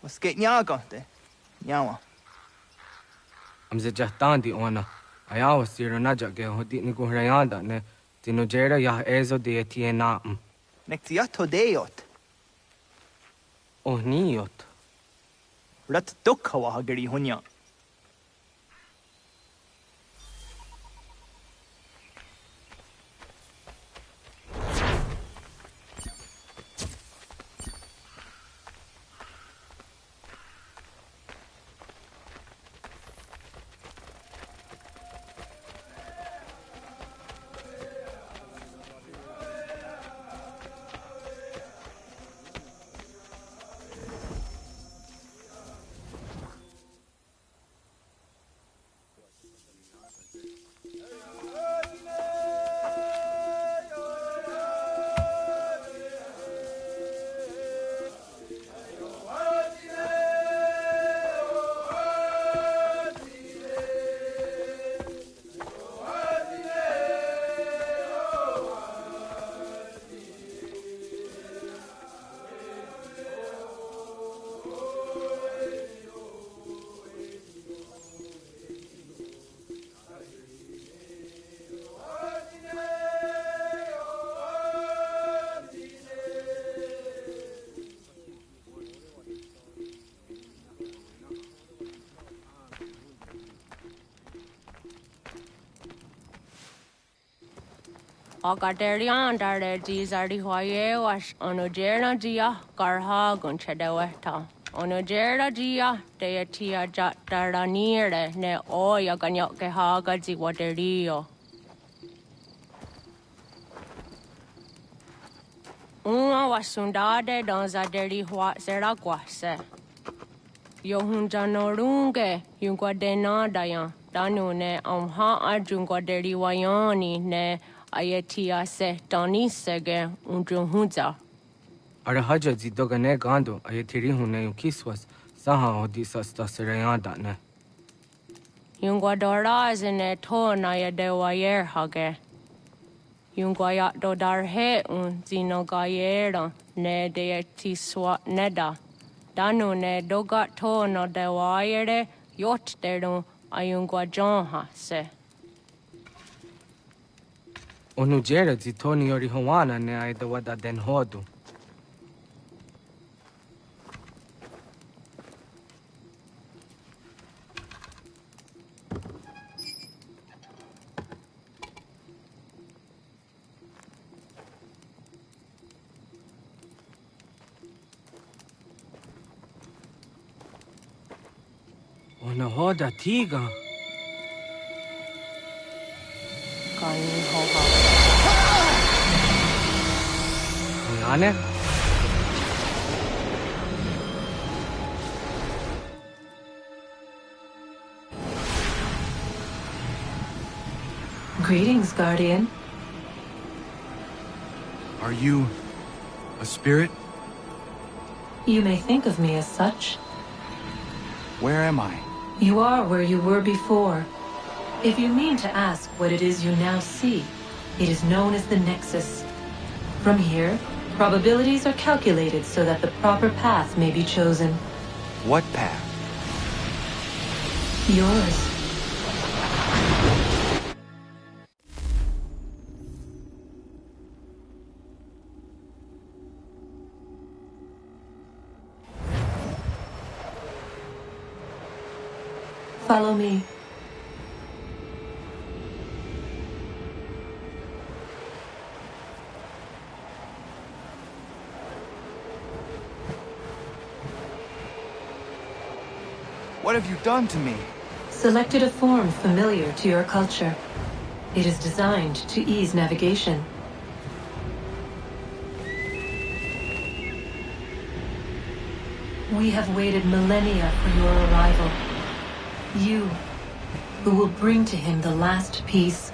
Was get nyaga de. Nyawa. Amze jahtandi ona. Ayawa siro naja ge hodi ni guhrayanda ne. Tino jera yah ezo de tiena. Nektiato deot. Oh niot. Rat dukhawa hageri hunya. Agaderian dare Gizardi Hoye was Onojera Gia Garha Gunchedeweta. Onojera Gia Deatia Jataranire ne Oya Ganyoke Haga Ziwaterio. Uma was Sundade Donzaderi Hua Seraguase. Yohunjanorunge Yunguadena Dayan. Danu ne Amha Ajunguaderi Wayani ne Ayatia se Tani Sege Undruhunza. Arahaja Zidogane Gando, Ayatiri Hune Kiswas, Saha Odisas Tasirayanda. Yungwadoras in a ton Ayadewa Yerr Hage. Yungwayat dodar he zino gayera ne de tiswa neda. Danu ne dogat to no de wire yot deru ayungwa jonha se. Onujera Zitoni Yori Hawana ne I the wada den hodu. Ona hoda tiga. Kani hoha. Ane? Greetings, Guardian. Are you a spirit? You may think of me as such. Where am I? You are where you were before. If you mean to ask what it is you now see, it is known as the Nexus. From here, probabilities are calculated so that the proper path may be chosen. What path? Yours. Follow me. What have you done to me? Selected a form familiar to your culture. It is designed to ease navigation. We have waited millennia for your arrival. You, who will bring to him the last piece,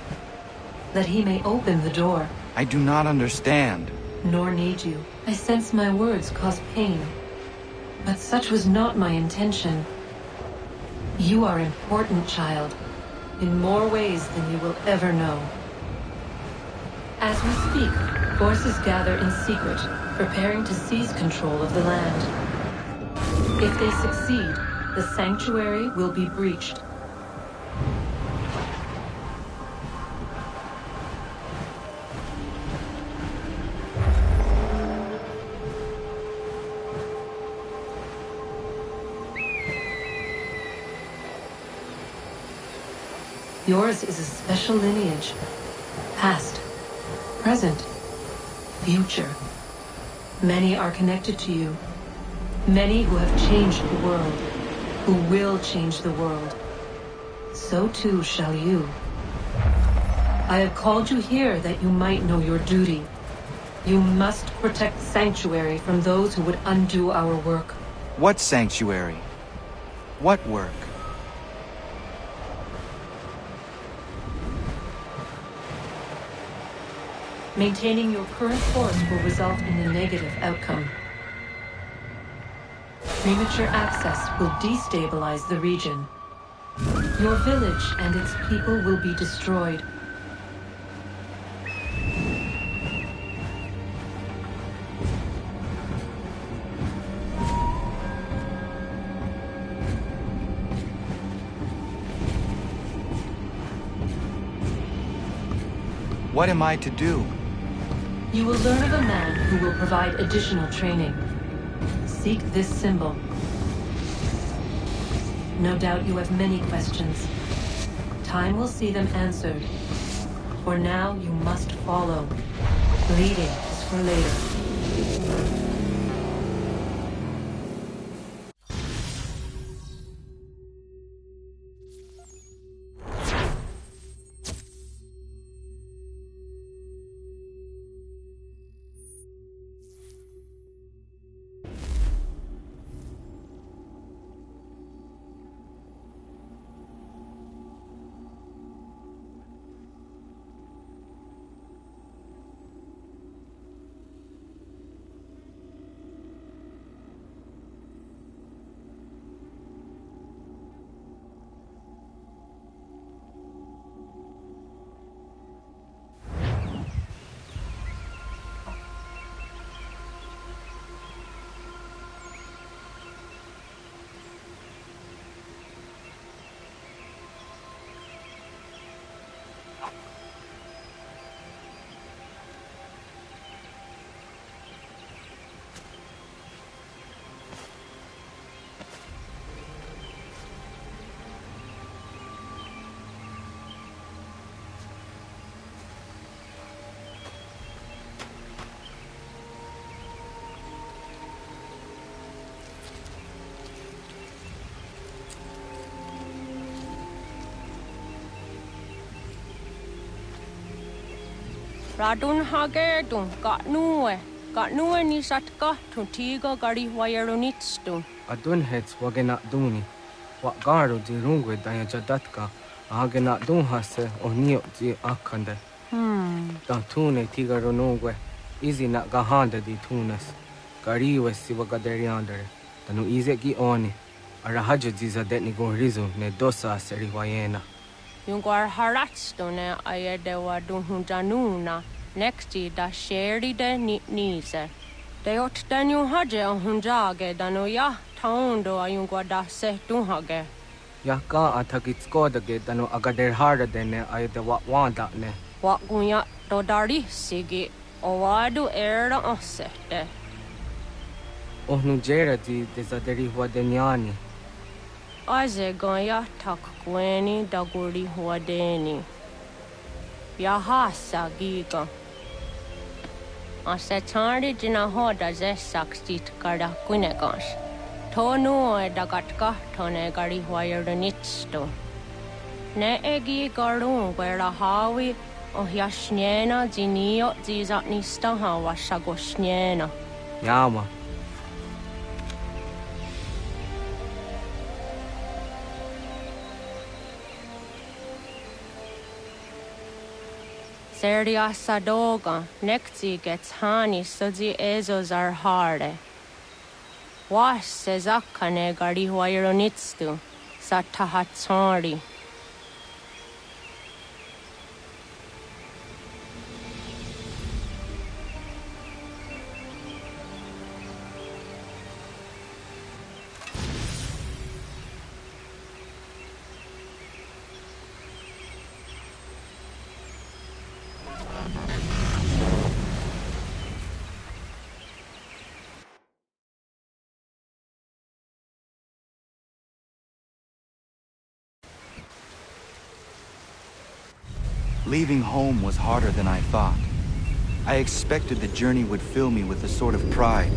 that he may open the door. I do not understand. Nor need you. I sense my words cause pain. But such was not my intention. You are important, child, in more ways than you will ever know. As we speak, forces gather in secret, preparing to seize control of the land. If they succeed, the sanctuary will be breached. Yours is a special lineage. Past, present, future. Many are connected to you. Many who have changed the world, who will change the world. So too shall you. I have called you here that you might know your duty. You must protect Sanctuary from those who would undo our work. What sanctuary? What work? Maintaining your current course will result in a negative outcome. Premature access will destabilize the region. Your village and its people will be destroyed. What am I to do? You will learn of a man who will provide additional training. Seek this symbol. No doubt you have many questions. Time will see them answered. For now, you must follow. Leading is for later. Radun hagerdun, got nue ni satka, tuntiga gari wayerunitstun. Adun hets wagena duni. What garo di rungwe daya jadatka, agena dun hase o nio di akande. Dan tune tiga ronungwe, easy na gahanda di tunes. Gariwe siwa gaderiandere, danu ize gi oni. Arahaja diza detni gorizu ne dosa seri wayena. Yungwar haratstune ayedewa dun hunjanuna, nexti da sheri de nize. Deot danu haje hunjage danu ya taundo ayungwa da se dunhage. Ya ka atakitskoda danu agader harda dene ayedewa wanda ne. Wat gunya do dari sigi owadu era osete. Ohnu jera di dezaderi wadenyani. Aze gonya tak gweni daguri wadeni. Yahasa giga. Ase tari jina hoda ze sakstit kada kunegas. Tonu e dagatka tone gari wayernitsto. Ne egi garun gwera hawi o yashnena zinio zizatnista hawa shagoshnena. Yama. Seria sadoga, nekti gets hani sozi ezos are harde. Was sezakane gari wayronitstu, satahatsari. Leaving home was harder than I thought. I expected the journey would fill me with a sort of pride,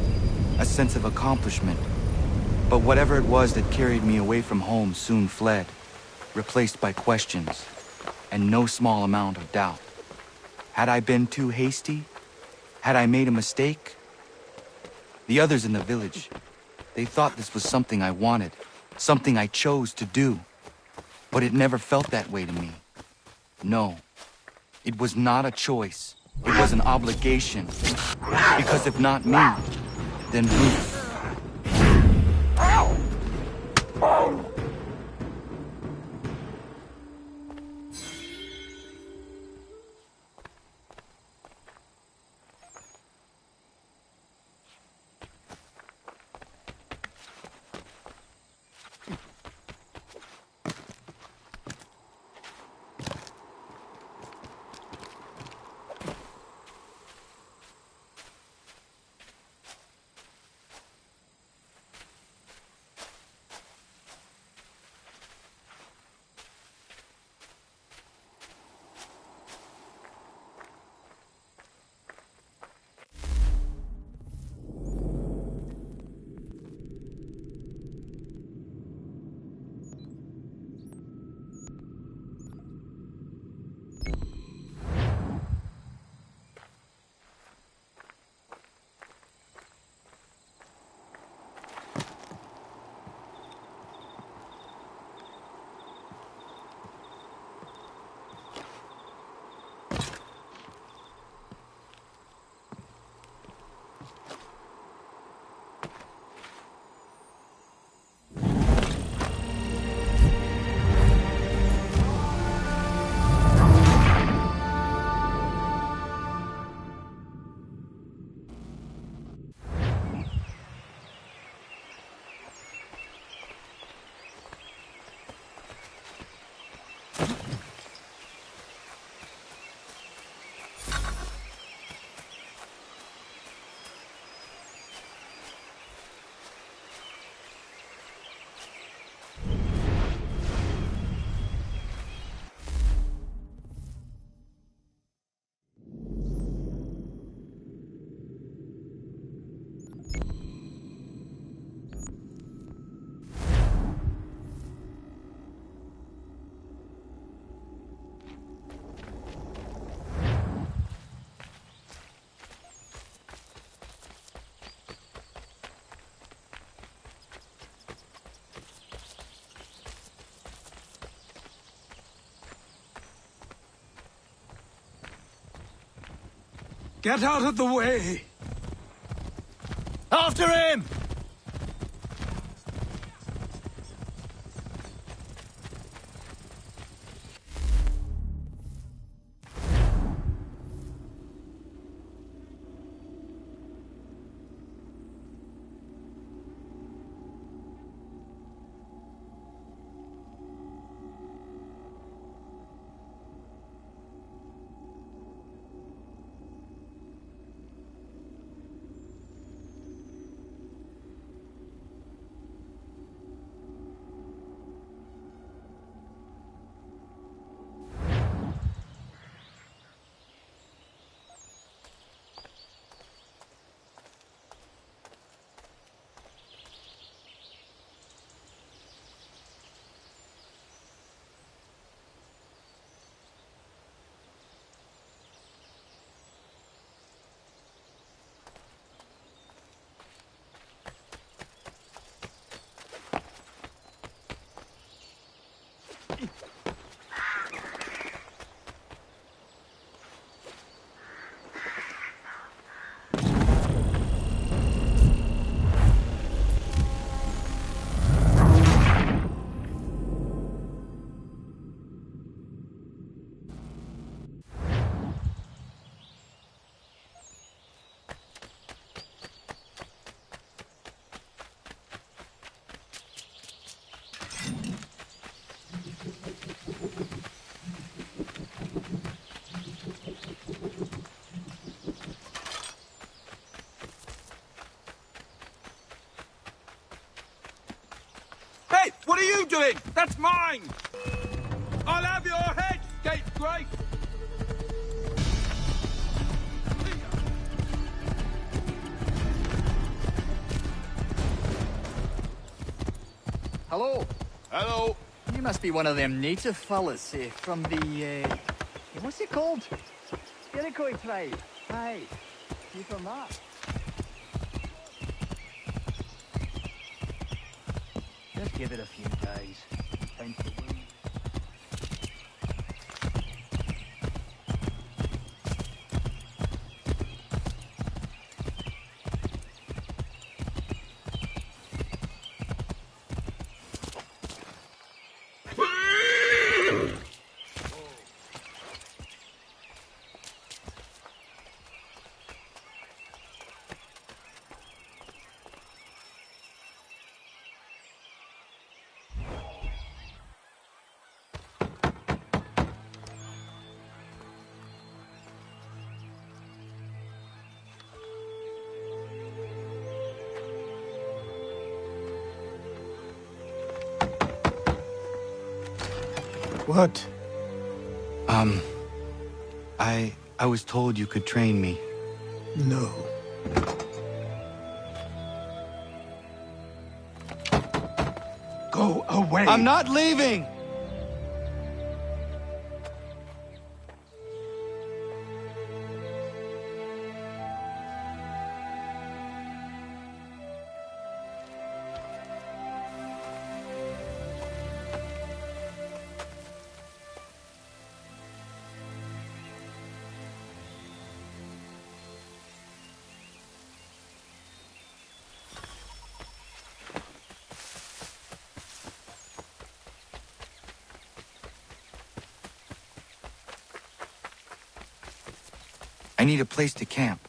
a sense of accomplishment. But whatever it was that carried me away from home soon fled, replaced by questions, and no small amount of doubt. Had I been too hasty? Had I made a mistake? The others in the village, they thought this was something I wanted, something I chose to do. But it never felt that way to me. No. It was not a choice. It was an obligation. Because if not me, then Ruth. Get out of the way! After him! Hey, what are you doing? That's mine! I'll have your head, Scapegrace! Hello. Hello. You must be one of them native fellas from the, what's it called? Iroquois tribe. Aye. You from that? Just give it a few days. Time to leave. What? I was told you could train me. No. Go away! I'm not leaving! I need a place to camp.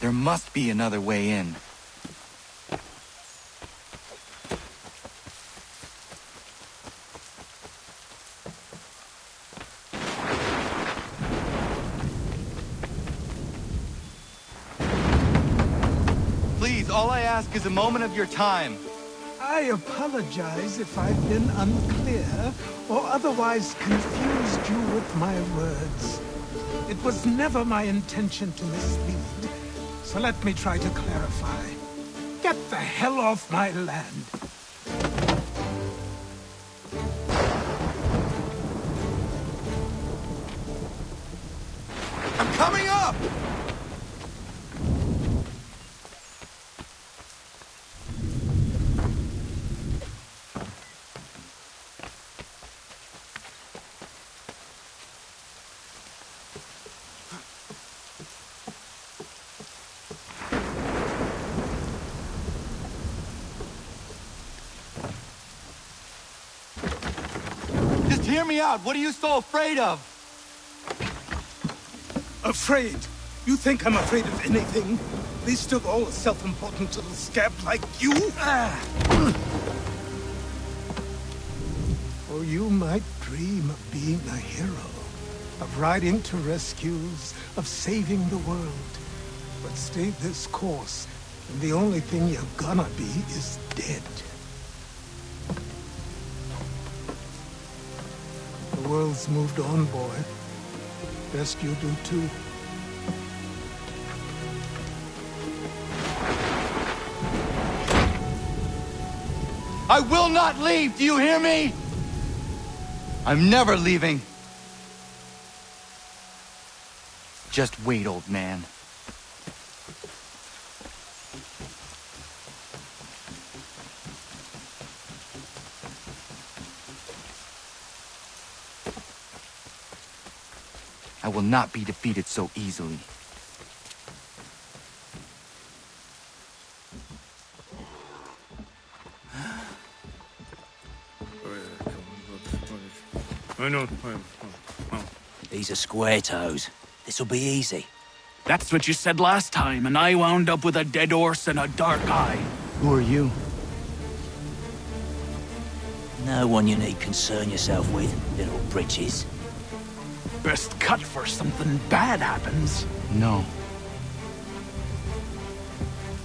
There must be another way in. Please, all I ask is a moment of your time. I apologize if I've been unclear or otherwise confused you with my words. It was never my intention to mislead, so let me try to clarify. Get the hell off my land. I'm coming up! Just hear me out. What are you so afraid of? Afraid? You think I'm afraid of anything? Least of all a self-important little scab like you? Or you might dream of being a hero, of riding to rescues, of saving the world. But stay this course, and the only thing you're gonna be is dead. The world's moved on, boy. Best you do too. I will not leave, do you hear me? I'm never leaving. Just wait, old man. I will not be defeated so easily. These are square toes. This'll be easy. That's what you said last time, and I wound up with a dead horse and a dark eye. Who are you? No one you need concern yourself with, little britches. Best cut for something bad happens. No.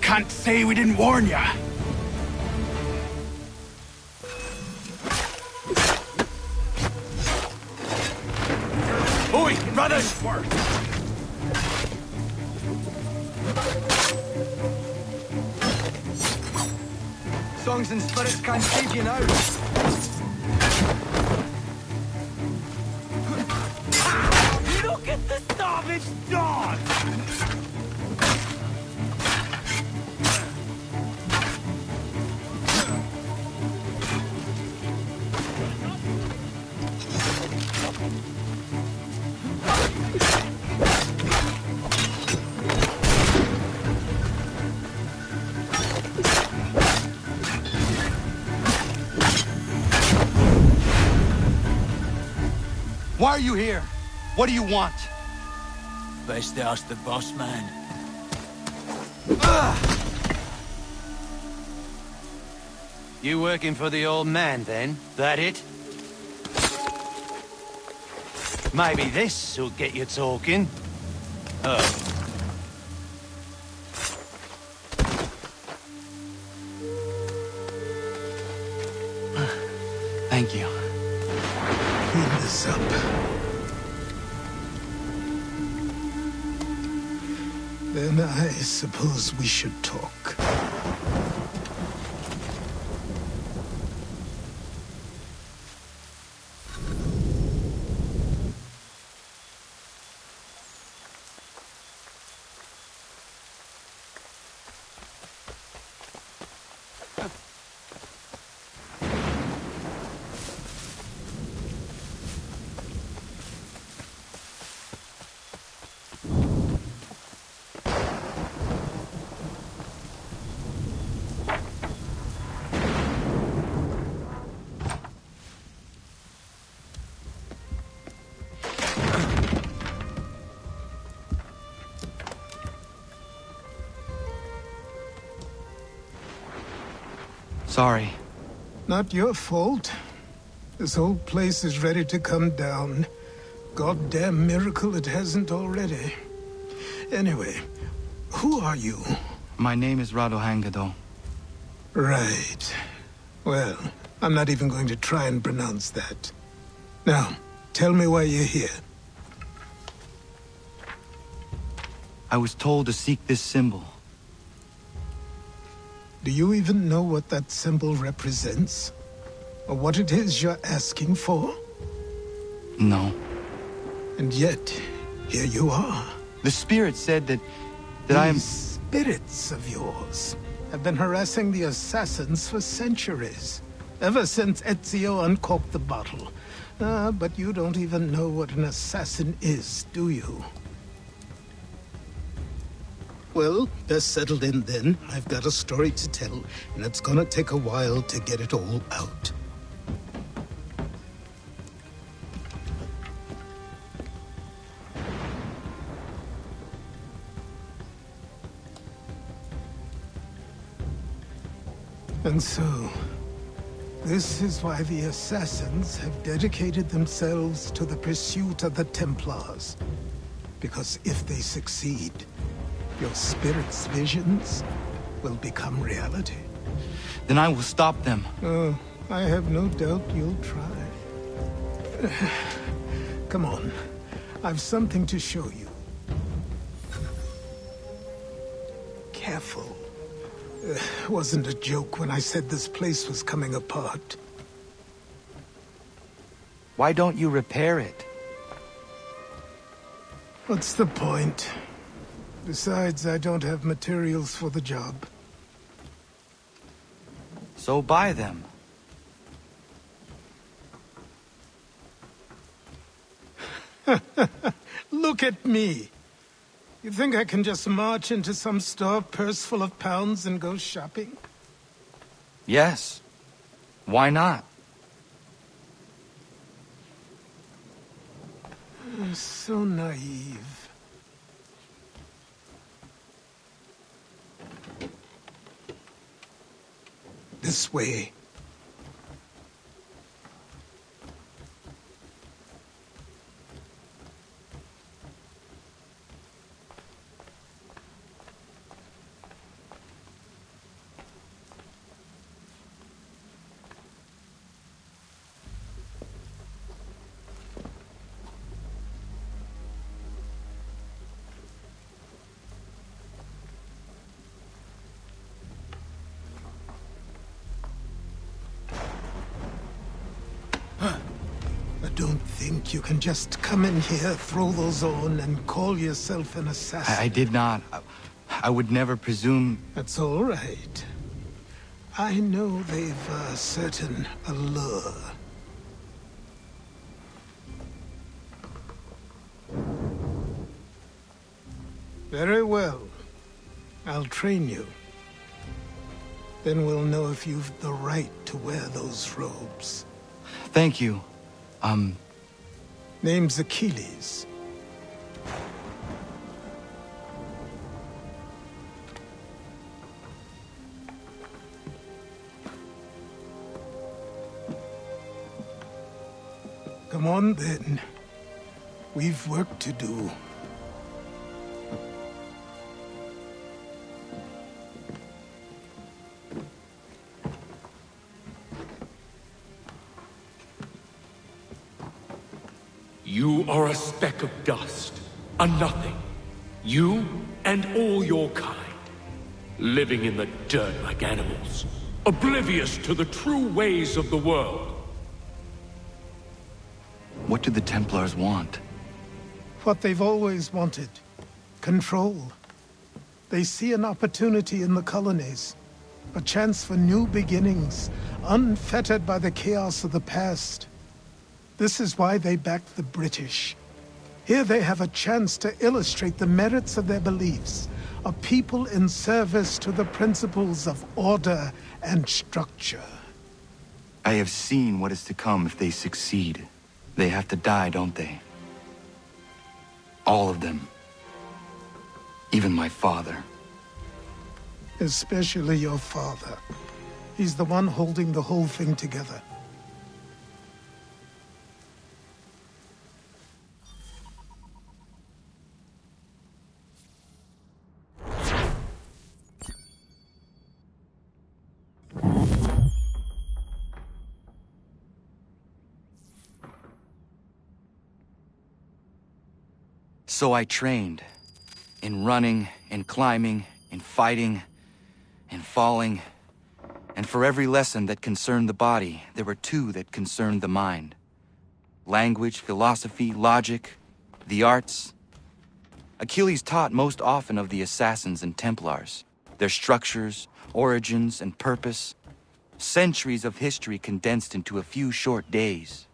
Can't say we didn't warn ya. Oi, brothers! Songs and spirits can't save you now. Look at the savage dog! Why are you here? What do you want? Best ask the boss man. You working for the old man, then? That it? Maybe this'll get you talking. Oh. Thank you. Clean this up. Then I suppose we should talk. Sorry. Not your fault. This whole place is ready to come down. Goddamn miracle it hasn't already. Anyway, who are you? My name is Radohangado. Right. Well, I'm not even going to try and pronounce that. Now, tell me why you're here. I was told to seek this symbol. Do you even know what that symbol represents? Or what it is you're asking for? No. And yet, here you are. The spirit said that I am... These spirits of yours have been harassing the assassins for centuries. Ever since Ezio uncorked the bottle. But you don't even know what an assassin is, do you? Well, best settled in then. I've got a story to tell, and it's gonna take a while to get it all out. And so, this is why the Assassins have dedicated themselves to the pursuit of the Templars. Because if they succeed, your spirit's visions will become reality. Then I will stop them. Oh, I have no doubt you'll try. Come on, I've something to show you. Careful. Wasn't a joke when I said this place was coming apart. Why don't you repair it? What's the point? Besides, I don't have materials for the job. So buy them. Look at me. You think I can just march into some store, purse full of pounds, and go shopping? Yes. Why not? So naive. This way. Don't think you can just come in here, throw those on, and call yourself an assassin. I did not. I would never presume... That's all right. I know they've a certain allure. Very well. I'll train you. Then we'll know if you've the right to wear those robes. Thank you. Name's Achilles. Come on, then. We've work to do. You are a speck of dust, a nothing. You and all your kind. Living in the dirt like animals. Oblivious to the true ways of the world. What do the Templars want? What they've always wanted. Control. They see an opportunity in the colonies. A chance for new beginnings, unfettered by the chaos of the past. This is why they backed the British. Here they have a chance to illustrate the merits of their beliefs. A people in service to the principles of order and structure. I have seen what is to come if they succeed. They have to die, don't they? All of them. Even my father. Especially your father. He's the one holding the whole thing together. So I trained. In running, in climbing, in fighting, in falling. And for every lesson that concerned the body, there were two that concerned the mind. Language, philosophy, logic, the arts. Achilles taught most often of the assassins and Templars, their structures, origins, and purpose. Centuries of history condensed into a few short days.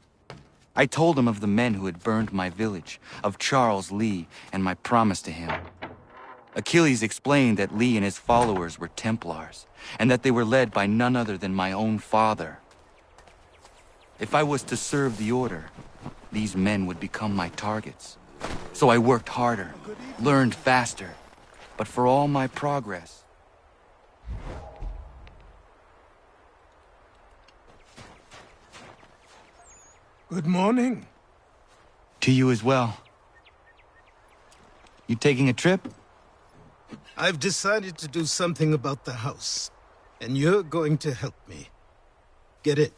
I told him of the men who had burned my village, of Charles Lee, and my promise to him. Achilles explained that Lee and his followers were Templars, and that they were led by none other than my own father. If I was to serve the order, these men would become my targets. So I worked harder, learned faster, but for all my progress, Good morning. to you as well. You taking a trip? I've decided to do something about the house, and you're going to help me. Get it?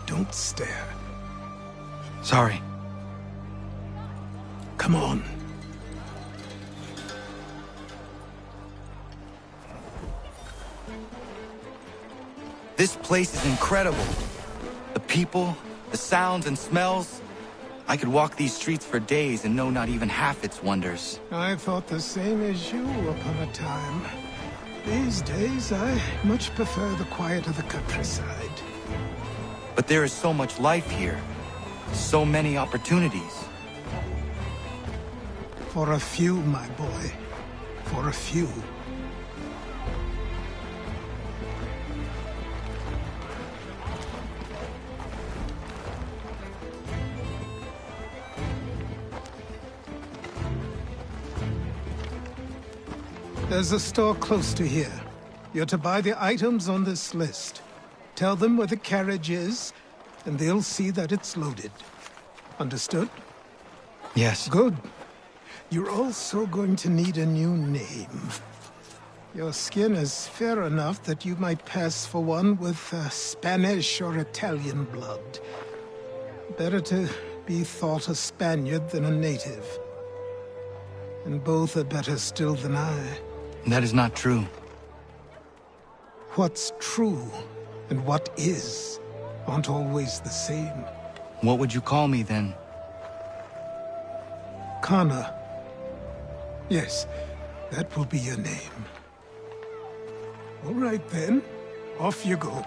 Don't stare. Sorry. Come on. This place is incredible. The people, the sounds and smells. I could walk these streets for days and know not even half its wonders. I thought the same as you upon a time. These days, I much prefer the quiet of the countryside. But there is so much life here. So many opportunities. For a few, my boy. For a few. There's a store close to here. You're to buy the items on this list. Tell them where the carriage is, and they'll see that it's loaded. Understood? Yes. Good. You're also going to need a new name. Your skin is fair enough that you might pass for one with Spanish or Italian blood. Better to be thought a Spaniard than a native. And both are better still than I. That is not true. What's true and what is aren't always the same. What would you call me then? Kana. Yes, that will be your name. All right then, off you go.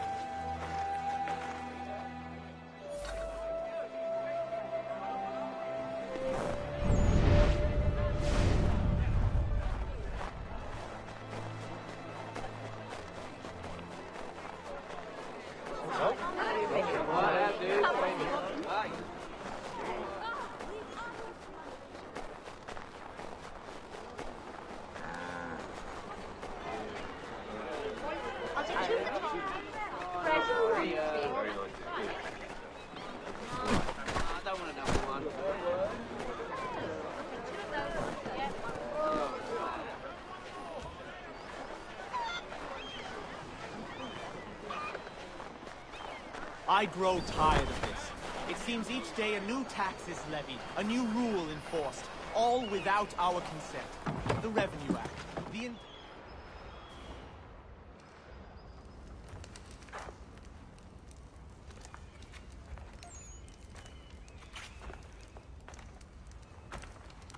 I grow tired of this. It seems each day a new tax is levied, a new rule enforced. all without our consent. The Revenue Act, the...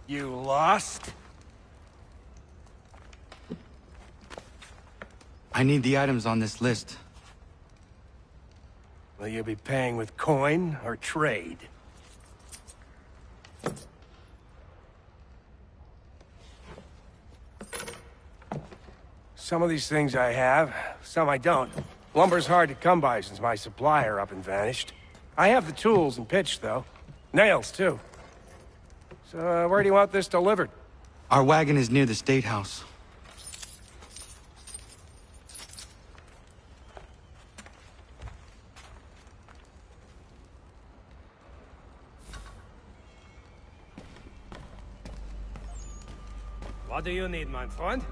You lost? I need the items on this list. Will you be paying with coin or trade? Some of these things I have, some I don't. Lumber's hard to come by since my supplier up and vanished. I have the tools and pitch, though. Nails, too. So, where do you want this delivered? Our wagon is near the State House. What do you need, my friend?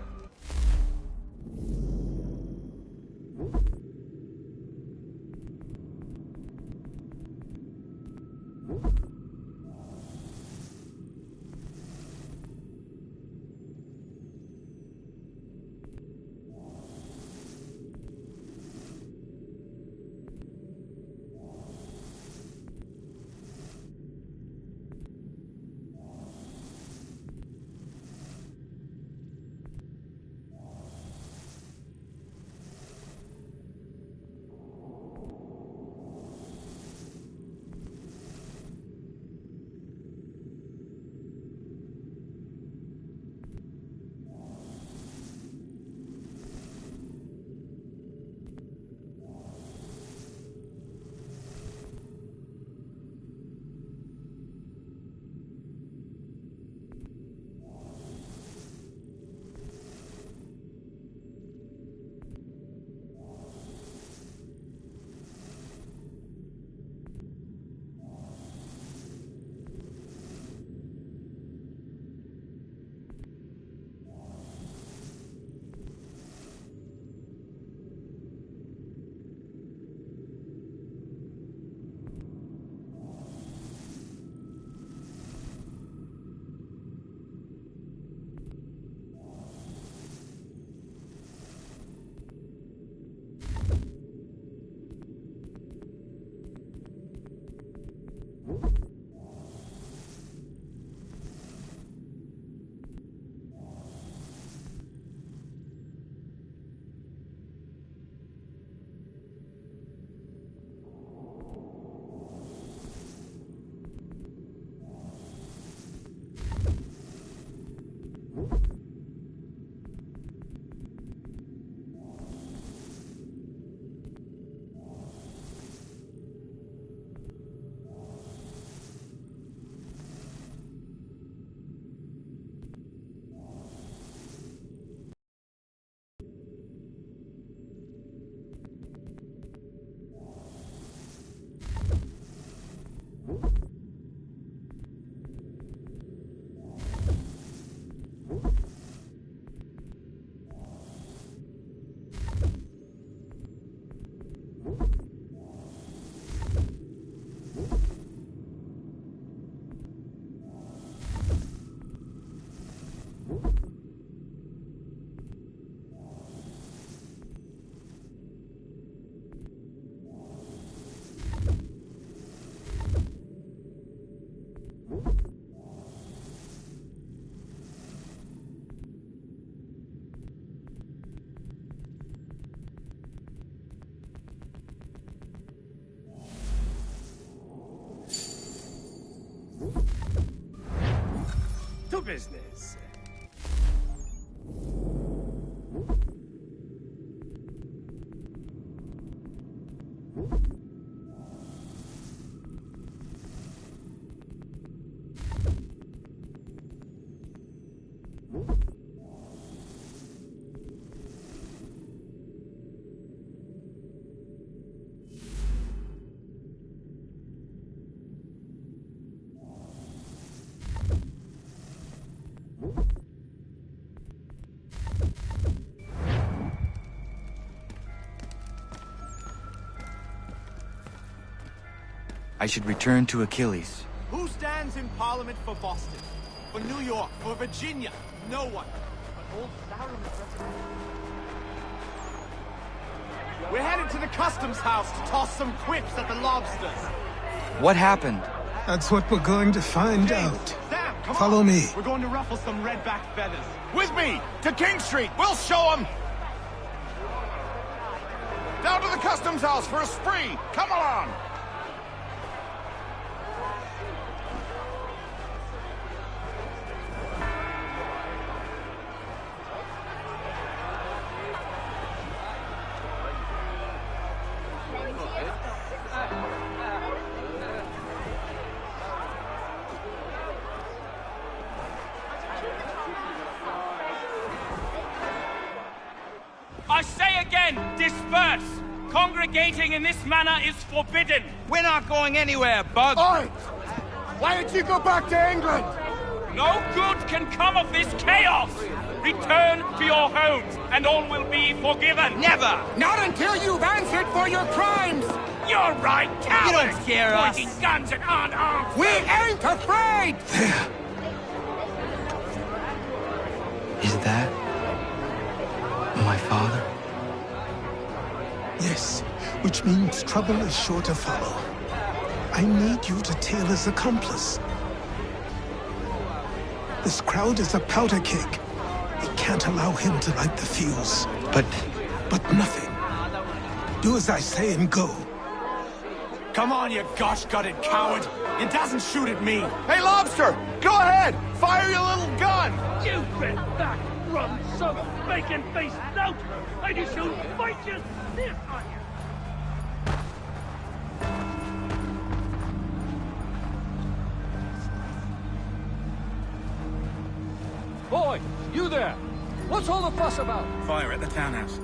To business. I should return to Achilles. Who stands in Parliament for Boston? For New York, for Virginia, no one. But old Sarum is We're headed to the customs house to toss some quips at the lobsters. What happened? That's what we're going to find out. Sam, come Follow on. me. We're going to ruffle some redback feathers. With me! To King Street! We'll show them! Down to the customs house for a spree! Come along! I say again, disperse! Congregating in this manner is forbidden! We're not going anywhere, Bug! Oi! Why don't you go back to England? No good can come of this chaos! Return to your homes, and all will be forgiven! Never! Not until you've answered for your crimes! You're right, cowards! You don't scare us! Pointing guns and aren't armed! We ain't afraid! There. Is that my father? Yes, which means trouble is sure to follow. I need you to tail his accomplice. This crowd is a powder keg. We can't allow him to light the fuse. But nothing. Do as I say and go. Come on, you gosh-gutted coward! It doesn't shoot at me! Hey, Lobster! Go ahead! Fire your little gun! You bet that rum-soaked, bacon-faced lout! I just shall fight you stiff on you! Boy, you there! What's all the fuss about? Fire at the townhouse.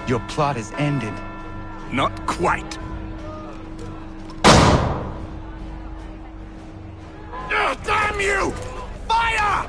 Your plot is ended. Not quite. Damn you! Fire!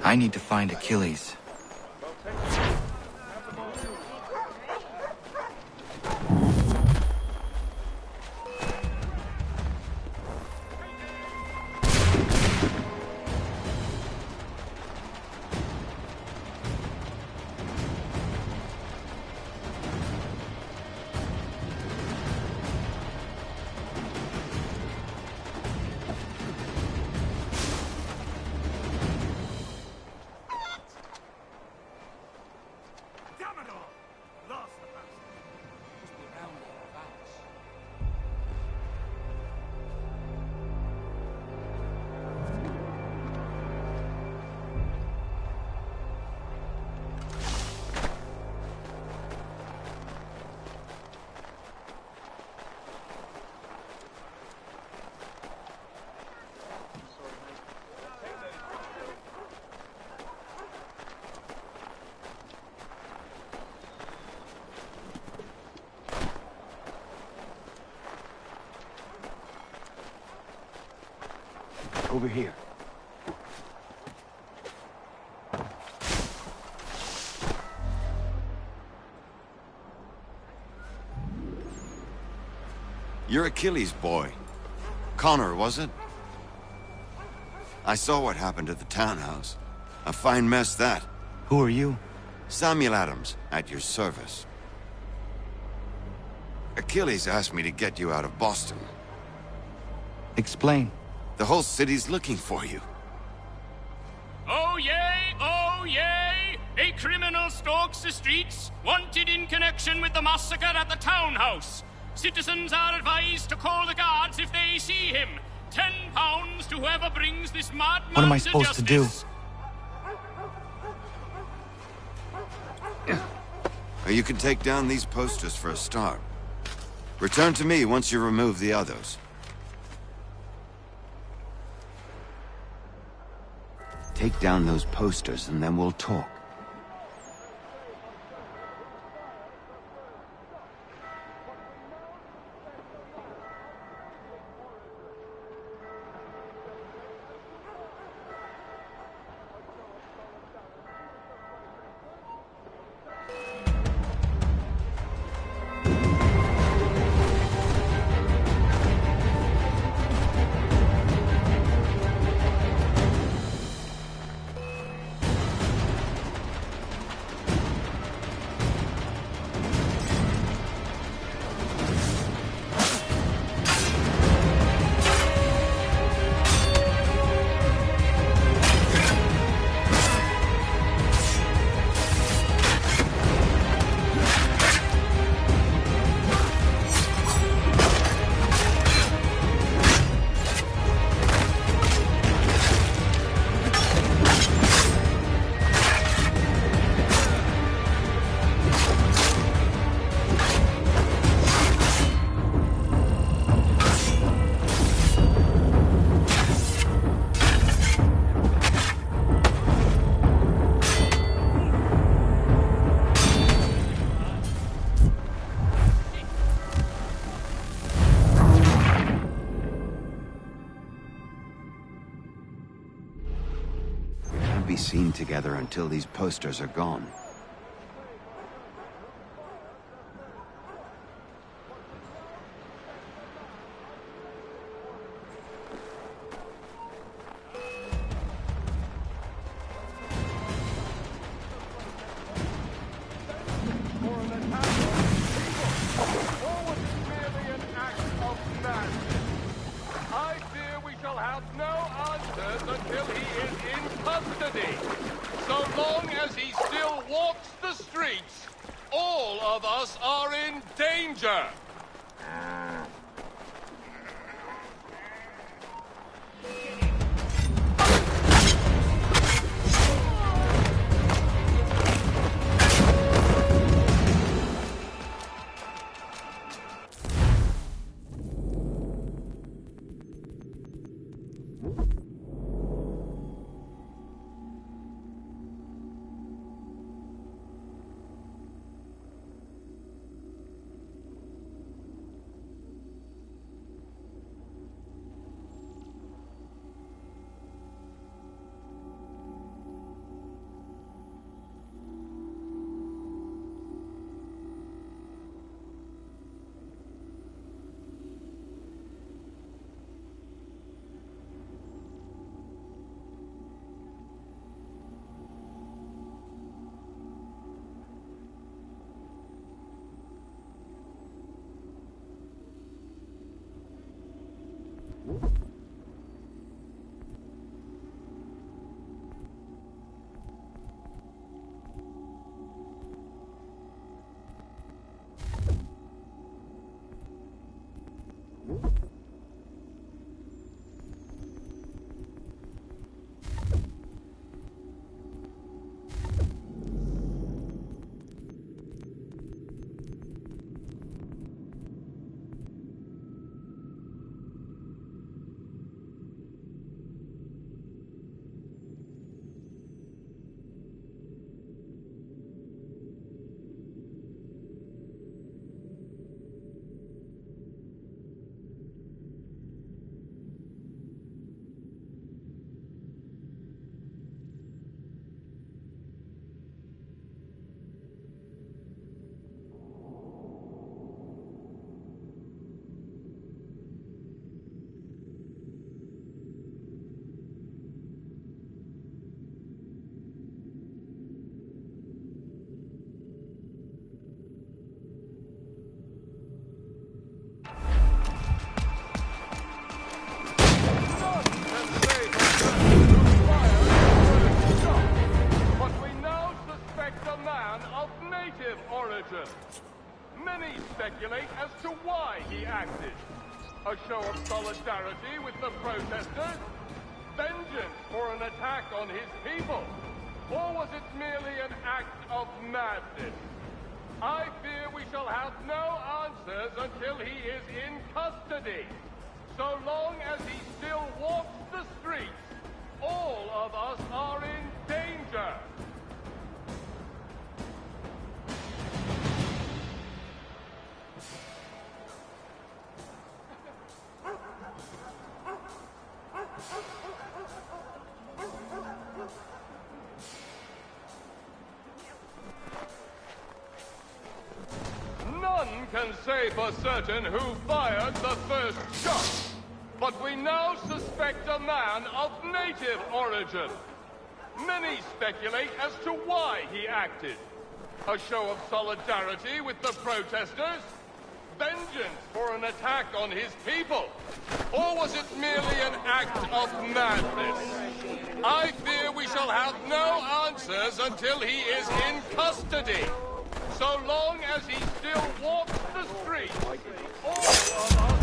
I need to find Achilles. over here. You're Achilles' boy. Connor, was it? I saw what happened at the townhouse. A fine mess, that. Who are you? Samuel Adams, at your service. Achilles asked me to get you out of Boston. Explain. The whole city's looking for you. Oh yay, oh yay! A criminal stalks the streets, wanted in connection with the massacre at the townhouse. Citizens are advised to call the guards if they see him. £10 to whoever brings this madman. What am I supposed to do? You can take down these posters for a start. Return to me once you remove the others. Take down those posters and then we'll talk. Be seen together until these posters are gone. origin. Many speculate as to why he acted. A show of solidarity with the protesters? Vengeance for an attack on his people? Or was it merely an act of madness? I fear we shall have no answers until he is in custody. So long as he still walks the streets, all of us are in danger. None can say for certain who fired the first shot, but we now suspect a man of native origin. Many speculate as to why he acted. A show of solidarity with the protesters? Vengeance for an attack on his people? Or was it merely an act of madness? I fear we shall have no answers until he is in custody. So long as he still walks the streets, all of us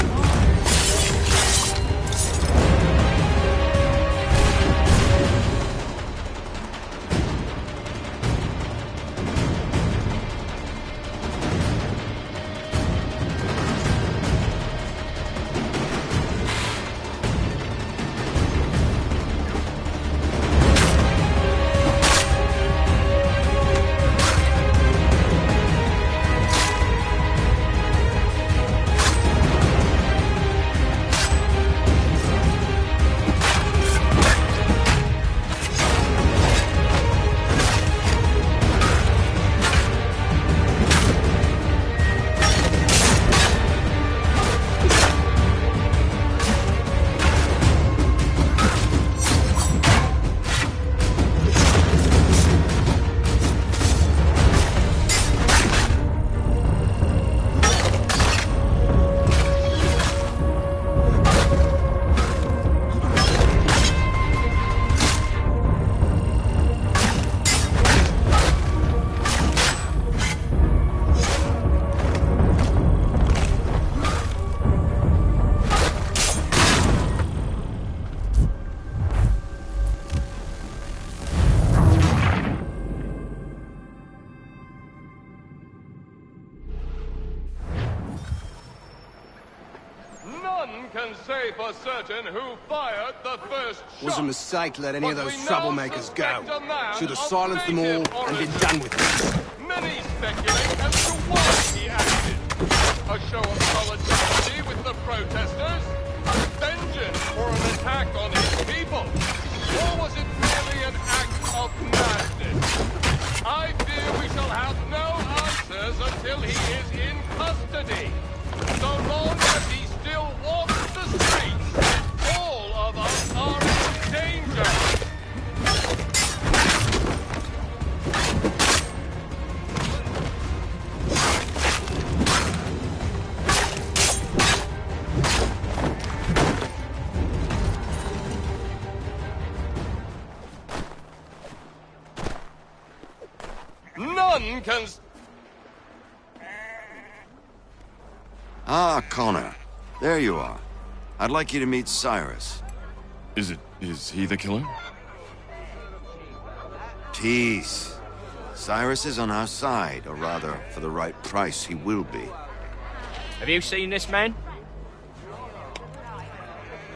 can say for certain who fired the first shot. It was a mistake to let any of those troublemakers go. Should have silenced them all and been done with it. Many speculate as to why he acted. A show of solidarity with the protesters? Vengeance for an attack on his people? Or was it merely an act of madness? I fear we shall have no answers until he is in custody. So long as he still walks the streets, all of us are in danger. None can... Ah, Connor. There you are. I'd like you to meet Cyrus. Is he the killer? Peace. Cyrus is on our side, or rather, for the right price, he will be. Have you seen this man?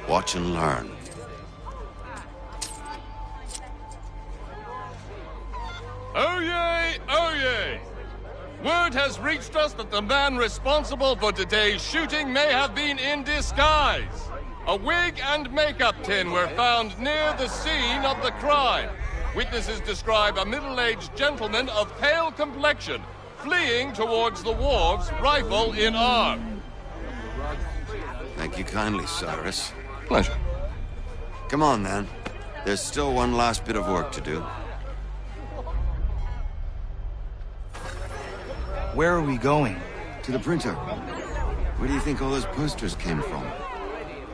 Watch and learn. Oh yay! Oh yay! Word has reached us that the man responsible for today's shooting may have been in disguise. A wig and makeup tin were found near the scene of the crime. Witnesses describe a middle-aged gentleman of pale complexion fleeing towards the wharves, rifle in arm. Thank you kindly, Cyrus. Pleasure. Come on, then. There's still one last bit of work to do. Where are we going? To the printer. Where do you think all those posters came from?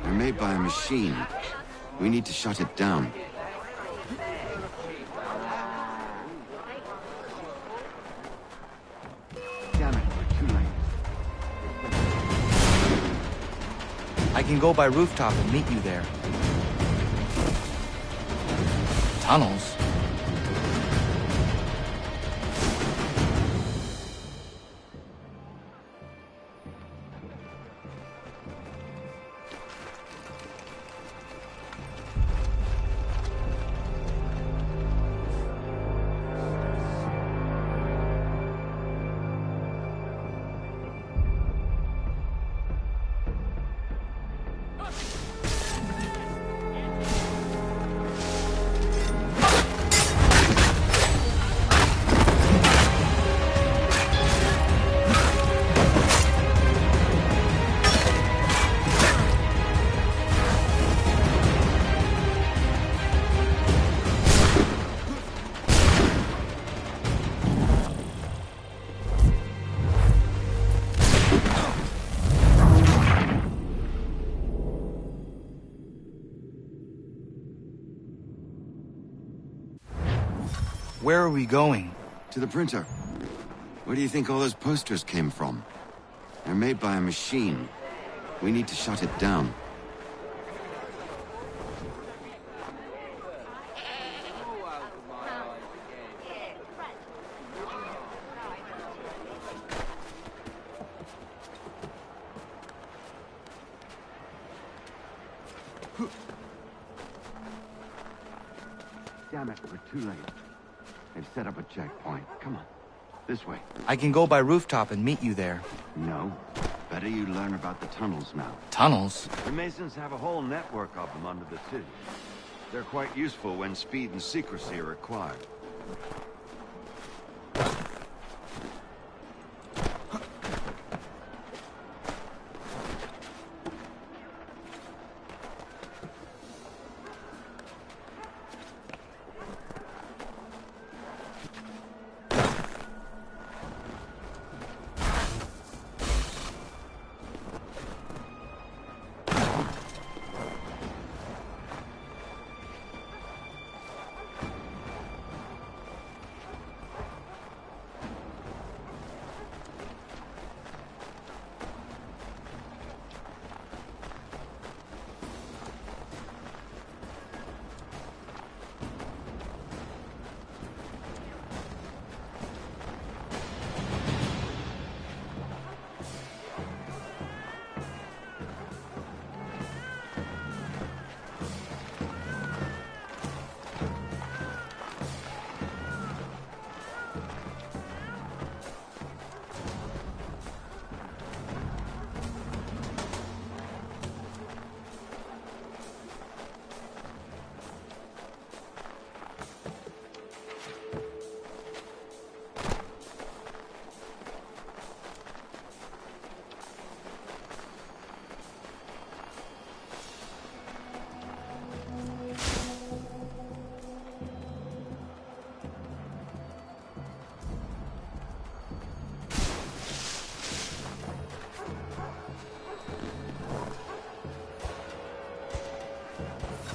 They're made by a machine. We need to shut it down. can go by rooftop and meet you there. Tunnels? Where are we going? To the printer. Where do you think all those posters came from? They're made by a machine. We need to shut it down. Damn it, we're too late. They've set up a checkpoint. Come on. This way. I can go by rooftop and meet you there. No. Better you learn about the tunnels now. Tunnels? The Masons have a whole network of them under the city. They're quite useful when speed and secrecy are required.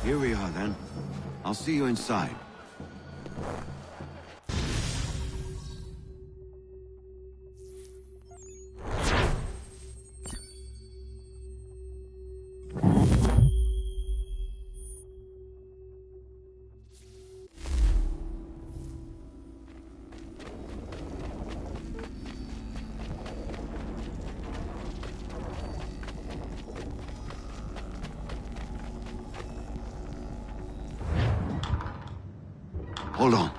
Here we are, then. I'll see you inside. Hold on.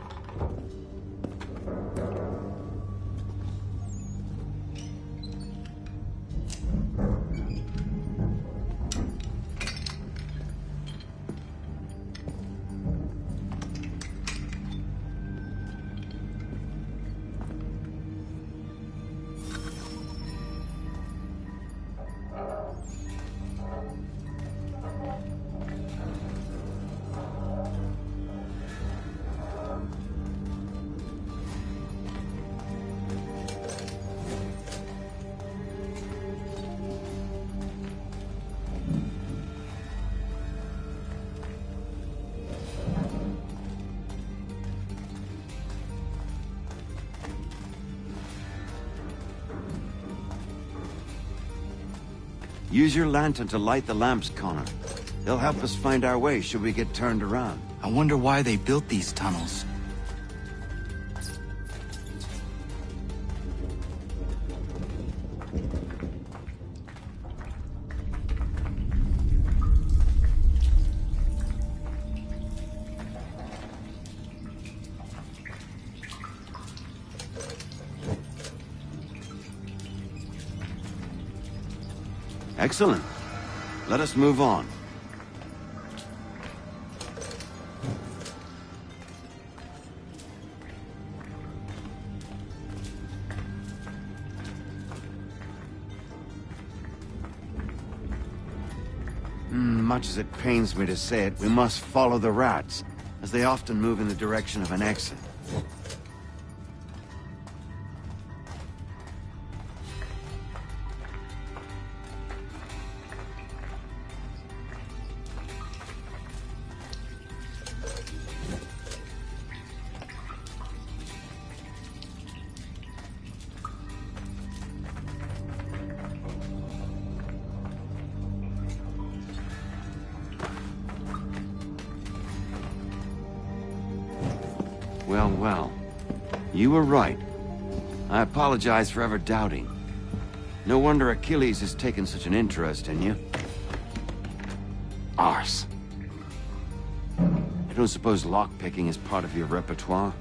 Use your lantern to light the lamps, Connor. They'll help us find our way should we get turned around. I wonder why they built these tunnels. Excellent. Let us move on. Much as it pains me to say it, we must follow the rats, as they often move in the direction of an exit. Well. You were right. I apologize for ever doubting. No wonder Achilles has taken such an interest in you. Arse. I don't suppose lockpicking is part of your repertoire?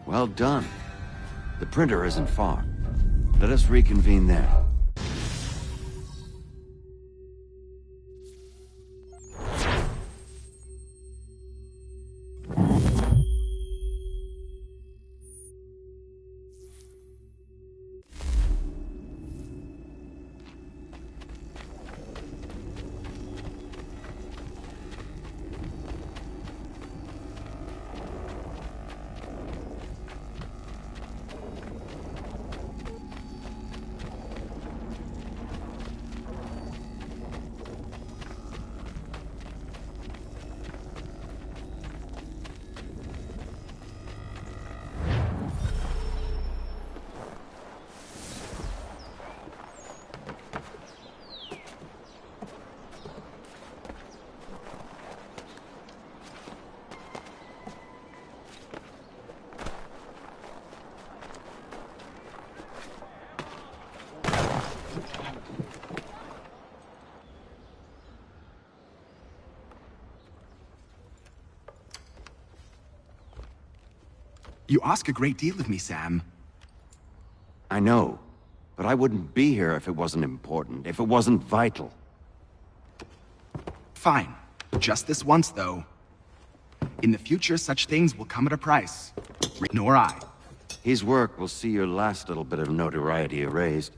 Well done. The printer isn't far. Let us reconvene there. You ask a great deal of me, Sam. I know, but I wouldn't be here if it wasn't important, if it wasn't vital. Fine. Just this once, though. In the future, such things will come at a price. Nor I. His work will see your last little bit of notoriety erased.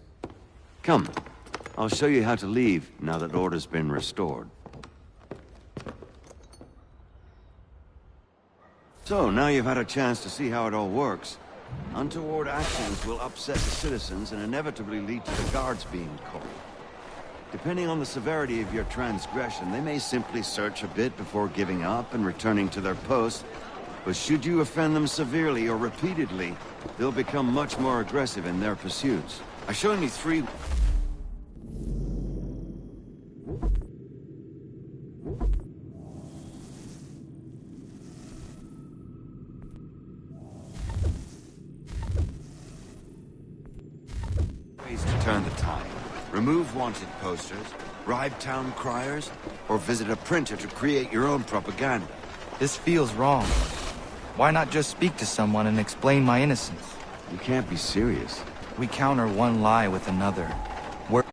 Come, I'll show you how to leave now that order's been restored. So, now you've had a chance to see how it all works. Untoward actions will upset the citizens and inevitably lead to the guards being called. Depending on the severity of your transgression, they may simply search a bit before giving up and returning to their posts. But should you offend them severely or repeatedly, they'll become much more aggressive in their pursuits. I've shown you 3... ways to turn the tide. Remove wanted posters, bribe town criers, or visit a printer to create your own propaganda. This feels wrong. Why not just speak to someone and explain my innocence? You can't be serious. We counter one lie with another. We're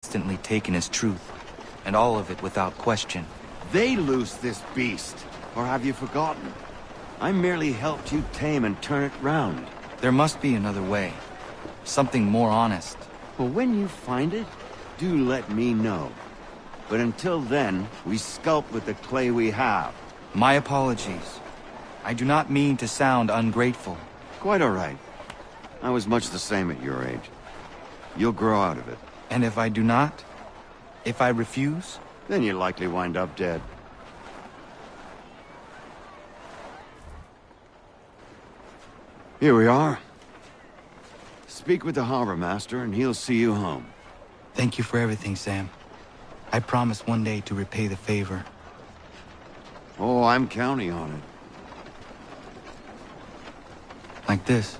instantly taken as truth, and all of it without question. they loose this beast? Or have you forgotten? I merely helped you tame and turn it round. There must be another way. Something more honest. Well, when you find it, do let me know. But until then, we sculpt with the clay we have. My apologies. I do not mean to sound ungrateful. Quite all right. I was much the same at your age. You'll grow out of it. And if I do not? If I refuse? Then you'll likely wind up dead. Here we are. Speak with the harbor master and he'll see you home. Thank you for everything, Sam. I promise one day to repay the favor. Oh, I'm counting on it. Like this.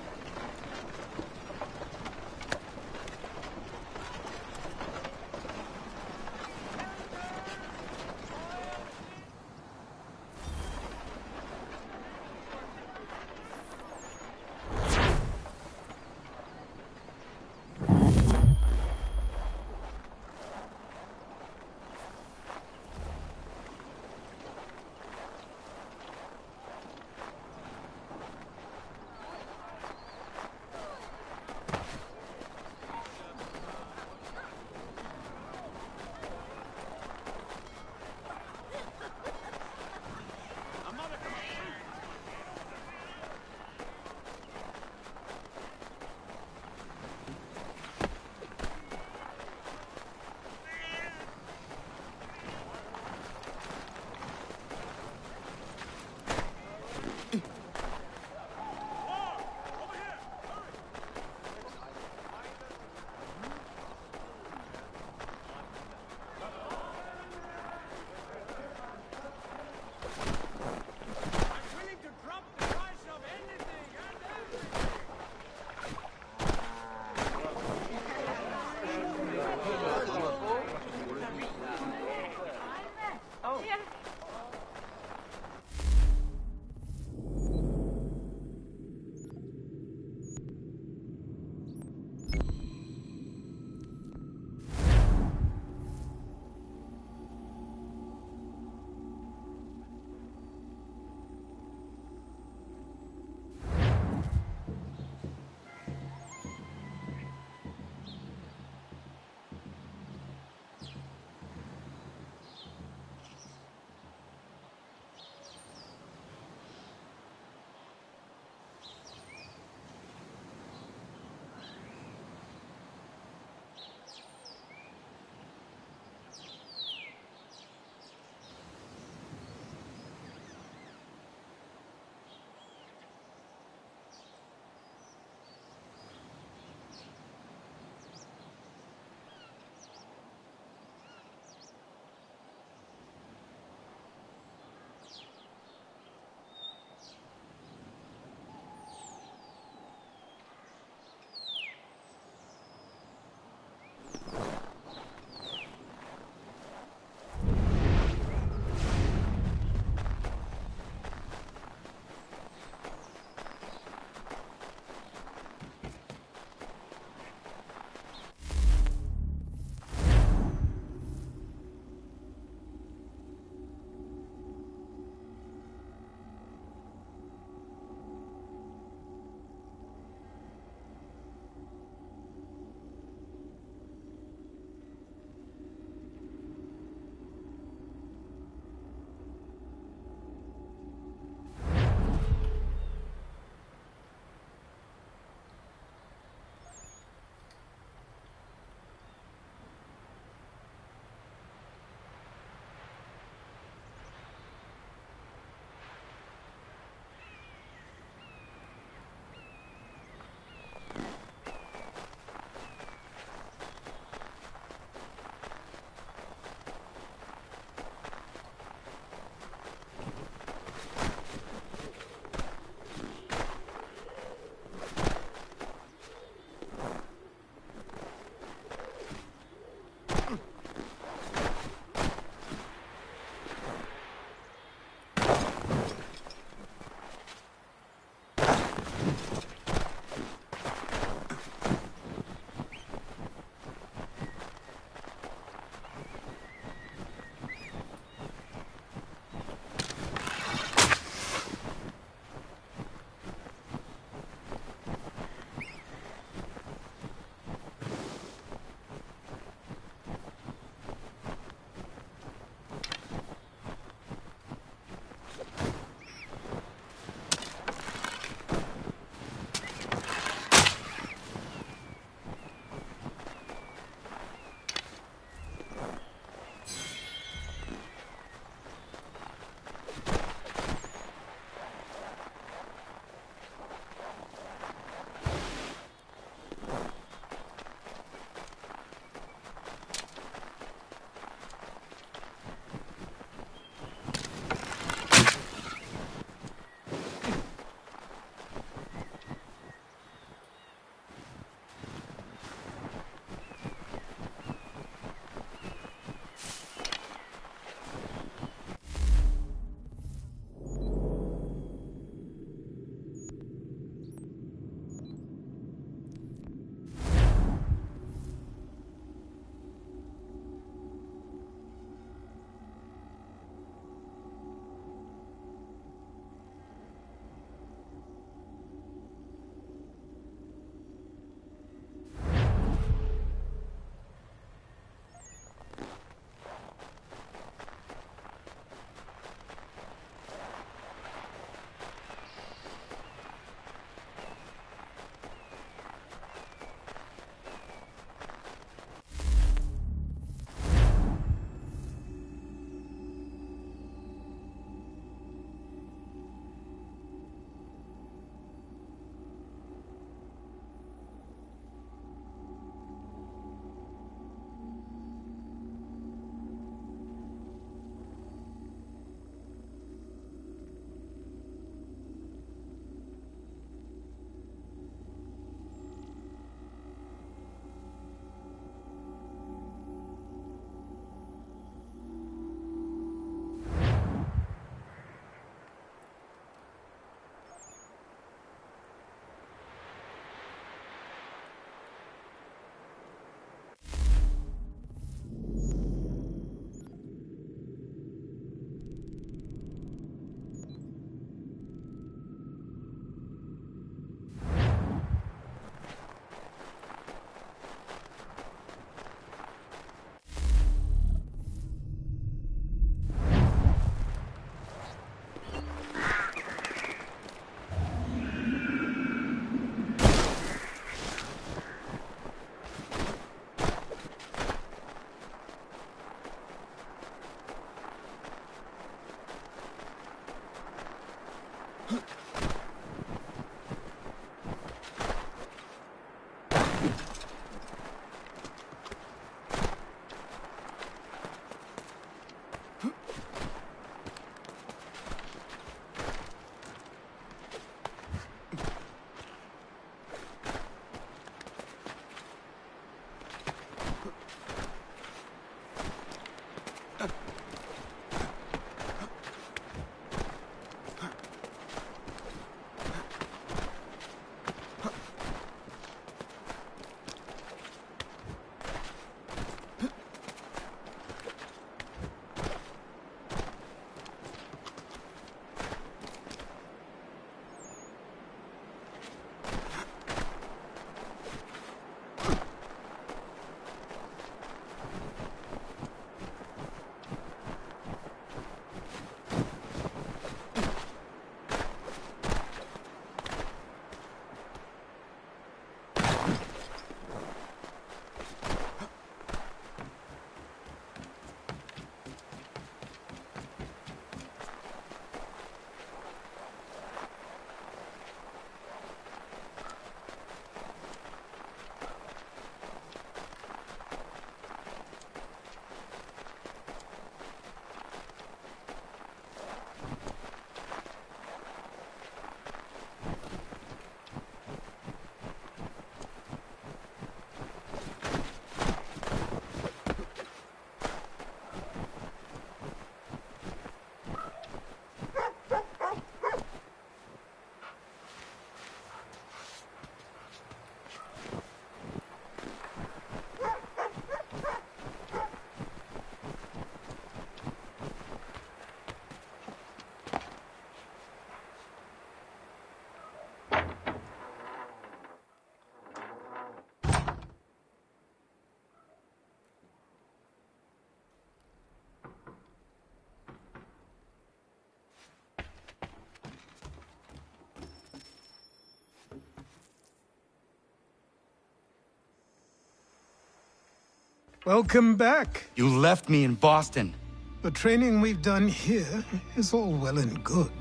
Welcome back. You left me in Boston. The training we've done here is all well and good,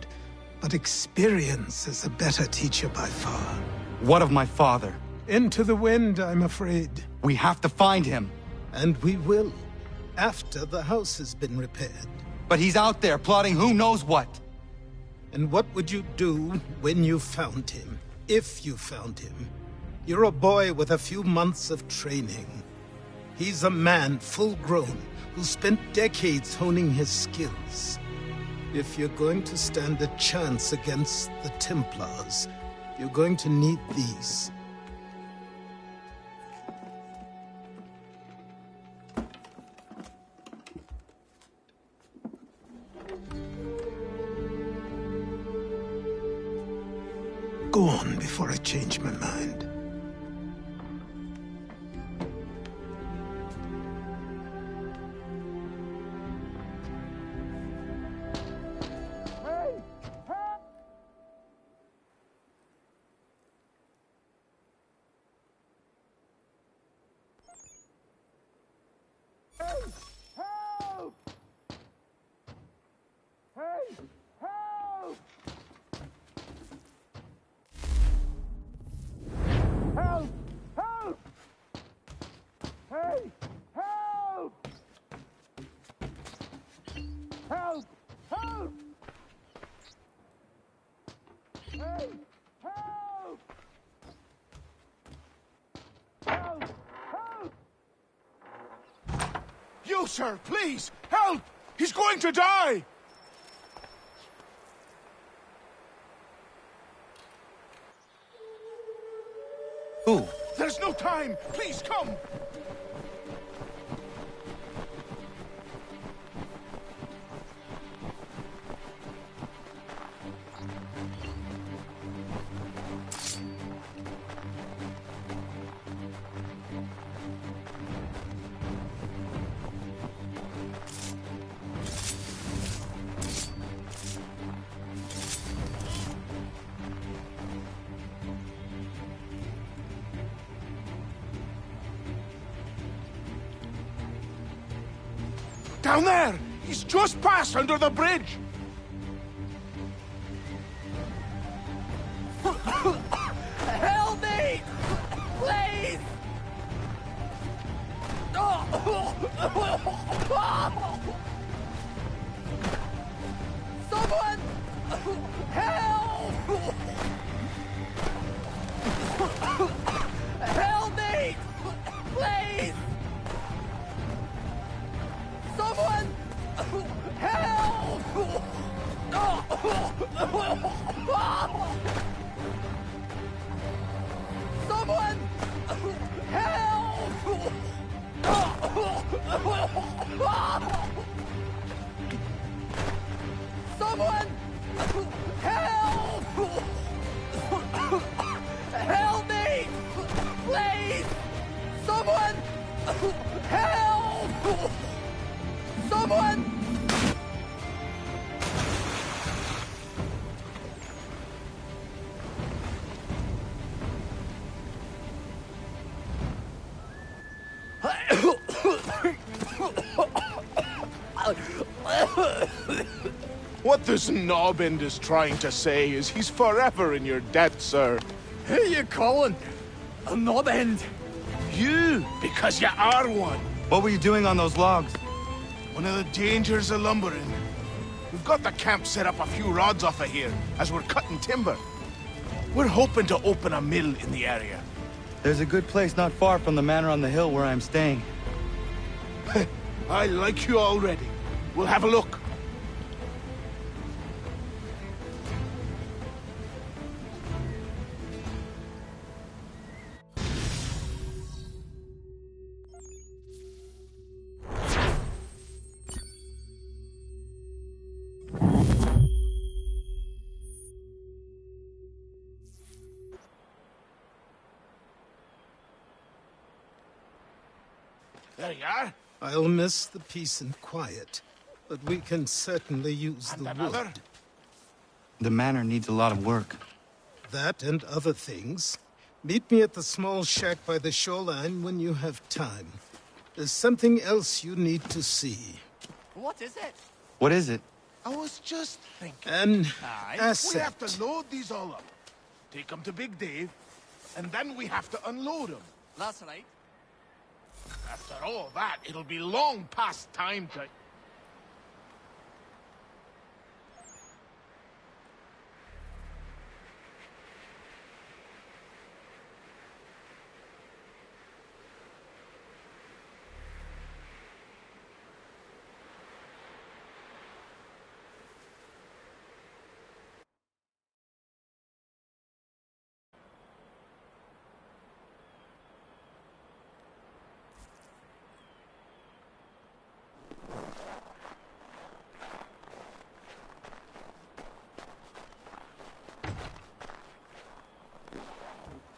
but experience is a better teacher by far. What of my father? Into the wind, I'm afraid. We have to find him. And we will, after the house has been repaired. But he's out there plotting who knows what. And what would you do when you found him? If you found him? You're a boy with a few months of training. He's a man full grown who spent decades honing his skills. If you're going to stand a chance against the Templars, you're going to need these. Go on before I change my mind. You, sir, please! Help! He's going to die! Who? There's no time! Please, come! Down there! He's just passed under the bridge! Help me! Please! Someone! Help! Help me! Please! Someone! Help! Someone! Help! Someone! Help! Help me! Please! Someone! Help! Someone! What this knobbend is trying to say is he's forever in your debt, sir. Who are you calling a knob-end? You, because you are one. What were you doing on those logs? One of the dangers of lumbering. We've got the camp set up a few rods off of here, as we're cutting timber. We're hoping to open a mill in the area. There's a good place not far from the manor on the hill where I'm staying. I like you already. We'll have a look. There you are. I'll miss the peace and quiet, but we can certainly use And the another? wood. The manor needs a lot of work. That and other things. Meet me at the small shack by the shoreline when you have time. There's something else you need to see. What is it? What is it? I was just thinking. An We asset. have to load these all up, take them to Big Dave, and then we have to unload them. That's right. After all that, it'll be long past time to...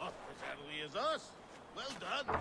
Up as early as us. Well done.